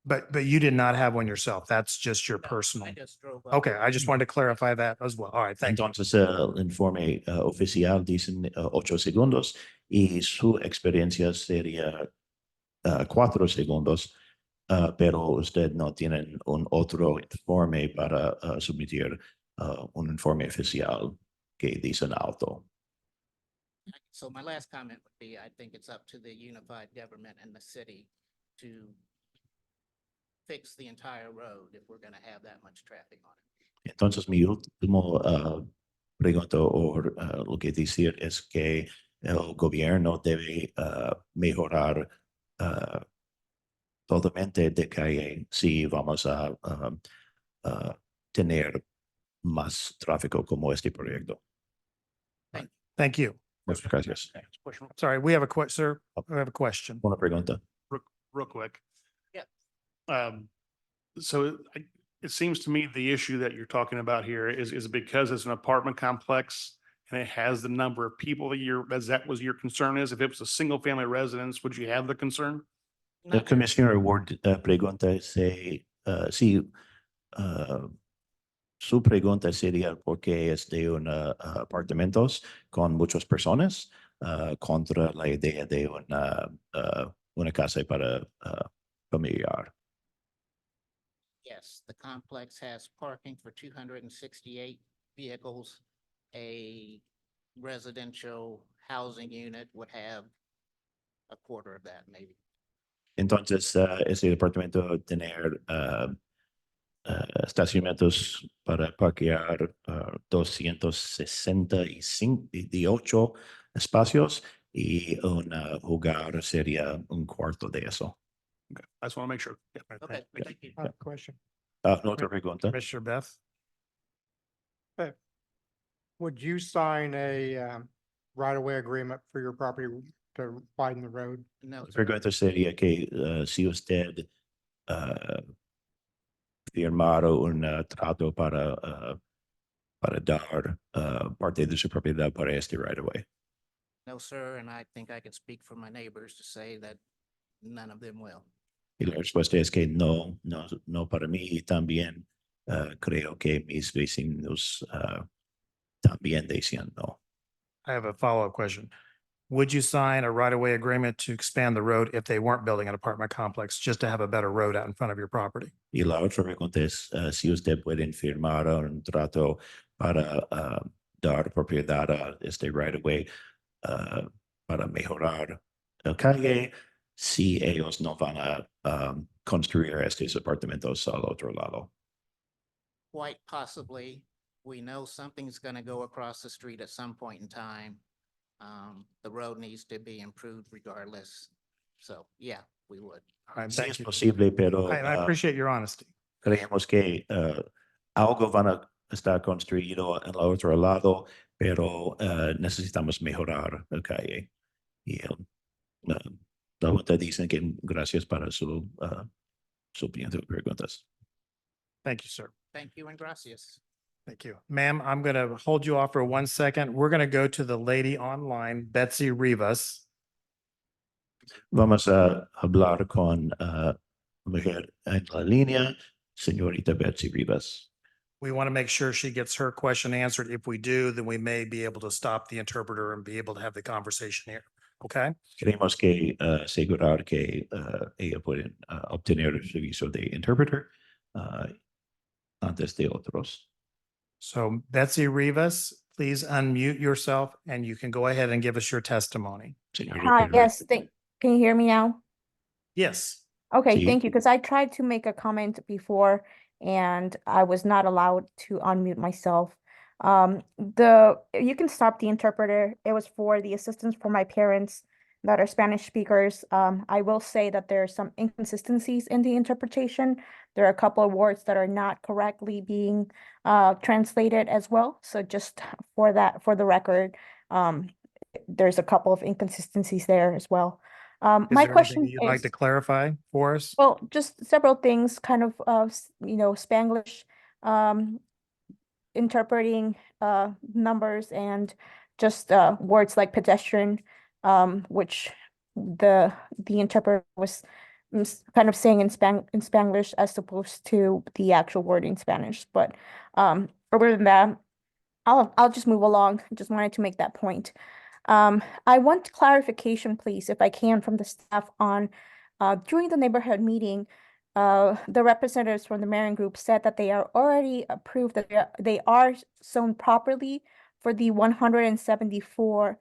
But you did not have one yourself. That's just your No, personal. I just drove up. Okay, I just wanted to clarify that as well. All right, thank you. Entonces, el informe oficial dicen 8 segundos y su experiencia sería 4 segundos, pero usted no tiene un otro informe para submitir un informe oficial que dice auto. So my last comment would be, I think it's up to the unified government and the city to fix the entire road if we're gonna have that much traffic on it. Entonces, mi último pregunta o lo que decir es que el gobierno debe mejorar totalmente de calle si vamos a tener más tráfico como este proyecto. Thank you. Muchas gracias. Sorry, we have a question, sir. We have a question. Una pregunta. Real quick. Yeah. So it seems to me the issue that you're talking about here is because it's an apartment complex and it has the number of people that was your concern is, if it was a single family residence, would you have the concern? El Commissioner Ward pregunta si su pregunta sería por qué es de un apartamentos con muchas personas contra la idea de una casa para familiar. Yes, the complex has parking for 268 vehicles. A residential housing unit would have a quarter of that, maybe. Entonces, ese departamento tener estacionamientos para parquear 268 espacios y un hogar sería un cuarto de eso. Okay, I just want to make sure. Yeah, Okay, thank you. Question. No otra pregunta. Commissioner Beth? Would you sign a right-of-way agreement for your property to widen the road? No, La sir. pregunta sería que si usted firmara un trato para dar parte de su propiedad para este right of way. No, sir, and I think I can speak for my neighbors to say that none of them will. Y la respuesta es que no para mí y también creo que mis vecinos también decían no. I have a follow-up question. Would you sign a right-of-way agreement to expand the road if they weren't building an apartment complex, just to have a better road out in front of your property? Y la otra pregunta es si usted puede firmar un trato para dar propiedad a este right of way para mejorar el calle si ellos no van a construir estos apartamentos al otro lado. Quite possibly, we know something's gonna go across the street at some point in time. The road needs to be improved regardless. So, yeah, we would. All right, Sí thank es you. posible, pero I appreciate your honesty. creemos que algo van a estar construido en el otro lado, pero necesitamos mejorar la calle. Y la Junta dice que gracias para su opinión y preguntas. Thank you, sir. Thank you and gracias. Thank you. Ma'am, I'm going to hold you off for 1 second. We're going to go to the lady online, Betsy Rivas. Vamos a hablar con mujer en la línea, señorita Betsy Rivas. We want to make sure she gets her question answered. If we do, then we may be able to stop the interpreter and be able to have the conversation here. Okay? Queremos que asegurar que ella puede obtener el servicio de interpreter antes de otros. So Betsy Rivas, please unmute yourself and you can go ahead and give us your testimony. Señorita Hi, Rivas. yes, can you hear me now? Yes. Okay, Sí. thank you, because I tried to make a comment before and I was not allowed to unmute myself. You can stop the interpreter. It was for the assistance for my parents that are Spanish speakers. I will say that there are some inconsistencies in the interpretation. There are a couple of words that are not correctly being translated as well. So just for that, for the record, there's a couple of inconsistencies there as well. Is My there anything question that you'd like is, to clarify for us? well, just several things, kind of, Spanglish, interpreting numbers and just words like pedestrian, which the interpreter was kind of saying in Spanglish as opposed to the actual word in Spanish. But other than that, I'll just move along. Just wanted to make that point. I want clarification, please, if I can, from the staff on during the neighborhood meeting. The representatives from the Marion Group said that they are already approved, that they are zoned properly for the 174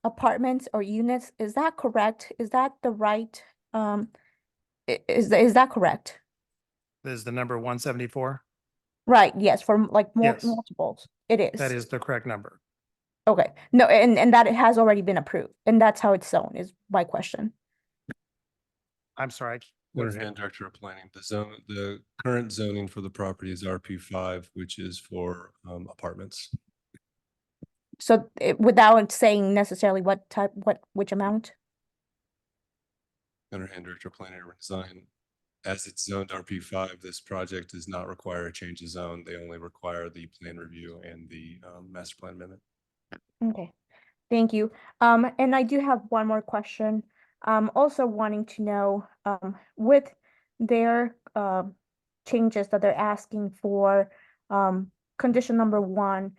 apartments or units. Is that correct? Is that the right, is that correct? Is the number 174? Right, yes, for like Yes. multiples. It is. That is the correct number. Okay, no, and that it has already been approved, and that's how it's zoned, is my question. I'm sorry. Underhand Director of Planning, the current zoning for the property is RP5, which is for apartments. So without saying necessarily what type, which amount? Underhand Director of Planning and Design, as it's zoned RP5, this project does not require a change of zone. They only require the plan review and the master plan amendment. Okay, thank you. And I do have one more question. Also wanting to know, with their changes that they're asking for, condition number 1,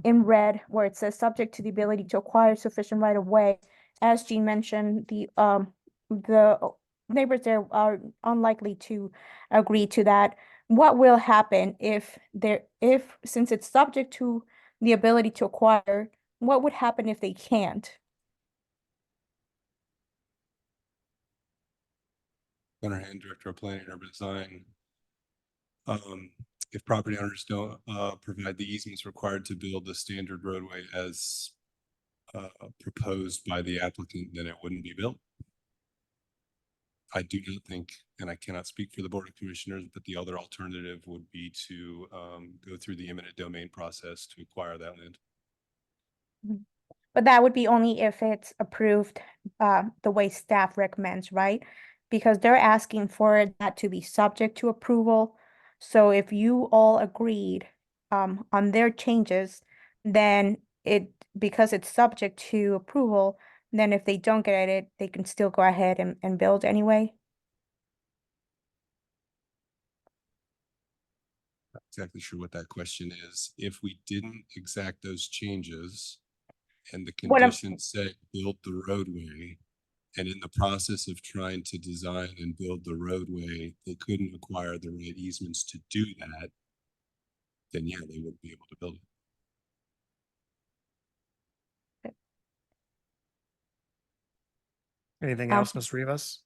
in red, where it says subject to the ability to acquire sufficient right of way. As Jean mentioned, the neighbors there are unlikely to agree to that. What will happen if since it's subject to the ability to acquire, what would happen if they can't? Underhand Director of Planning and Urban Design. If property owners don't provide the easements required to build the standard roadway as proposed by the applicant, then it wouldn't be built. I do not think, and I cannot speak for the Board of Commissioners, but the other alternative would be to go through the eminent domain process to acquire that land. But that would be only if it's approved the way staff recommends, right? Because they're asking for that to be subject to approval. So if you all agreed on their changes, then because it's subject to approval, then if they don't get it, they can still go ahead and build anyway. Not exactly sure what that question is. If we didn't exact those changes and the conditions say build the roadway, and in the process of trying to design and build the roadway, they couldn't acquire the right easements to do that, then yeah, they wouldn't be able to build it. Anything else, Ms. Rivas?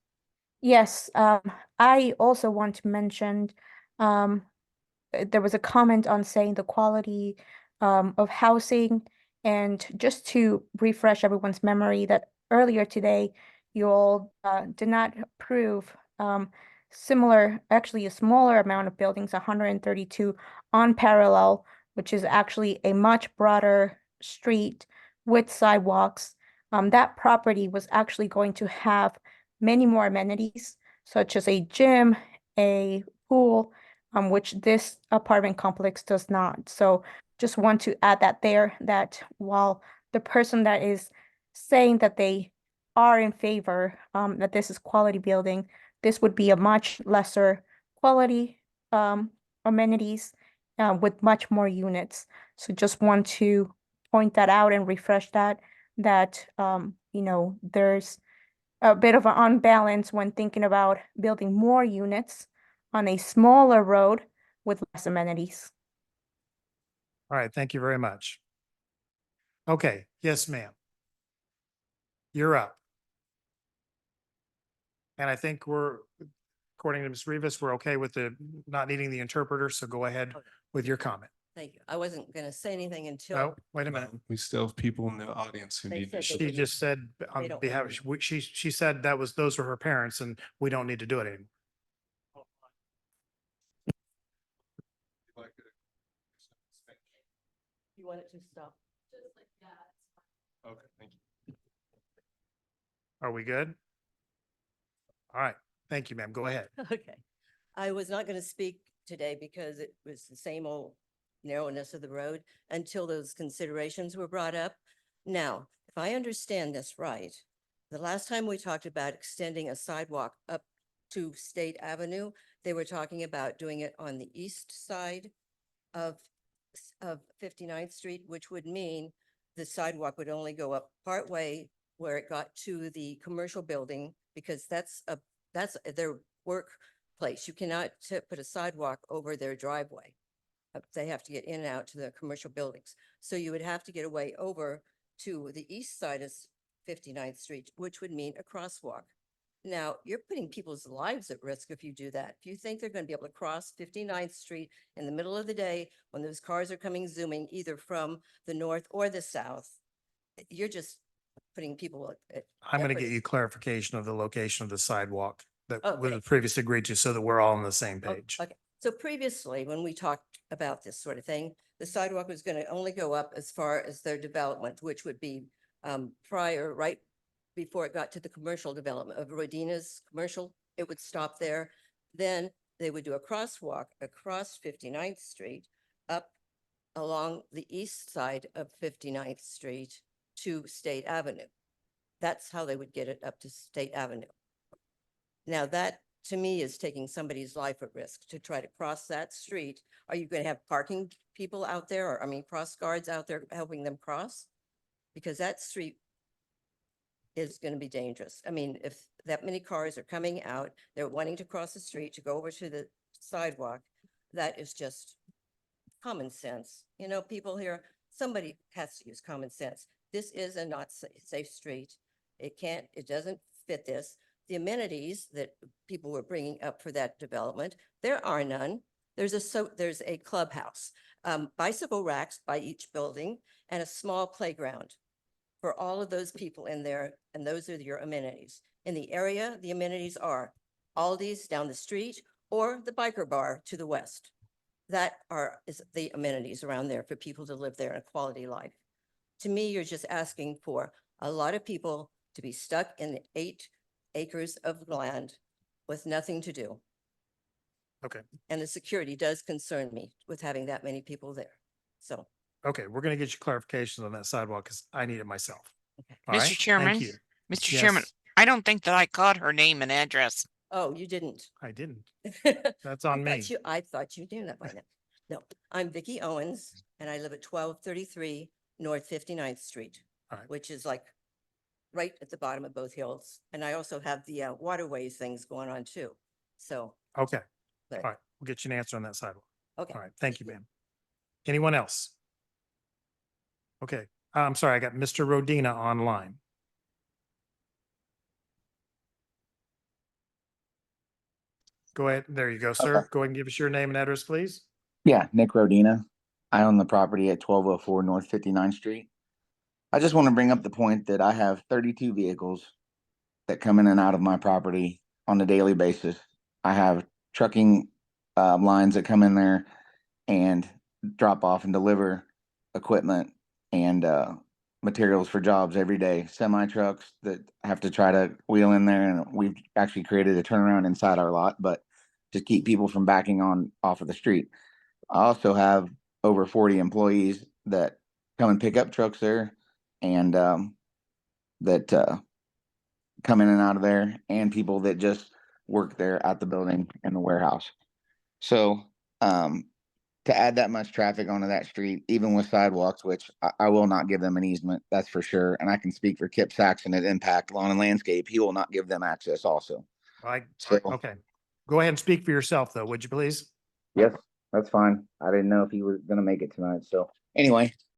Yes, I also want to mention, there was a comment on saying the quality of housing, and just to refresh everyone's memory that earlier today, you all did not approve actually a smaller amount of buildings, 132 on Parallel, which is actually a much broader street with sidewalks. That property was actually going to have many more amenities, such as a gym, a pool, which this apartment complex does not. So just want to add that there, that while the person that is saying that they are in favor, that this is quality building, this would be a much lesser quality amenities with much more units. So just want to point that out and refresh that, there's a bit of an unbalance when thinking about building more units on a smaller road with less amenities. All right, thank you very much. Okay, yes, ma'am. You're up. And I think according to Ms. Rivas, we're okay with not needing the interpreter, so go ahead with your comment. Thank you. I wasn't gonna say anything until. Oh, wait a minute. We still have people in the audience who They need to. said She just said on don't behalf, want she said those were her parents and we don't need to do it anymore. You want it to stop? Okay, thank you. Are we good? All right. Thank you, ma'am. Go ahead. Okay. I was not going to speak today because it was the same old narrowness of the road until those considerations were brought up. Now, if I understand this right, the last time we talked about extending a sidewalk up to State Avenue, they were talking about doing it on the east side of 59th Street, which would mean the sidewalk would only go up partway where it got to the commercial building, because that's their workplace. You cannot put a sidewalk over their driveway. They have to get in and out to the commercial buildings. So you would have to get away over to the east side of 59th Street, which would mean a crosswalk. Now, you're putting people's lives at risk if you do that. If you think they're going to be able to cross 59th Street in the middle of the day when those cars are coming zooming either from the north or the south, you're just putting people at I'm going to jeopardy. get you clarification of the location of the sidewalk that was Okay. previously agreed to so that we're all on the same Oh, page. okay, so previously, when we talked about this sort of thing, the sidewalk was going to only go up as far as their development, which would be prior, right before it got to the commercial development of Rodina's commercial, it would stop there. Then they would do a crosswalk across 59th Street up along the east side of 59th Street to State Avenue. That's how they would get it up to State Avenue. Now that, to me, is taking somebody's life at risk to try to cross that street. Are you going to have parking people out there, or, I mean, cross guards out there helping them cross? Because that street is going to be dangerous. I mean, if that many cars are coming out, they're wanting to cross the street to go over to the sidewalk, that is just common sense. You know, people here, somebody has to use common sense. This is a not safe street. It doesn't fit this. The amenities that people were bringing up for that development, there are none. There's a clubhouse, bicycle racks by each building, and a small playground for all of those people in there, and those are your amenities. In the area, the amenities are Aldi's down the street or the biker bar to the west. That is the amenities around there for people to live there in a quality life. To me, you're just asking for a lot of people to be stuck in the 8 acres of land with nothing to do. Okay. And the security does concern me with having that many people there. So. Okay, we're going to get you clarifications on that sidewalk because I need it myself. Okay. All right. Mr. Chairman, Thank you. Mr. Yes. Chairman, I don't think that I caught her name and address. Oh, you didn't. I didn't. That's That's on me. I thought you knew that by now. No, I'm Vicki Owens and I live at 1233 North 59th Street, All right. which is like right at the bottom of both hills. And I also have the waterways things going on too. So. Okay. But, All right. We'll get you an answer on that sidewalk. okay. All right. Thank you, ma'am. Anyone else? Okay. I'm sorry. I got Mr. Rodina online. Go ahead. There you go, sir. Go ahead and give us your name and address, please. Yeah, Nick Rodina. I own the property at 1204 North 59th Street. I just want to bring up the point that I have 32 vehicles that come in and out of my property on a daily basis. I have trucking lines that come in there and drop off and deliver equipment and materials for jobs every day. Semi trucks that have to try to wheel in there, and we've actually created a turnaround inside our lot, but to keep people from backing on off of the street. I also have over 40 employees that come and pick up trucks there, and that come in and out of there, and people that just work there at the building in the warehouse. So to add that much traffic onto that street, even with sidewalks, which I will not give them an easement, that's for sure. And I can speak for Kip Saxon at Impact Lawn and Landscape. He will not give them access also. Okay. Go ahead and speak for yourself, though, would you please? Yes, that's fine. I didn't know if he was going to make it tonight. So anyway,